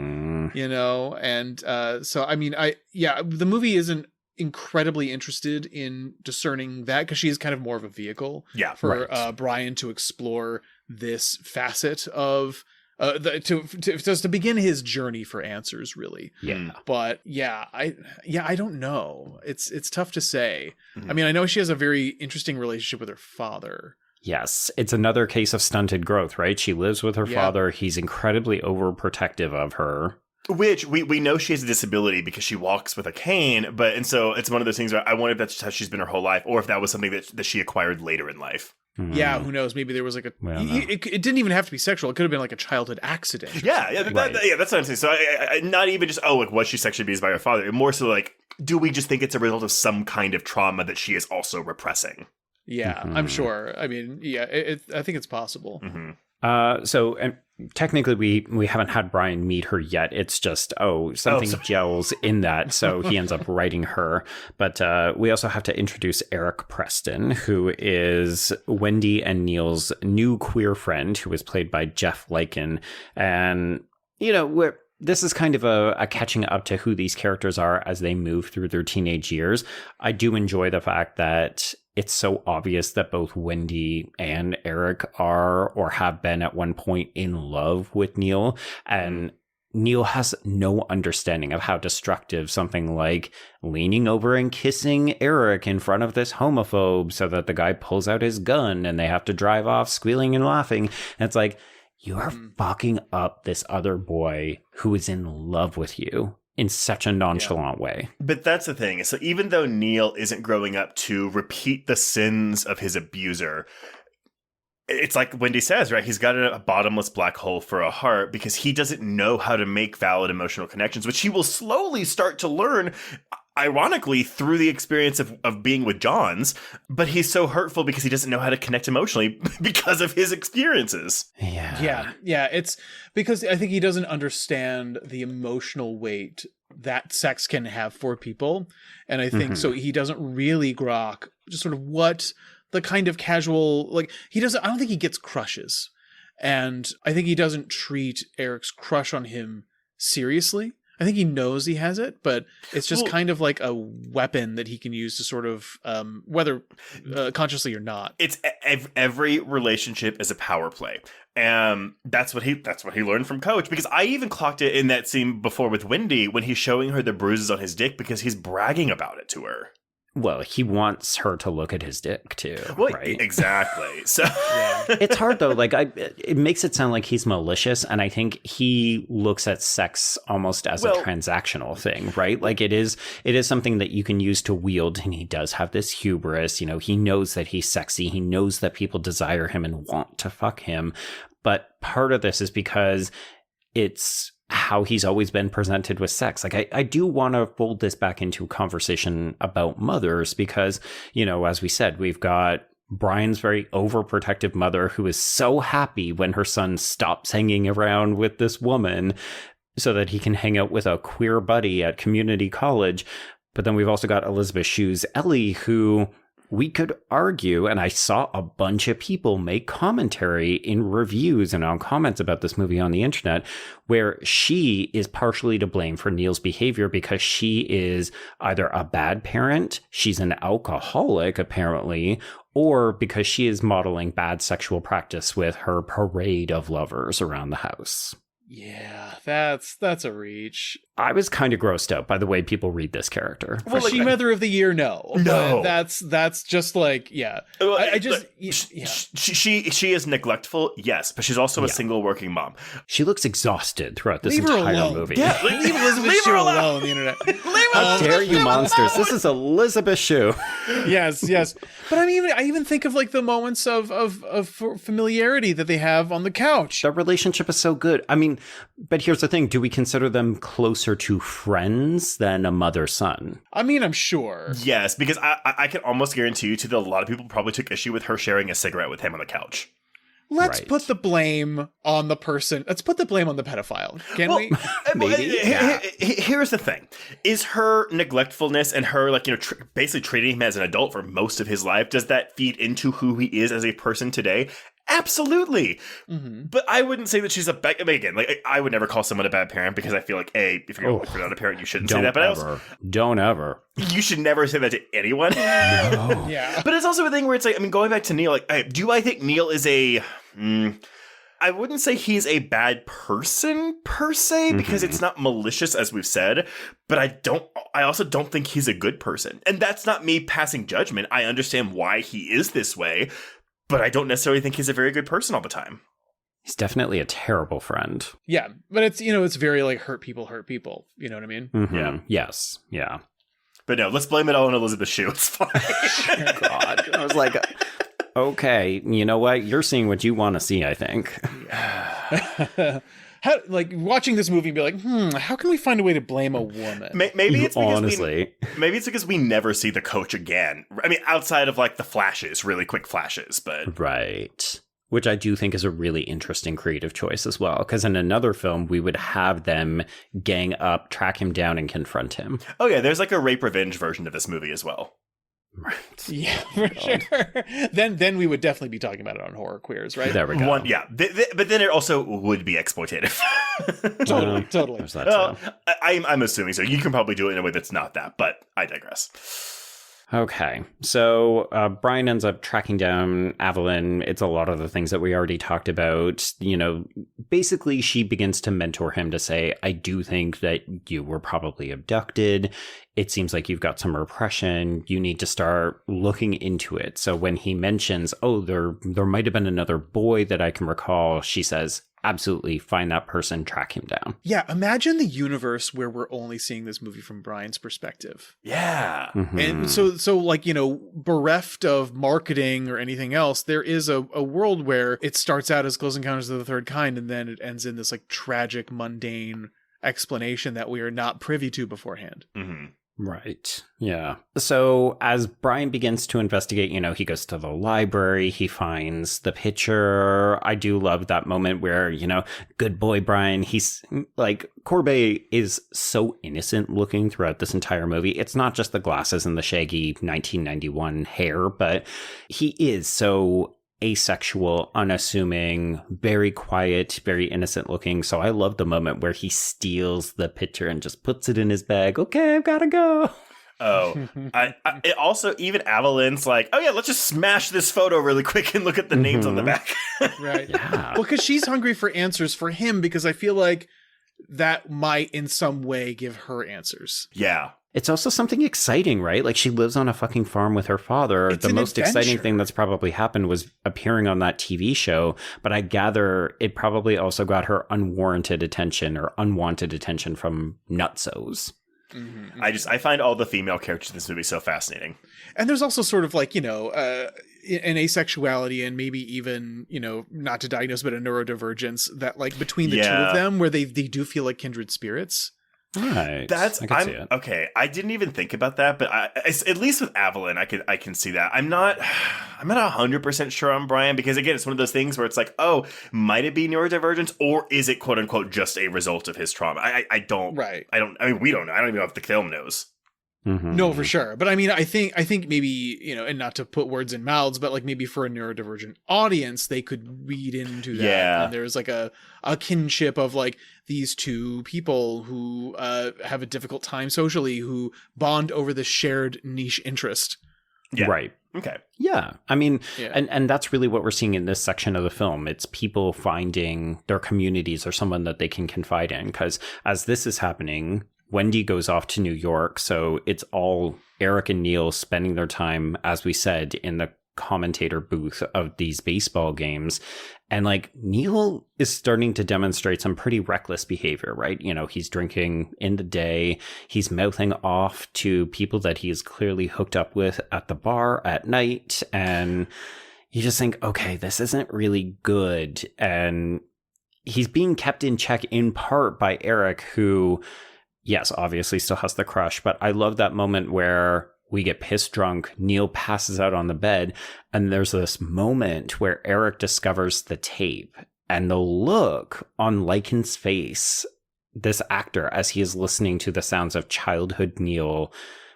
You know, and so I mean, the movie isn't incredibly interested in discerning that, because she is kind of more of a vehicle for Brian to explore this facet of to begin his journey for answers, really. But I don't know, it's tough to say. I mean, I know she has a very interesting relationship with her father. Yes, it's another case of stunted growth, right? She lives with her father. He's incredibly overprotective of her. Which we know she has a disability because she walks with a cane, and so it's one of those things where I wonder if that's just how she's been her whole life, or if that was something that she acquired later in life. Yeah, who knows? Maybe there was like it didn't even have to be sexual. It could have been like a childhood accident. Yeah, that's what I'm saying. So I not even just, was she sexually abused by her father? More so like, do we just think it's a result of some kind of trauma that she is also repressing? Yeah, I'm sure. I mean, I think it's possible. So technically we haven't had Brian meet her yet. It's just, something gels in that. So he ends up writing her. But we also have to introduce Eric Preston, who is Wendy and Neil's new queer friend, who was played by Jeff Lycan. And, you know, this is kind of a catching up to who these characters are as they move through their teenage years. I do enjoy the fact that it's so obvious that both Wendy and Eric are or have been at one point in love with Neil. And Neil has no understanding of how destructive something like leaning over and kissing Eric in front of this homophobe so that the guy pulls out his gun and they have to drive off squealing and laughing. And it's like, you are fucking up this other boy who is in love with you in such a nonchalant way. But that's the thing. So even though Neil isn't growing up to repeat the sins of his abuser, it's like Wendy says, right? He's got a bottomless black hole for a heart because he doesn't know how to make valid emotional connections, which he will slowly start to learn, ironically, through the experience of being with Johns. But he's so hurtful because he doesn't know how to connect emotionally because of his experiences. Yeah. It's because I think he doesn't understand the emotional weight that sex can have for people. And I think so he doesn't really grok just sort of what the kind of casual, like, I don't think he gets crushes. And I think he doesn't treat Eric's crush on him seriously. I think he knows he has it, but it's just kind of like a weapon that he can use to sort of, whether consciously or not. It's every relationship is a power play. And that's what he learned from Coach, because I even clocked it in that scene before with Wendy when he's showing her the bruises on his dick because he's bragging about it to her. Well, he wants her to look at his dick too, right? Exactly. So it's hard though. Like it makes it sound like he's malicious, and I think he looks at sex almost as a transactional thing, right? Like it is something that you can use to wield, and he does have this hubris. You know, he knows that he's sexy. He knows that people desire him and want to fuck him. But part of this is because it's how he's always been presented with sex. Like I do want to fold this back into a conversation about mothers because, you know, as we said, we've got Brian's very overprotective mother who is so happy when her son stops hanging around with this woman so that he can hang out with a queer buddy at community college. But then we've also got Elizabeth Shue's Ellie, who we could argue, and I saw a bunch of people make commentary in reviews and on comments about this movie on the internet, where she is partially to blame for Neil's behavior because she is either a bad parent, she's an alcoholic apparently, or because she is modeling bad sexual practice with her parade of lovers around the house. Yeah, that's a reach. I was kind of grossed out by the way people read this character. Well, she Mother of the Year, no. That's just like, yeah. Well, I just, she is neglectful, yes, but she's also a single working mom. She looks exhausted throughout this entire movie. Yeah, leave Elizabeth Shue alone, the internet. How dare you monsters? This is Elizabeth Shue. Yes. But I even think of like the moments of familiarity that they have on the couch. That relationship is so good. I mean, but here's the thing. Do we consider them closer to friends than a mother-son? I mean, I'm sure. Yes, because I can almost guarantee you that a lot of people probably took issue with her sharing a cigarette with him on the couch. Let's Right. put the blame on the person. Let's put the blame on the pedophile. Can we? Maybe. Here's the thing: is her neglectfulness and her basically treating him as an adult for most of his life, does that feed into who he is as a person today? Absolutely. Mm-hmm. But I wouldn't say that she's a bad. I mean, again, I would never call someone a bad parent because I feel like if you're not a parent, you shouldn't say that. But Don't ever. You should never say that to anyone. No. Yeah. But it's also a thing where it's like, I mean, going back to Neil, do I think Neil is I wouldn't say he's a bad person per se, because it's not malicious, as we've said, but I also don't think he's a good person. And that's not me passing judgment. I understand why he is this way, but I don't necessarily think he's a very good person all the time. He's definitely a terrible friend. Yeah. But it's, it's very like hurt people. You know what I mean? Mm-hmm. Yeah. Yes. Yeah. But no, let's blame it all on Elizabeth Shue. It's fine. God. I was like, okay, you know what? You're seeing what you want to see, I think. How, like watching this movie and be like, how can we find a way to blame a woman? Maybe it's because honestly, maybe it's because we never see the coach again. I mean, outside of like the flashes, really quick flashes, but right. Which I do think is a really interesting creative choice as well. Because in another film, we would have them gang up, track him down, and confront him. Oh yeah, there's like a rape revenge version of this movie as well. Right. Yeah, for sure. Then we would definitely be talking about it on Horror Queers, right? There we go. But then it also would be exploitative. Totally. There's that Well, too. I'm assuming so. You can probably do it in a way that's not that, but I digress. Okay, so Brian ends up tracking down Evelyn. It's a lot of the things that we already talked about. Basically, she begins to mentor him to say, I do think that you were probably abducted. It seems like you've got some repression. You need to start looking into it. So when he mentions, there might have been another boy that I can recall, she says, absolutely, find that person, track him down. Yeah, imagine the universe where we're only seeing this movie from Brian's perspective. Yeah. Mm-hmm. And so like, bereft of marketing or anything else, there is a world where it starts out as Close Encounters of the Third Kind, and then it ends in this like tragic, mundane explanation that we are not privy to beforehand. Mm-hmm. Right. Yeah. So as Brian begins to investigate, he goes to the library, he finds the picture. I do love that moment where, good boy Brian, he's like, Corbet is so innocent looking throughout this entire movie. It's not just the glasses and the shaggy 1991 hair, but he is so asexual, unassuming, very quiet, very innocent looking. So I love the moment where he steals the picture and just puts it in his bag. Okay, I've got to go. Oh, it also, even Evelyn's like, oh yeah, let's just smash this photo really quick and look at the names on the back. Right. Yeah. Well, because she's hungry for answers for him, because I feel like that might in some way give her answers. Yeah. It's also something exciting, right? Like, she lives on a fucking farm with her father. It's the an most exciting adventure. thing that's probably happened was appearing on that TV show, but I gather it probably also got her unwarranted attention or unwanted attention from nutsos. Mm-hmm. I find all the female characters in this movie so fascinating. And there's also sort of like, an asexuality and maybe even, not to diagnose, but a neurodivergence that like between the two of them where they do feel like kindred spirits. Right. That's I can see it. Okay. I didn't even think about that, but at least with Evelyn, I can see that. I'm not 100% sure on Brian, because again, it's one of those things where it's like, oh, might it be neurodivergence, or is it quote unquote just a result of his trauma? I don't. Right. I mean, we don't know. I don't even know if the film knows. Mm-hmm. No, for sure. But I mean, I think maybe, and not to put words in mouths, but like maybe for a neurodivergent audience, they could read into that. Yeah. And there's like a kinship of like these two people who have a difficult time socially, who bond over this shared niche interest. Yeah. Right. Okay. Yeah. I mean, Yeah. and that's really what we're seeing in this section of the film. It's people finding their communities or someone that they can confide in. Because as this is happening, Wendy goes off to New York, so it's all Eric and Neil spending their time, as we said, in the commentator booth of these baseball games. And like, Neil is starting to demonstrate some pretty reckless behavior, right? He's drinking in the day, he's mouthing off to people that he is clearly hooked up with at the bar at night, and you just think, okay, this isn't really good. And he's being kept in check in part by Eric, who, yes, obviously still has the crush, but I love that moment where We get pissed drunk. Neil passes out on the bed. And there's this moment where Eric discovers the tape. And the look on Lycan's face, this actor, as he is listening to the sounds of childhood Neil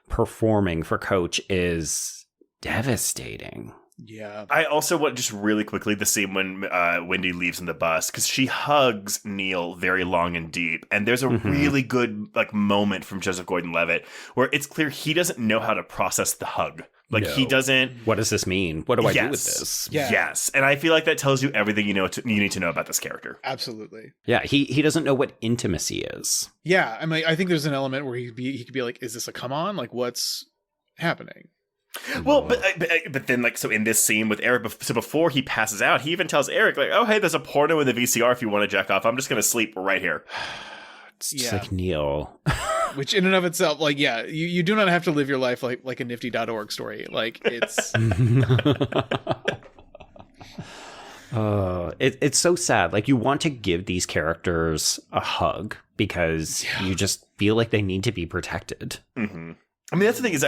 performing for Coach, is devastating. Yeah. I also want just really quickly the scene when Wendy leaves in the bus, because she hugs Neil very long and deep. And there's a really good like moment from Joseph Gordon-Levitt where it's clear he doesn't know how to process the hug. Like he doesn't. What does this mean? What do I do with this? Yeah. Yes. And I feel like that tells you everything you need to know about this character. Absolutely. Yeah, he doesn't know what intimacy is. Yeah. I mean, I think there's an element where he could be like, is this a come on? Like, what's happening? Well, but then, like, so in this scene with Eric, so before he passes out, he even tells Eric, like, oh, hey, there's a porno in the VCR if you want to jack off. I'm just going to sleep right here. It's just like Neil. Which in and of itself, like, yeah, you do not have to live your life like a nifty.org story. Like, it's... It's so sad. Like, you want to give these characters a hug because you just feel like they need to be protected. Mm-hmm. I mean, that's the thing is,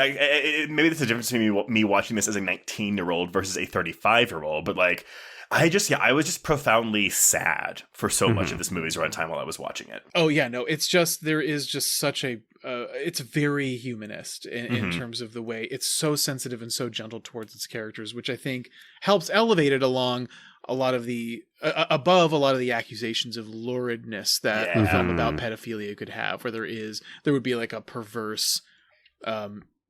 maybe there's a difference between me watching this as a 19-year-old versus a 35-year-old, but like, I was just profoundly sad for so much of this movie's runtime while I was watching it. Oh yeah, no, it's just, there is just such a, it's very humanist in terms of the way it's so sensitive and so gentle towards its characters, which I think helps elevate it along a lot of the, above a lot of the accusations of luridness that a film about pedophilia could have, where there would be like a perverse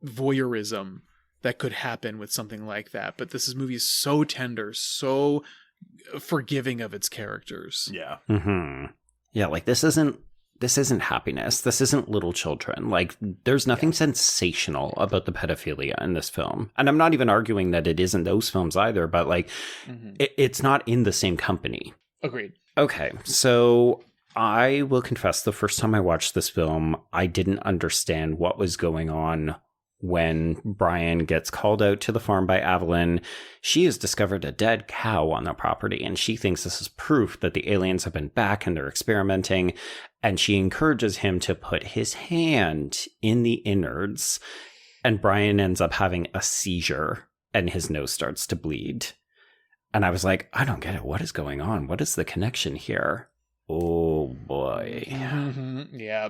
voyeurism that could happen with something like that. But this movie is so tender, so forgiving of its characters. Yeah. Yeah, like this isn't happiness. This isn't little children. Like, there's nothing sensational about the pedophilia in this film. And I'm not even arguing that it isn't those films either, but like it's not in the same company. Agreed. Okay, so I will confess, the first time I watched this film, I didn't understand what was going on when Brian gets called out to the farm by Evelyn. She has discovered a dead cow on the property, and she thinks this is proof that the aliens have been back and they're experimenting. And she encourages him to put his hand in the innards, and Brian ends up having a seizure, and his nose starts to bleed. And I was like, I don't get it. What is going on? What is the connection here? Oh boy. Yeah,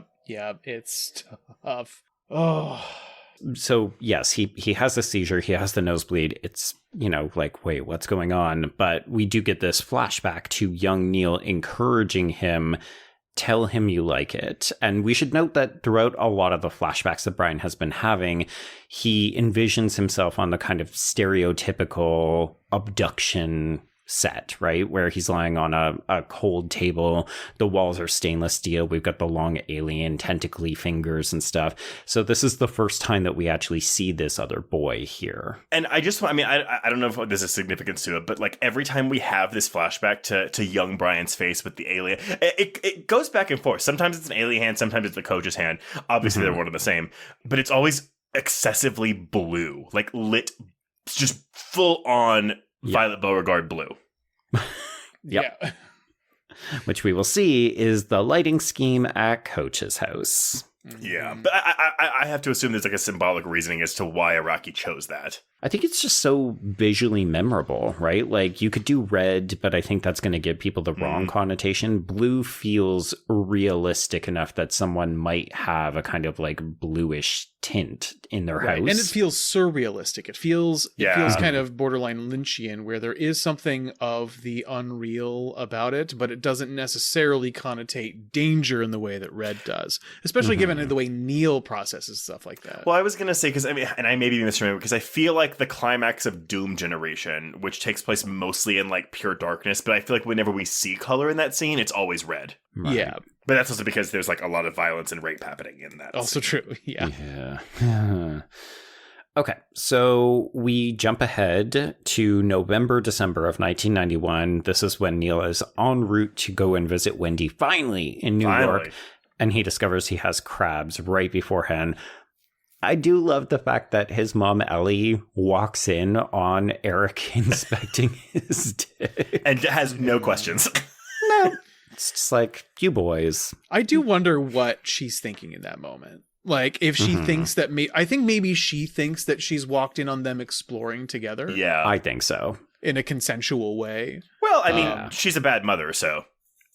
it's tough. Oh. So yes, he has a seizure, he has the nosebleed. It's, like, wait, what's going on? But we do get this flashback to young Neil encouraging him, tell him you like it. And we should note that throughout a lot of the flashbacks that Brian has been having, he envisions himself on the kind of stereotypical abduction set, right? Where he's lying on a cold table. The walls are stainless steel. We've got the long alien tentacly fingers and stuff. So this is the first time that we actually see this other boy here. And I don't know if there's a significance to it, but like every time we have this flashback to young Brian's face with the alien, it goes back and forth. Sometimes it's an alien hand, sometimes it's the coach's hand. Obviously they're one and the same, but it's always excessively blue, like lit, just full on Violet Beauregard blue. Yep. Yeah. Which we will see is the lighting scheme at Coach's house. Yeah, but I have to assume there's like a symbolic reasoning as to why Araki chose that. I think it's just so visually memorable, right? Like, you could do red, but I think that's going to give people the wrong connotation. Blue feels realistic enough that someone might have a kind of like bluish tint in their house. And it feels surrealistic. It feels kind of borderline Lynchian, where there is something of the unreal about it, but it doesn't necessarily connotate danger in the way that red does, especially given the way Neil processes stuff like that. Well, I was going to say, because I may be misremembering, because I feel like the climax of Doom Generation, which takes place mostly in like pure darkness, but I feel like whenever we see color in that scene, it's always red. Right. Yeah. But that's also because there's like a lot of violence and rape happening in that. Also scene. True. Yeah. Okay, so we jump ahead to November, December of 1991. This is when Neil is en route to go and visit Wendy, finally, in New York. And he discovers he has crabs right beforehand. I do love the fact that his mom, Ellie, walks in on Eric inspecting his dick. And has no questions. No. It's just like, you boys. I do wonder what she's thinking in that moment. Like, if she thinks that I think maybe she thinks that she's walked in on them exploring together. Yeah. I think so. In a consensual way. Well, I mean, she's a bad mother, so.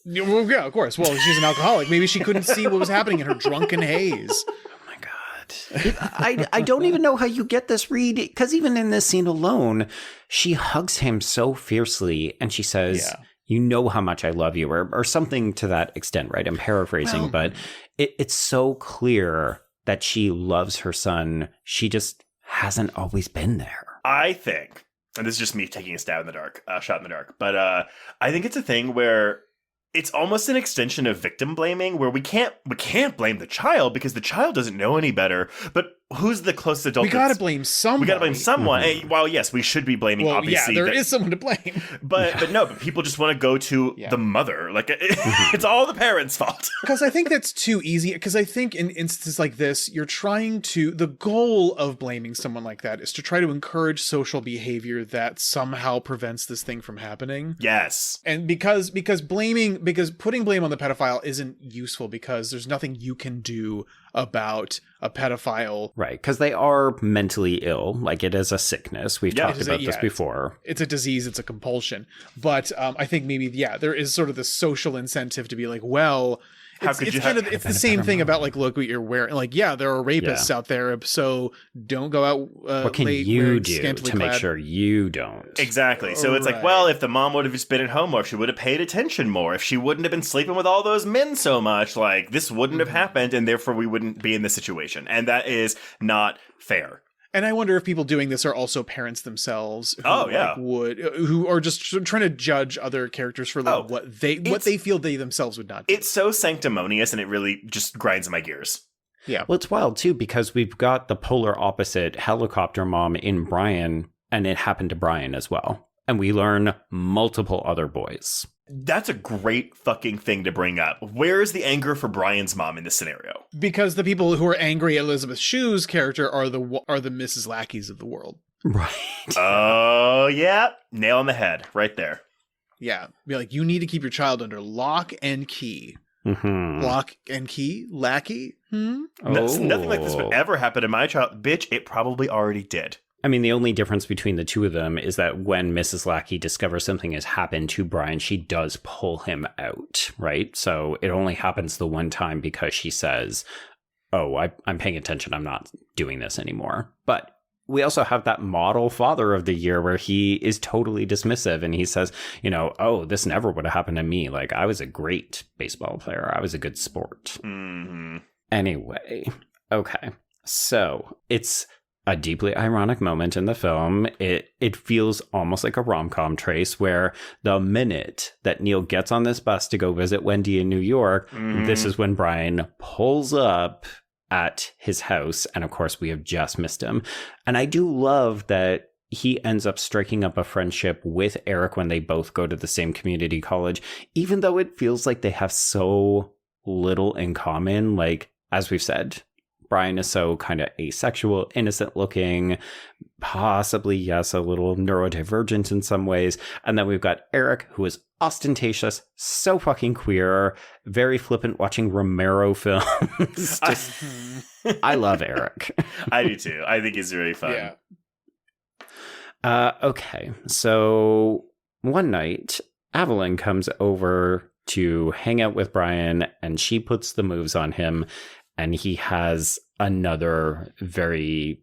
Well, yeah, of course. Well, she's an alcoholic. Maybe she couldn't see what was happening in her drunken haze. I don't even know how you get this read, because even in this scene alone, she hugs him so fiercely and she says, you know how much I love you, or something to that extent, right? I'm paraphrasing, but it's so clear that she loves her son. She just hasn't always been there. I think, and this is just me taking a shot in the dark, but I think it's a thing where it's almost an extension of victim blaming, where we can't blame the child because the child doesn't know any better. But who's the closest adult? We gotta blame someone. We gotta blame someone. Mm-hmm. While yes, we should be blaming. Well, obviously, there is someone to blame. But people just want to go to the mother. Like it's all the parents' fault. Because I think that's too easy. Because I think in instances like this, you're trying to. The goal of blaming someone like that is to try to encourage social behavior that somehow prevents this thing from happening. Yes. And because putting blame on the pedophile isn't useful, because there's nothing you can do about a pedophile. Right, because they are mentally ill. Like, it is a sickness. We've talked about this before. It's a disease. It's a compulsion. But I think maybe, there is sort of the social incentive to be like, well, it's the same thing about like, look what you're wearing. Like, there are rapists out there, so don't go out. What can you do to make sure you don't? Exactly. So it's like, well, if the mom would have just been at home more, if she would have paid attention more, if she wouldn't have been sleeping with all those men so much, like this wouldn't have happened, and therefore we wouldn't be in this situation. And that is not fair. And I wonder if people doing this are also parents themselves who, who are just trying to judge other characters for what they feel they themselves would not do. It's so sanctimonious, and it really just grinds my gears. Yeah. Well, it's wild too, because we've got the polar opposite helicopter mom in Brian, and it happened to Brian as well. And we learn multiple other boys. That's a great fucking thing to bring up. Where is the anger for Brian's mom in this scenario? Because the people who are angry at Elizabeth Shue's character are the Mrs. Lackeys of the world. Right. Oh, yeah. Nail on the head. Right there. Yeah. Be like, you need to keep your child under lock and key. Mm-hmm. Lock and key? Lackey? Nothing like this would ever happen to my child. Bitch, it probably already did. I mean, the only difference between the two of them is that when Mrs. Lackey discovers something has happened to Brian, she does pull him out, right? So it only happens the one time because she says, oh, I'm paying attention. I'm not doing this anymore. But we also have that model father of the year where he is totally dismissive. And he says, oh, this never would have happened to me. Like, I was a great baseball player. I was a good sport. Mm-hmm. Anyway, okay. So it's a deeply ironic moment in the film. It feels almost like a rom-com trace, where the minute that Neil gets on this bus to go visit Wendy in New York, this is when Brian pulls up at his house. And of course, we have just missed him. And I do love that he ends up striking up a friendship with Eric when they both go to the same community college, even though it feels like they have so little in common. Like, as we've said, Brian is so kind of asexual, innocent looking, possibly, yes, a little neurodivergent in some ways. And then we've got Eric, who is ostentatious, so fucking queer, very flippant, watching Romero films. I love Eric. I do too. I think he's really fun. Yeah. Okay, so one night, Evelyn comes over to hang out with Brian, and she puts the moves on him. And he has another very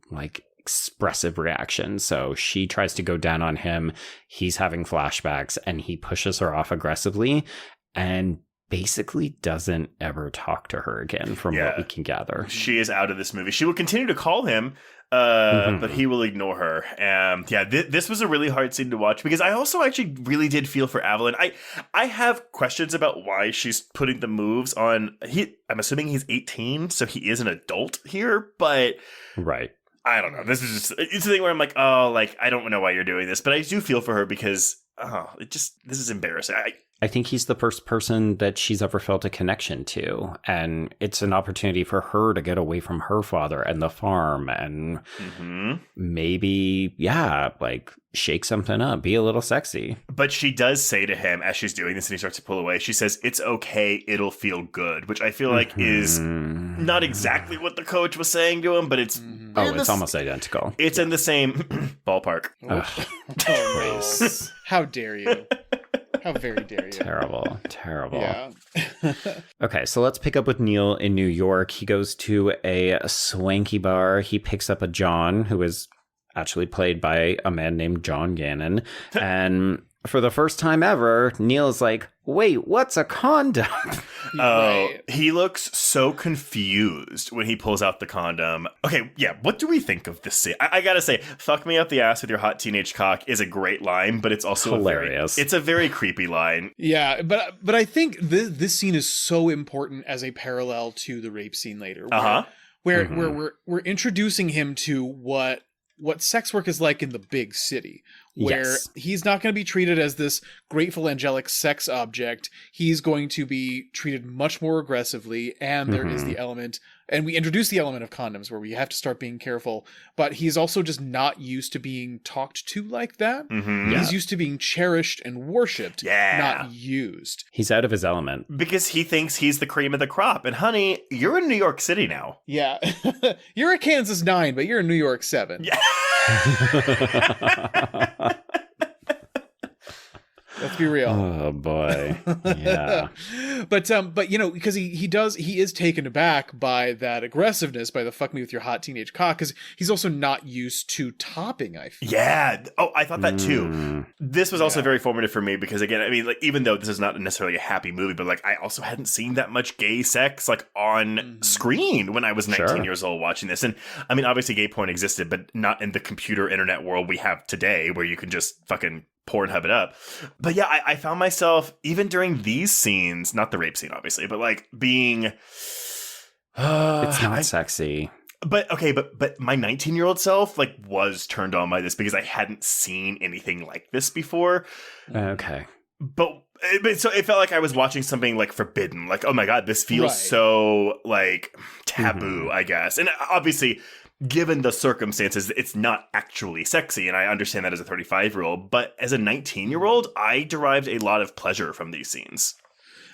expressive reaction. So she tries to go down on him. He's having flashbacks, and he pushes her off aggressively and basically doesn't ever talk to her again, from what we can gather. She is out of this movie. She will continue to call him, but he will ignore her. This was a really hard scene to watch, because I also actually really did feel for Evelyn. I have questions about why she's putting the moves on. I'm assuming he's 18, so he is an adult here, but right. I don't know. This is just, it's a thing where I'm like, oh, I don't know why you're doing this, but I do feel for her, because this is embarrassing. I think he's the first person that she's ever felt a connection to. And it's an opportunity for her to get away from her father and the farm and maybe, like shake something up, be a little sexy. But she does say to him as she's doing this and he starts to pull away, she says, "It's okay, it'll feel good," which I feel like is not exactly what the coach was saying to him, but it's... it's almost identical. It's in the same ballpark. Oh, how dare you? How very dare you? Terrible. Yeah. Okay, so let's pick up with Neil in New York. He goes to a swanky bar. He picks up a John, who is actually played by a man named John Gannon. And for the first time ever, Neil's like, wait, what's a condom? Right. He looks so confused when he pulls out the condom. Okay, yeah, what do we think of this scene? I gotta say, "Fuck me up the ass with your hot teenage cock" is a great line, but it's also hilarious. It's a very creepy line. Yeah, but I think this scene is so important as a parallel to the rape scene later, where we're introducing him to what sex work is like in the big city, where he's not going to be treated as this grateful angelic sex object. He's going to be treated much more aggressively, and there is the element, and we introduce the element of condoms where we have to start being careful, but he's also just not used to being talked to like that. He's used to being cherished and worshipped, not used. He's out of his element. Because he thinks he's the cream of the crop. And honey, you're in New York City now. Yeah. You're a Kansas 9, but you're a New York 7. Yeah. Let's be real. Oh boy. Yeah. But you know, because he is taken aback by that aggressiveness, by the "fuck me with your hot teenage cock," because he's also not used to topping, I feel. Yeah. Oh, I thought that too. This was also very formative for me because, again, I mean, like, even though this is not necessarily a happy movie, but like I also hadn't seen that much gay sex like on screen when I was 19 years old watching this. And I mean, obviously gay porn existed, but not in the computer internet world we have today where you can just fucking Pornhub it up. But yeah, I found myself, even during these scenes, not the rape scene, obviously, but like being... it's not sexy. But okay, but my 19-year-old self like was turned on by this because I hadn't seen anything like this before. Okay. But so it felt like I was watching something like forbidden. Like, oh my God, this feels so like taboo, I guess. And obviously, given the circumstances, it's not actually sexy, and I understand that as a 35-year-old, but as a 19-year-old, I derived a lot of pleasure from these scenes.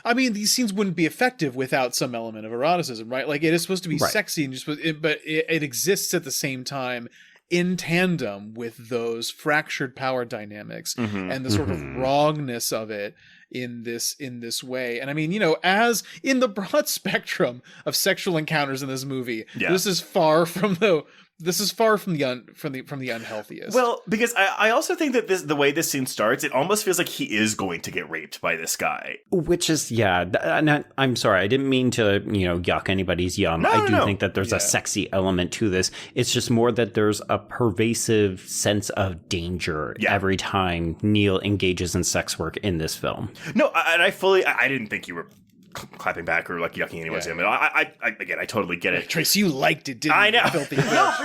I mean, these scenes wouldn't be effective without some element of eroticism, right? Like, it is supposed to be sexy, and but it exists at the same time in tandem with those fractured power dynamics and the sort of wrongness of it in this way. And I mean, you know, as in the broad spectrum of sexual encounters in this movie, this is far from the unhealthiest. Well, because I also think that the way this scene starts, it almost feels like he is going to get raped by this guy. Which is, I'm sorry, I didn't mean to, yuck anybody's yum. No, I do think that there's a sexy element to this. It's just more that there's a pervasive sense of danger every time Neil engages in sex work in this film. No, and I didn't think you were clapping back or like yucking anyone's in. I totally get it. Trace, you liked it, didn't you? I know.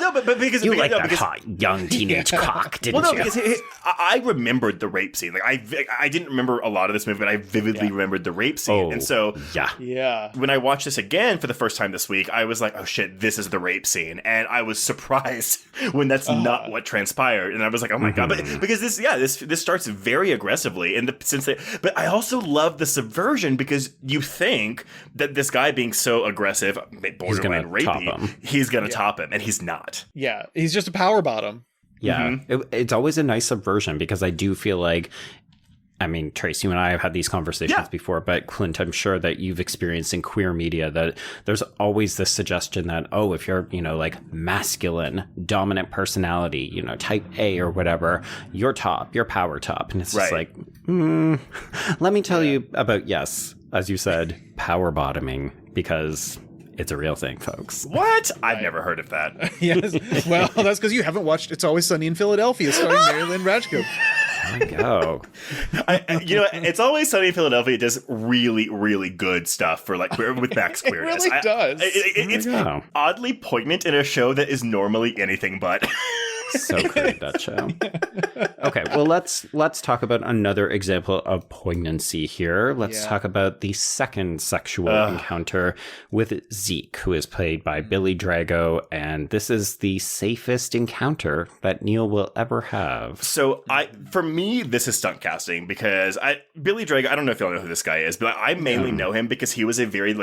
No, but because you like that hot young teenage cock, didn't you? Because I remembered the rape scene. Like I didn't remember a lot of this movie, but I vividly remembered the rape scene. And so when I watched this again for the first time this week, I was like, oh shit, this is the rape scene, and I was surprised when that's not what transpired. And I was like, oh my God, but because this starts very aggressively but I also love the subversion because you think that this guy being so aggressive, borderline rapey, he's gonna top him, and he's not. Yeah, he's just a power bottom. Yeah, it's always a nice subversion because I do feel like, I mean, Trace, you and I have had these conversations before, but Clint, I'm sure that you've experienced in queer media that there's always this suggestion that, oh, if you're, like masculine, dominant personality, type A or whatever, you're top, you're power top. And it's just like, let me tell you about, as you said, power bottoming, because it's a real thing, folks. What? I've never heard of that. Yes. Well, that's because you haven't watched It's Always Sunny in Philadelphia starring Marilyn Rajko. There we go. It's Always Sunny in Philadelphia. It does really, really good stuff for like with Max queerness. It really does. It's oddly poignant in a show that is normally anything but. So great, that show. Okay, well, let's talk about another example of poignancy here. Let's talk about the second sexual encounter with Zeke, who is played by Billy Drago, and this is the safest encounter that Neil will ever have. So for me, this is stunt casting because Billy Drago, I don't know if y'all know who this guy is, but I mainly know him because he was a very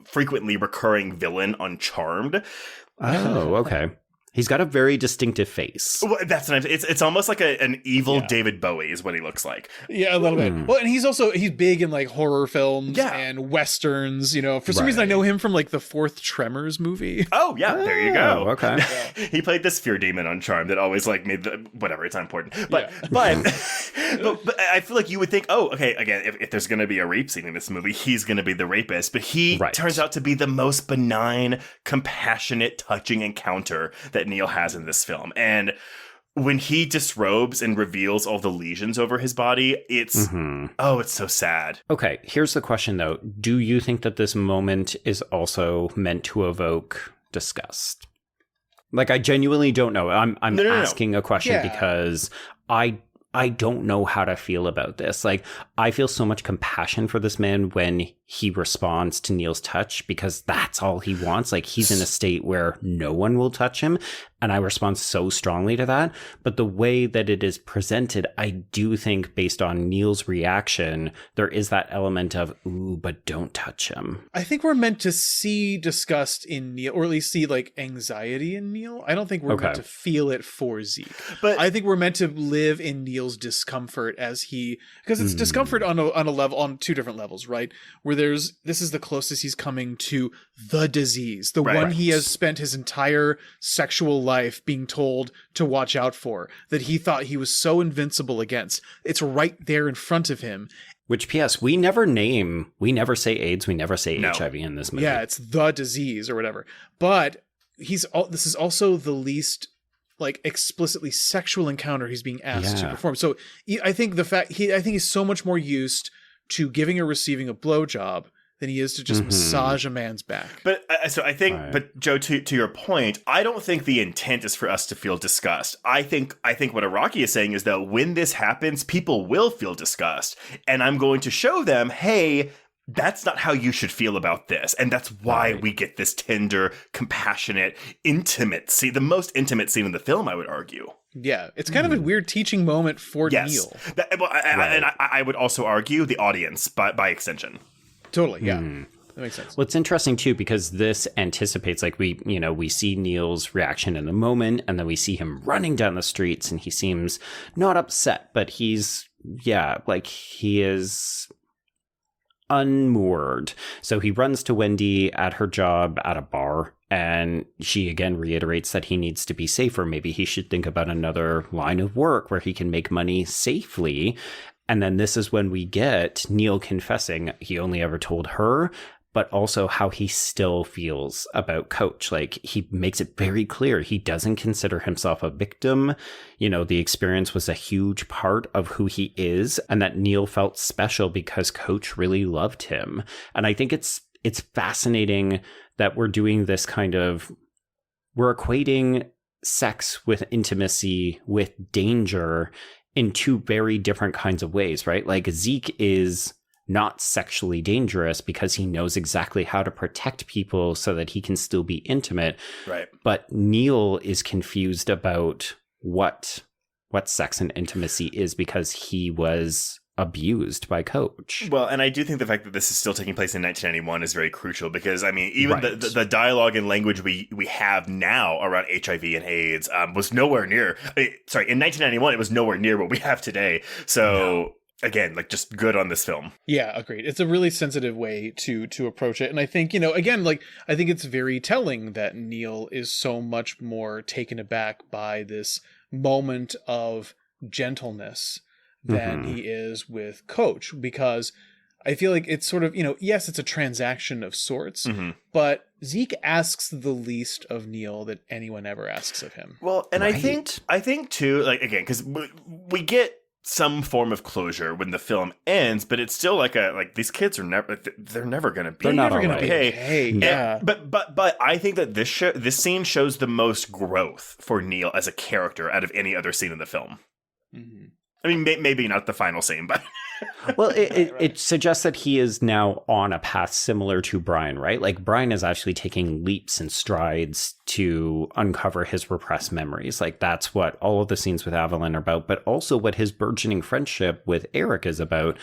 frequently recurring villain on Charmed. Oh, okay. He's got a very distinctive face. Well, that's what it's almost like an evil David Bowie is what he looks like. Yeah, a little bit. Well, and he's big in like horror films and westerns. You know, for some reason I know him from like the fourth Tremors movie. Oh yeah, there you go. Okay, he played this fear demon on Charm that always like made whatever. It's not important, but I feel like you would think, oh, okay, again, if there's going to be a rape scene in this movie, he's going to be the rapist, but he turns out to be the most benign, compassionate, touching encounter that Neil has in this film. And when he disrobes and reveals all the lesions over his body, it's it's so sad. Okay, here's the question though. Do you think that this moment is also meant to evoke disgust? Like, I genuinely don't know. I'm asking a question because I don't know how to feel about this. Like, I feel so much compassion for this man when he responds to Neil's touch because that's all he wants. Like, he's in a state where no one will touch him. And I respond so strongly to that. But the way that it is presented, I do think based on Neil's reaction, there is that element of, ooh, but don't touch him. I think we're meant to see disgust in Neil, or at least see like anxiety in Neil. I don't think we're meant to feel it for Zeke. But I think we're meant to live in Neil's discomfort because it's discomfort on a level, on two different levels, right? Where this is the closest he's coming to the disease, the one he has spent his entire sexual life being told to watch out for, that he thought he was so invincible against. It's right there in front of him. Which, P.S., we never say AIDS, we never say HIV in this movie. Yeah, it's the disease or whatever. But this is also the least like explicitly sexual encounter he's being asked to perform. So I think he's so much more used to giving or receiving a blowjob than he is to just massage a man's back. But so I think, but Joe, to your point, I don't think the intent is for us to feel disgust. I think what Araki is saying is that when this happens, people will feel disgust, and I'm going to show them, hey, that's not how you should feel about this. And that's why we get this tender, compassionate, intimate scene, the most intimate scene in the film, I would argue. Yeah, it's kind of a weird teaching moment for Neil. And I would also argue the audience by extension. Totally, yeah. That makes sense. Well, it's interesting too because this anticipates, like, we see Neil's reaction in the moment, and then we see him running down the streets, and he seems not upset, but he is unmoored. So he runs to Wendy at her job at a bar, and she again reiterates that he needs to be safer. Maybe he should think about another line of work where he can make money safely. And then this is when we get Neil confessing he only ever told her, but also how he still feels about Coach. Like, he makes it very clear he doesn't consider himself a victim. The experience was a huge part of who he is, and that Neil felt special because Coach really loved him. And I think it's fascinating that we're doing this we're equating sex with intimacy with danger in two very different kinds of ways, right? Like, Zeke is not sexually dangerous because he knows exactly how to protect people so that he can still be intimate. Right. But Neil is confused about what sex and intimacy is because he was abused by Coach. Well, and I do think the fact that this is still taking place in 1991 is very crucial because, I mean, even the dialogue and language we have now around HIV and AIDS was nowhere near, in 1991, it was nowhere near what we have today. So, again, like, just good on this film. Yeah, agreed. It's a really sensitive way to approach it. And I think, again, like, I think it's very telling that Neil is so much more taken aback by this moment of gentleness than he is with Coach, because I feel like it's sort of, yes, it's a transaction of sorts, but Zeke asks the least of Neil that anyone ever asks of him. Well, and I think too, like, again, because we get some form of closure when the film ends, but it's still like these kids are they're never going to be. They're not never going to be okay. Yeah. But I think that this scene shows the most growth for Neil as a character out of any other scene in the film. Mm-hmm. I mean, maybe not the final scene, but well, it suggests that he is now on a path similar to Brian, right? Like Brian is actually taking leaps and strides to uncover his repressed memories. Like that's what all of the scenes with Evelyn are about, but also what his burgeoning friendship with Eric is about.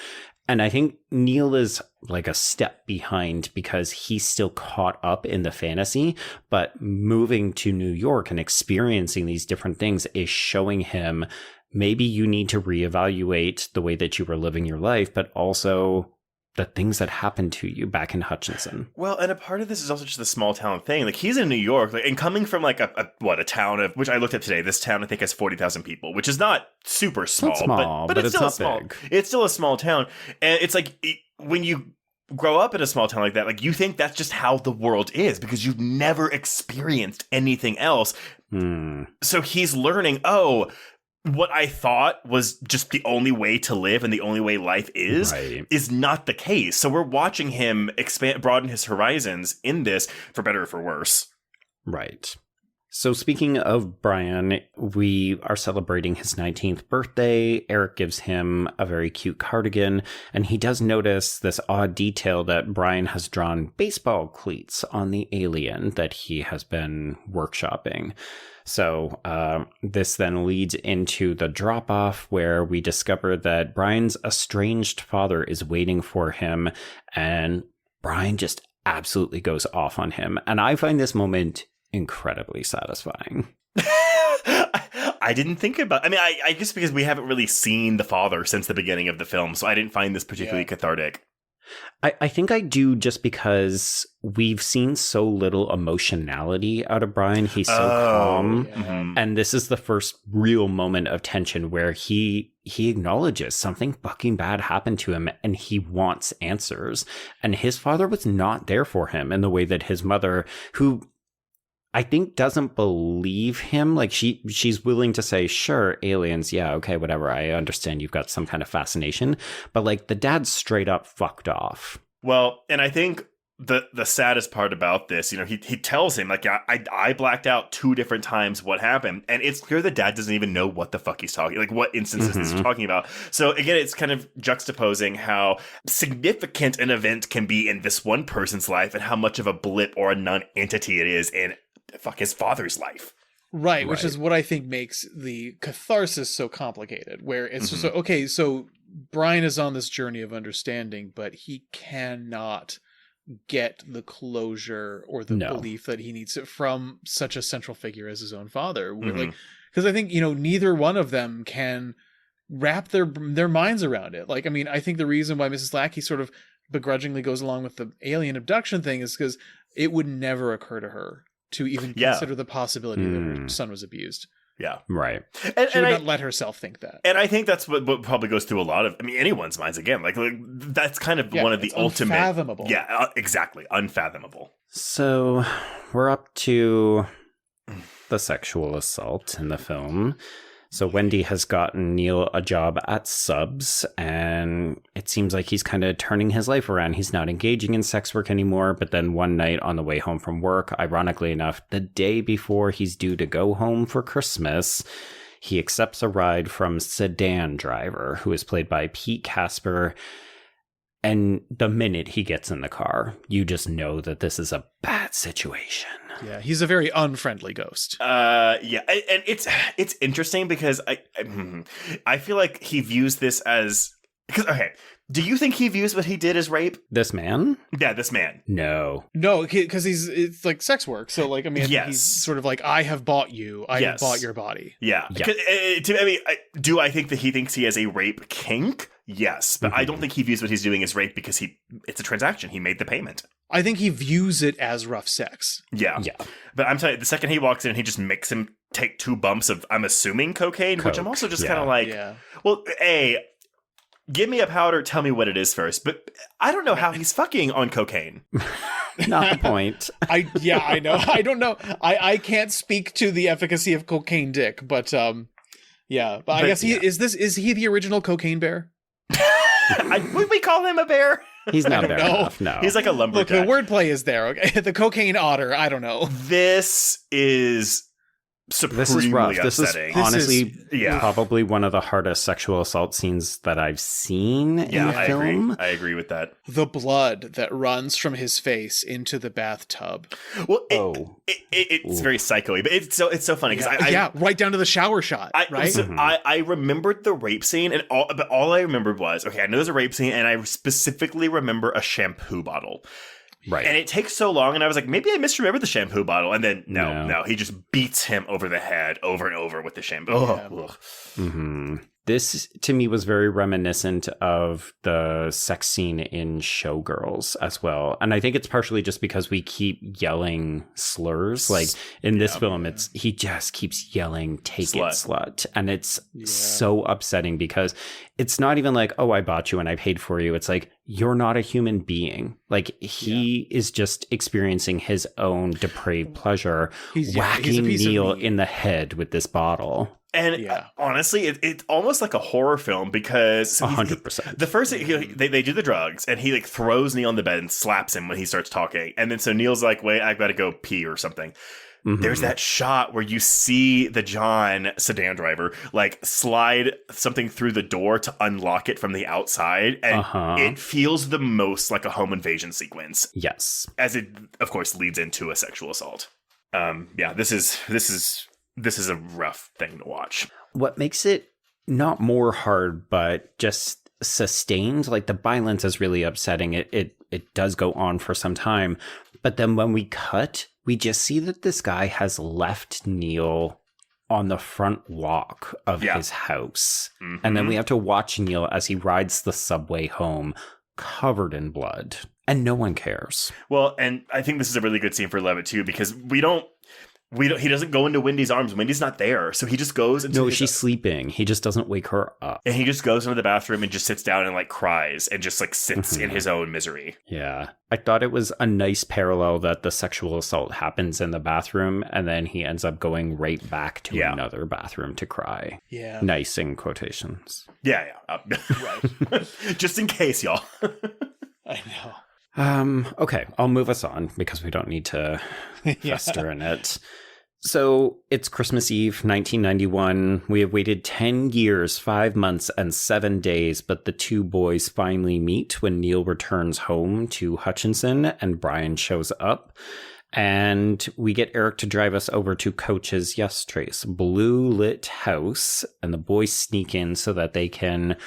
And I think Neil is like a step behind because he's still caught up in the fantasy, but moving to New York and experiencing these different things is showing him maybe you need to reevaluate the way that you were living your life, but also the things that happened to you back in Hutchinson. Well, and a part of this is also just the small town thing. Like he's in New York, and coming from like a town of, which I looked at today, this town I think has 40,000 people, which is not super small, but it's still not small. big. It's still a small town, and it's like when you grow up in a small town like that, like you think that's just how the world is because you've never experienced anything else. So he's learning, what I thought was just the only way to live and the only way life is not the case. So we're watching him broaden his horizons in this, for better or for worse. Right. So speaking of Brian, we are celebrating his 19th birthday. Eric gives him a very cute cardigan, and he does notice this odd detail that Brian has drawn baseball cleats on the alien that he has been workshopping. So this then leads into the drop-off where we discover that Brian's estranged father is waiting for him, and Brian just absolutely goes off on him. And I find this moment incredibly satisfying. I didn't think about, I guess because we haven't really seen the father since the beginning of the film, so I didn't find this particularly cathartic. I think I do just because we've seen so little emotionality out of Brian. He's so calm. Mm-hmm. And this is the first real moment of tension where he acknowledges something fucking bad happened to him and he wants answers. And his father was not there for him in the way that his mother, who I think doesn't believe him. Like she's willing to say, sure, aliens. Yeah. Okay. Whatever. I understand you've got some kind of fascination, but like the dad straight up fucked off. Well, and I think the saddest part about this, he tells him like, I blacked out 2 different times what happened. And it's clear the dad doesn't even know what the fuck he's talking, like what instances he's talking about. So again, it's kind of juxtaposing how significant an event can be in this one person's life and how much of a blip or a non-entity it is in his father's life. Right, which is what I think makes the catharsis so complicated, where it's just, okay, so Brian is on this journey of understanding, but he cannot get the closure or the belief that he needs from such a central figure as his own father. Like, because I think, neither one of them can wrap their minds around it. Like, I think the reason why Mrs. Lackey sort of begrudgingly goes along with the alien abduction thing is because it would never occur to her to even consider the possibility that her son was abused. Yeah. Right. She would not let herself think that. And I think that's what probably goes through a lot of, anyone's minds again. Like that's kind of one of the ultimate. Unfathomable. Yeah, exactly. Unfathomable. So we're up to the sexual assault in the film. So Wendy has gotten Neil a job at Subs, and it seems like he's kind of turning his life around. He's not engaging in sex work anymore, but then one night on the way home from work, ironically enough, the day before he's due to go home for Christmas, he accepts a ride from Sedan Driver, who is played by Pete Casper. And the minute he gets in the car, you just know that this is a bad situation. Yeah, he's a very unfriendly ghost. Yeah, and it's interesting because I feel like he views this as do you think he views what he did as rape? This man? Yeah, this man. No, because it's like sex work. So like, he's sort of like, I have bought you. I have bought your body. Yeah. Do I think that he thinks he has a rape kink? Yes, but I don't think he views what he's doing as rape because it's a transaction. He made the payment. I think he views it as rough sex. Yeah. But I'm telling you, the second he walks in, he just makes him take 2 bumps of, I'm assuming, cocaine, which I'm also just kind of like, well, give me a powder, tell me what it is first. But I don't know how he's fucking on cocaine. Not the point. I know. I don't know. I can't speak to the efficacy of cocaine dick, but Yeah, but I guess is he the original cocaine bear? Would we call him a bear? He's not bear enough, no. He's like a Look, lumberjack. the wordplay is there. Okay, the cocaine otter. I don't know. This is supremely This is rough. upsetting. This is honestly yeah. probably one of the hardest sexual assault scenes that I've seen in a film. I agree with that. The blood that runs from his face into the bathtub. Well, it's very psycho-y, but it's so funny because right down to the shower shot. Right. So I remembered the rape scene, but all I remembered was I know there's a rape scene, and I specifically remember a shampoo bottle. Right. And it takes so long, and I was like, maybe I misremembered the shampoo bottle. And then, no, he just beats him over the head over and over with the shampoo. Mm-hmm. This, to me, was very reminiscent of the sex scene in Showgirls as well. And I think it's partially just because we keep yelling slurs. Like, in this film, he just keeps yelling, take it, slut. And it's so upsetting because it's not even like, oh, I bought you and I paid for you. It's like, you're not a human being. Like, he is just experiencing his own depraved pleasure, whacking Neil in the head with this bottle. And honestly, it's almost like a horror film because 100%. The first thing they do the drugs, and he like throws Neil on the bed and slaps him when he starts talking, and then so Neil's like, "Wait, I've got to go pee or something." Mm-hmm. There's that shot where you see the John sedan driver like slide something through the door to unlock it from the outside, and it feels the most like a home invasion sequence. Yes, as it of course leads into a sexual assault. This is a rough thing to watch. What makes it not more hard, but just sustained, like the violence is really upsetting. It does go on for some time. But then when we cut, we just see that this guy has left Neil on the front walk of his house. Mm-hmm. And then we have to watch Neil as he rides the subway home covered in blood. And no one cares. Well, and I think this is a really good scene for Levitt too, because he doesn't go into Wendy's arms. Wendy's not there. So he just goes into... No, she's sleeping. He just doesn't wake her up. And he just goes into the bathroom and just sits down and like cries and just like sits in his own misery. Yeah. I thought it was a nice parallel that the sexual assault happens in the bathroom and then he ends up going right back to another bathroom to cry. Yeah. Nice in quotations. Yeah. Right. Just in case, y'all. I know. Okay, I'll move us on because we don't need to fester in it. So it's Christmas Eve, 1991. We have waited 10 years, 5 months, and 7 days, but the two boys finally meet when Neil returns home to Hutchinson and Brian shows up. And we get Eric to drive us over to Coach's Yes Trace blue lit house, and the boys sneak in so that they can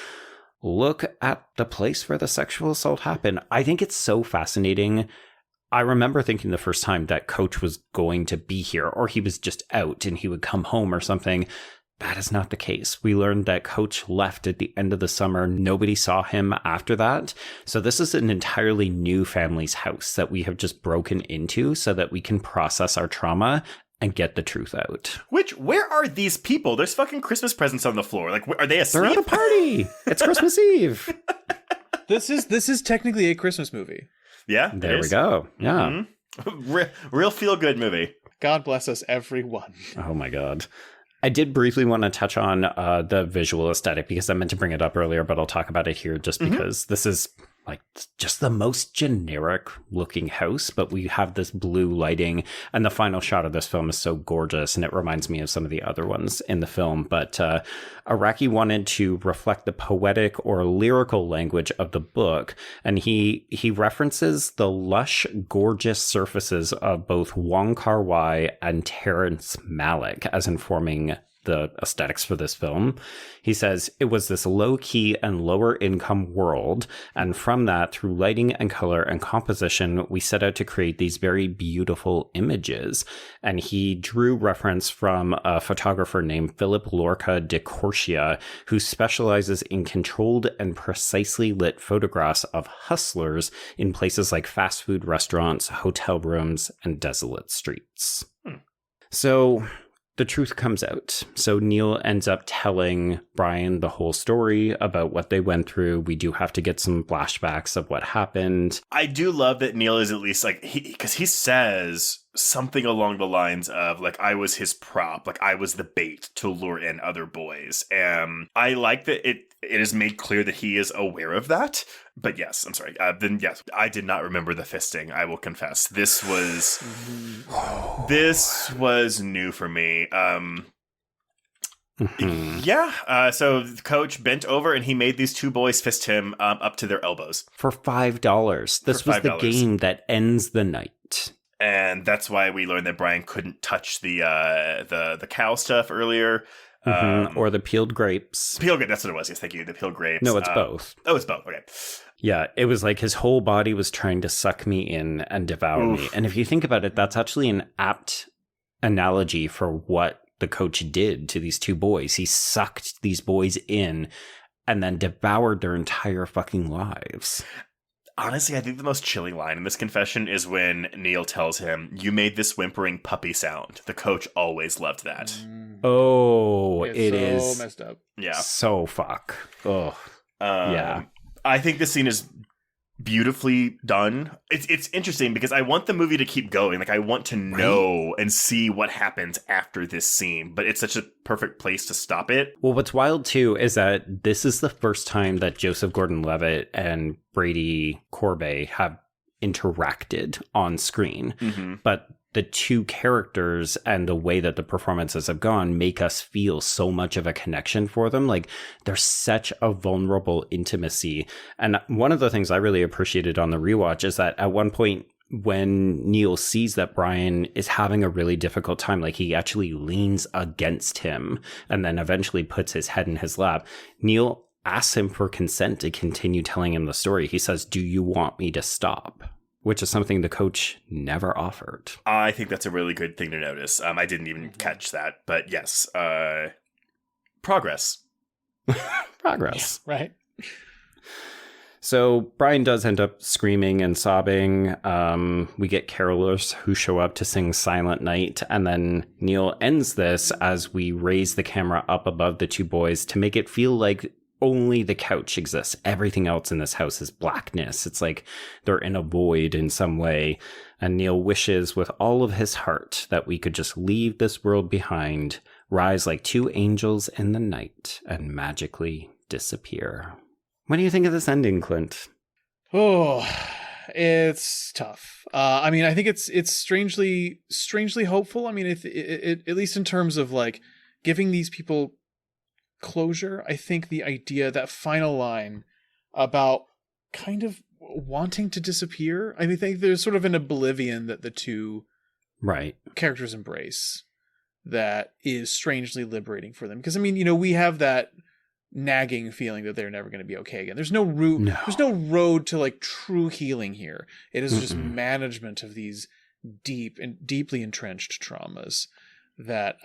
look at the place where the sexual assault happened. I think it's so fascinating. I remember thinking the first time that Coach was going to be here, or he was just out and he would come home or something. That is not the case. We learned that Coach left at the end of the summer. Nobody saw him after that. So this is an entirely new family's house that we have just broken into so that we can process our trauma and get the truth out. Where are these people? There's fucking Christmas presents on the floor. Like, are they asleep? They're at a party. It's Christmas Eve. This is technically a Christmas movie. Yeah, there we go. Yeah. Mm-hmm. Real feel-good movie. God bless us, everyone. Oh my God. I did briefly want to touch on the visual aesthetic because I meant to bring it up earlier, but I'll talk about it here just because this is like just the most generic looking house, but we have this blue lighting and the final shot of this film is so gorgeous and it reminds me of some of the other ones in the film. But Araki wanted to reflect the poetic or lyrical language of the book, and he references the lush, gorgeous surfaces of both Wong Kar-wai and Terrence Malick as informing the aesthetics for this film. He says, it was this low-key and lower-income world, and from that, through lighting and color and composition, we set out to create these very beautiful images. And he drew reference from a photographer named Philip Lorca de Corsia, who specializes in controlled and precisely lit photographs of hustlers in places like fast food restaurants, hotel rooms, and desolate streets. So the truth comes out. So Neil ends up telling Brian the whole story about what they went through. We do have to get some flashbacks of what happened. I do love that Neil is at least like, because he says something along the lines of, like, I was his prop, like, I was the bait to lure in other boys. I like that it is made clear that he is aware of that. But yes, I'm sorry. Then yes, I did not remember the fisting, I will confess. This was new for me. Yeah. So the coach bent over and he made these two boys fist him up to their elbows. For $5. This was the game that ends the night. And that's why we learned that Brian couldn't touch the cow stuff earlier. Or the peeled grapes. Peeled grapes, that's what it was. Yes, thank you. The peeled grapes. No, it's both. Oh, it's both. Okay. Yeah, it was like his whole body was trying to suck me in and devour me. And if you think about it, that's actually an apt analogy for what the coach did to these two boys. He sucked these boys in and then devoured their entire fucking lives. Honestly, I think the most chilling line in this confession is when Neil tells him, "You made this whimpering puppy sound. The coach always loved that." Oh, It's it so is messed up. Yeah. so fuck. Oh, yeah. I think this scene is beautifully done. It's interesting because I want the movie to keep going. Like, I want to know and see what happens after this scene, but it's such a perfect place to stop it. Well, what's wild too is that this is the first time that Joseph Gordon-Levitt and Brady Corbet have interacted on screen. But the two characters and the way that the performances have gone make us feel so much of a connection for them. Like, there's such a vulnerable intimacy. And one of the things I really appreciated on the rewatch is that at one point when Neil sees that Brian is having a really difficult time, like, he actually leans against him and then eventually puts his head in his lap. Neil asks him for consent to continue telling him the story. He says, "Do you want me to stop?" Which is something the coach never offered. I think that's a really good thing to notice. I didn't even catch that, but yes, progress. Progress. Yeah, right. So Brian does end up screaming and sobbing. We get carolers who show up to sing Silent Night. And then Neil ends this as we raise the camera up above the two boys to make it feel like only the couch exists. Everything else in this house is blackness. It's like they're in a void in some way. And Neil wishes with all of his heart that we could just leave this world behind, rise like two angels in the night, and magically disappear. What do you think of this ending, Clint? Oh, it's tough. I mean, I think it's strangely hopeful. I mean, it at least in terms of like giving these people closure. I think the idea, that final line about kind of wanting to disappear, I think there's sort of an oblivion that the two characters embrace that is strangely liberating for them. Because I mean, you know, we have that nagging feeling that they're never going to be okay again. There's no there's no road to like true healing here. It is just management of these deeply entrenched traumas that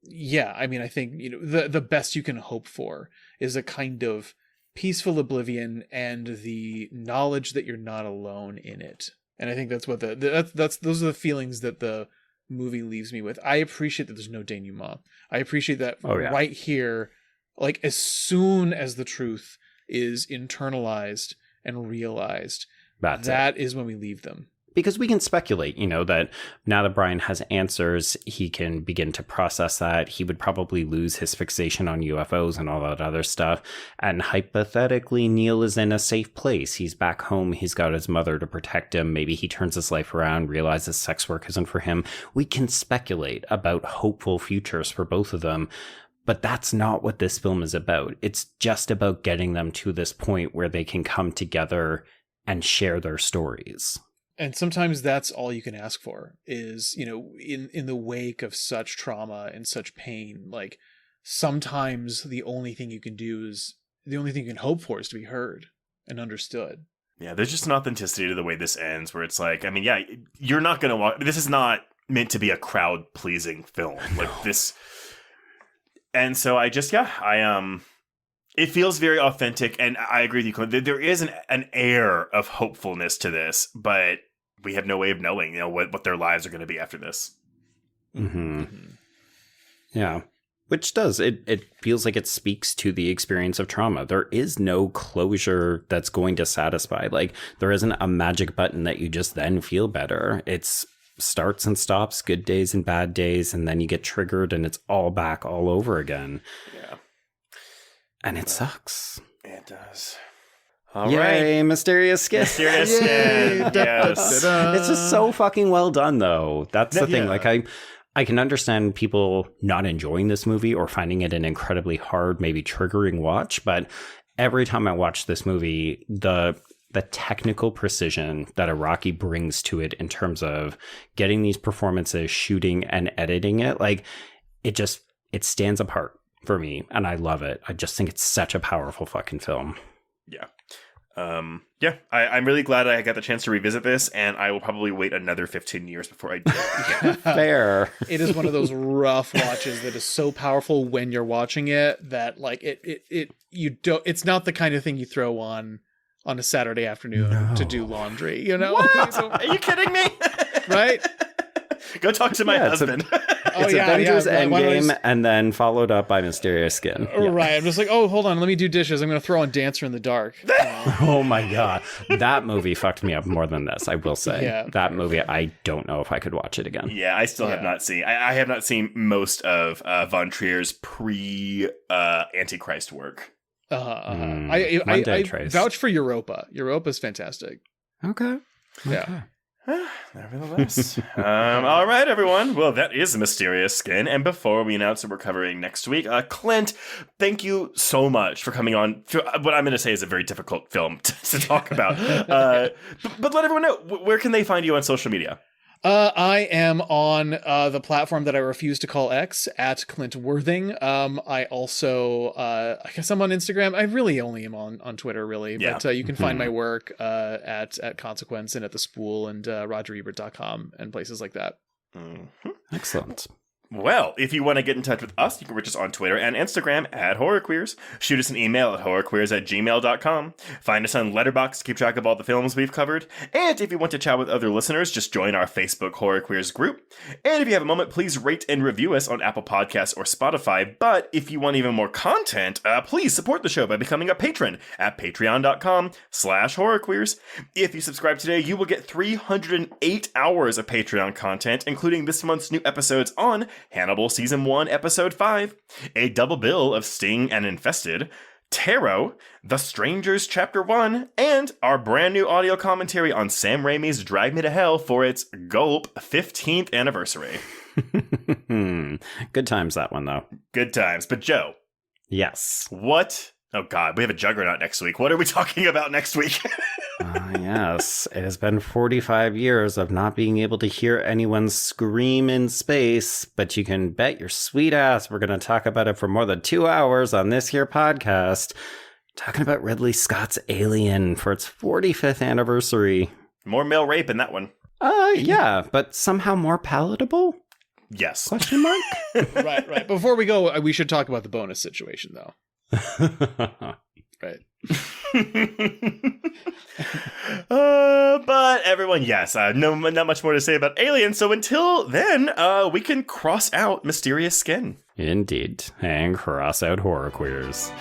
yeah, I mean, I think, you know, the best you can hope for is a kind of peaceful oblivion and the knowledge that you're not alone in it. And I think that's what those are the feelings that the movie leaves me with. I appreciate that there's no denouement. I appreciate that right here, like as soon as the truth is internalized and realized, that is when we leave them. Because we can speculate, you know, that now that Brian has answers, he can begin to process that. He would probably lose his fixation on UFOs and all that other stuff. And hypothetically, Neil is in a safe place. He's back home. He's got his mother to protect him. Maybe he turns his life around, realizes sex work isn't for him. We can speculate about hopeful futures for both of them. But that's not what this film is about. It's just about getting them to this point where they can come together and share their stories. And sometimes that's all you can ask for is, you know, in the wake of such trauma and such pain, like sometimes the only thing you can hope for is to be heard and understood. Yeah, there's just an authenticity to the way this ends where it's like, I mean, yeah, you're not going to this is not meant to be a crowd pleasing film like this. And so it feels very authentic, and I agree with you, Clint. There is an air of hopefulness to this, but we have no way of knowing, you know, what their lives are going to be after this. Yeah, which does. It feels like it speaks to the experience of trauma. There is no closure that's going to satisfy. Like, there isn't a magic button that you just then feel better. It's starts and stops, good days and bad days, and then you get triggered and it's all back all over again. Yeah. And it sucks. It does. All Yay, right. Mysterious Skin. Mysterious Skin. Yes. It's just so fucking well done, though. That's the thing. Yeah. Like, I can understand people not enjoying this movie or finding it an incredibly hard, maybe triggering watch, but every time I watch this movie, the technical precision that Araki brings to it in terms of getting these performances, shooting and editing it, like, it stands apart for me, and I love it. I just think it's such a powerful fucking film. Yeah. I'm really glad I got the chance to revisit this, and I will probably wait another 15 years before I do it again. Fair. It is one of those rough watches that is so powerful when you're watching it that like it's not the kind of thing you throw on a Saturday afternoon to do laundry, you know? Are you kidding me? Right? Go talk to my husband. It's Avengers Endgame and then followed up by Mysterious Skin. Right. I'm just like, oh, hold on. Let me do dishes. I'm going to throw on Dancer in the Dark. Oh my God. That movie fucked me up more than this, I will say. Yeah, that movie, I don't know if I could watch it again. Yeah, I still have not seen. I have not seen most of Von Trier's pre-Antichrist work. I vouch for Europa. Europa's fantastic. Okay. Yeah. Nevertheless. All right, everyone. Well, that is Mysterious Skin. And before we announce what we're covering next week, Clint, thank you so much for coming on. What I'm going to say is a very difficult film to talk about. But let everyone know, where can they find you on social media? I am on the platform that I refuse to call X, at Clint Worthing. I also, I guess I'm on Instagram. I really only am on Twitter, really. Yeah. But you can find my work at Consequence and at the Spool and RogerEbert.com and places like that. Mm-hmm. Excellent. Well, if you want to get in touch with us, you can reach us on Twitter and Instagram at HorrorQueers. Shoot us an email at horrorqueers@gmail.com. Find us on Letterboxd to keep track of all the films we've covered. And if you want to chat with other listeners, just join our Facebook Horror Queers group. And if you have a moment, please rate and review us on Apple Podcasts or Spotify. But if you want even more content, please support the show by becoming a patron at patreon.com/horrorqueers. If you subscribe today, you will get 308 hours of Patreon content, including this month's new episodes on Hannibal Season 1, Episode 5, a double bill of Sting and Infested, Tarot, The Strangers Chapter 1, and our brand new audio commentary on Sam Raimi's Drag Me to Hell for its Gulp 15th anniversary. Good times, that one, though. Good times. But Joe. Yes. What? Oh, God, we have a juggernaut next week. What are we talking about next week? Yes, it has been 45 years of not being able to hear anyone scream in space, but you can bet your sweet ass we're going to talk about it for more than 2 hours on this here podcast, talking about Ridley Scott's Alien for its 45th anniversary. More male rape in that one. Yeah, but somehow more palatable? Yes. Question mark? Right. Before we go, we should talk about the bonus situation, though. Right. But everyone, yes, not much more to say about Alien. So until then, we can cross out Mysterious Skin. Indeed. And cross out Horror Queers.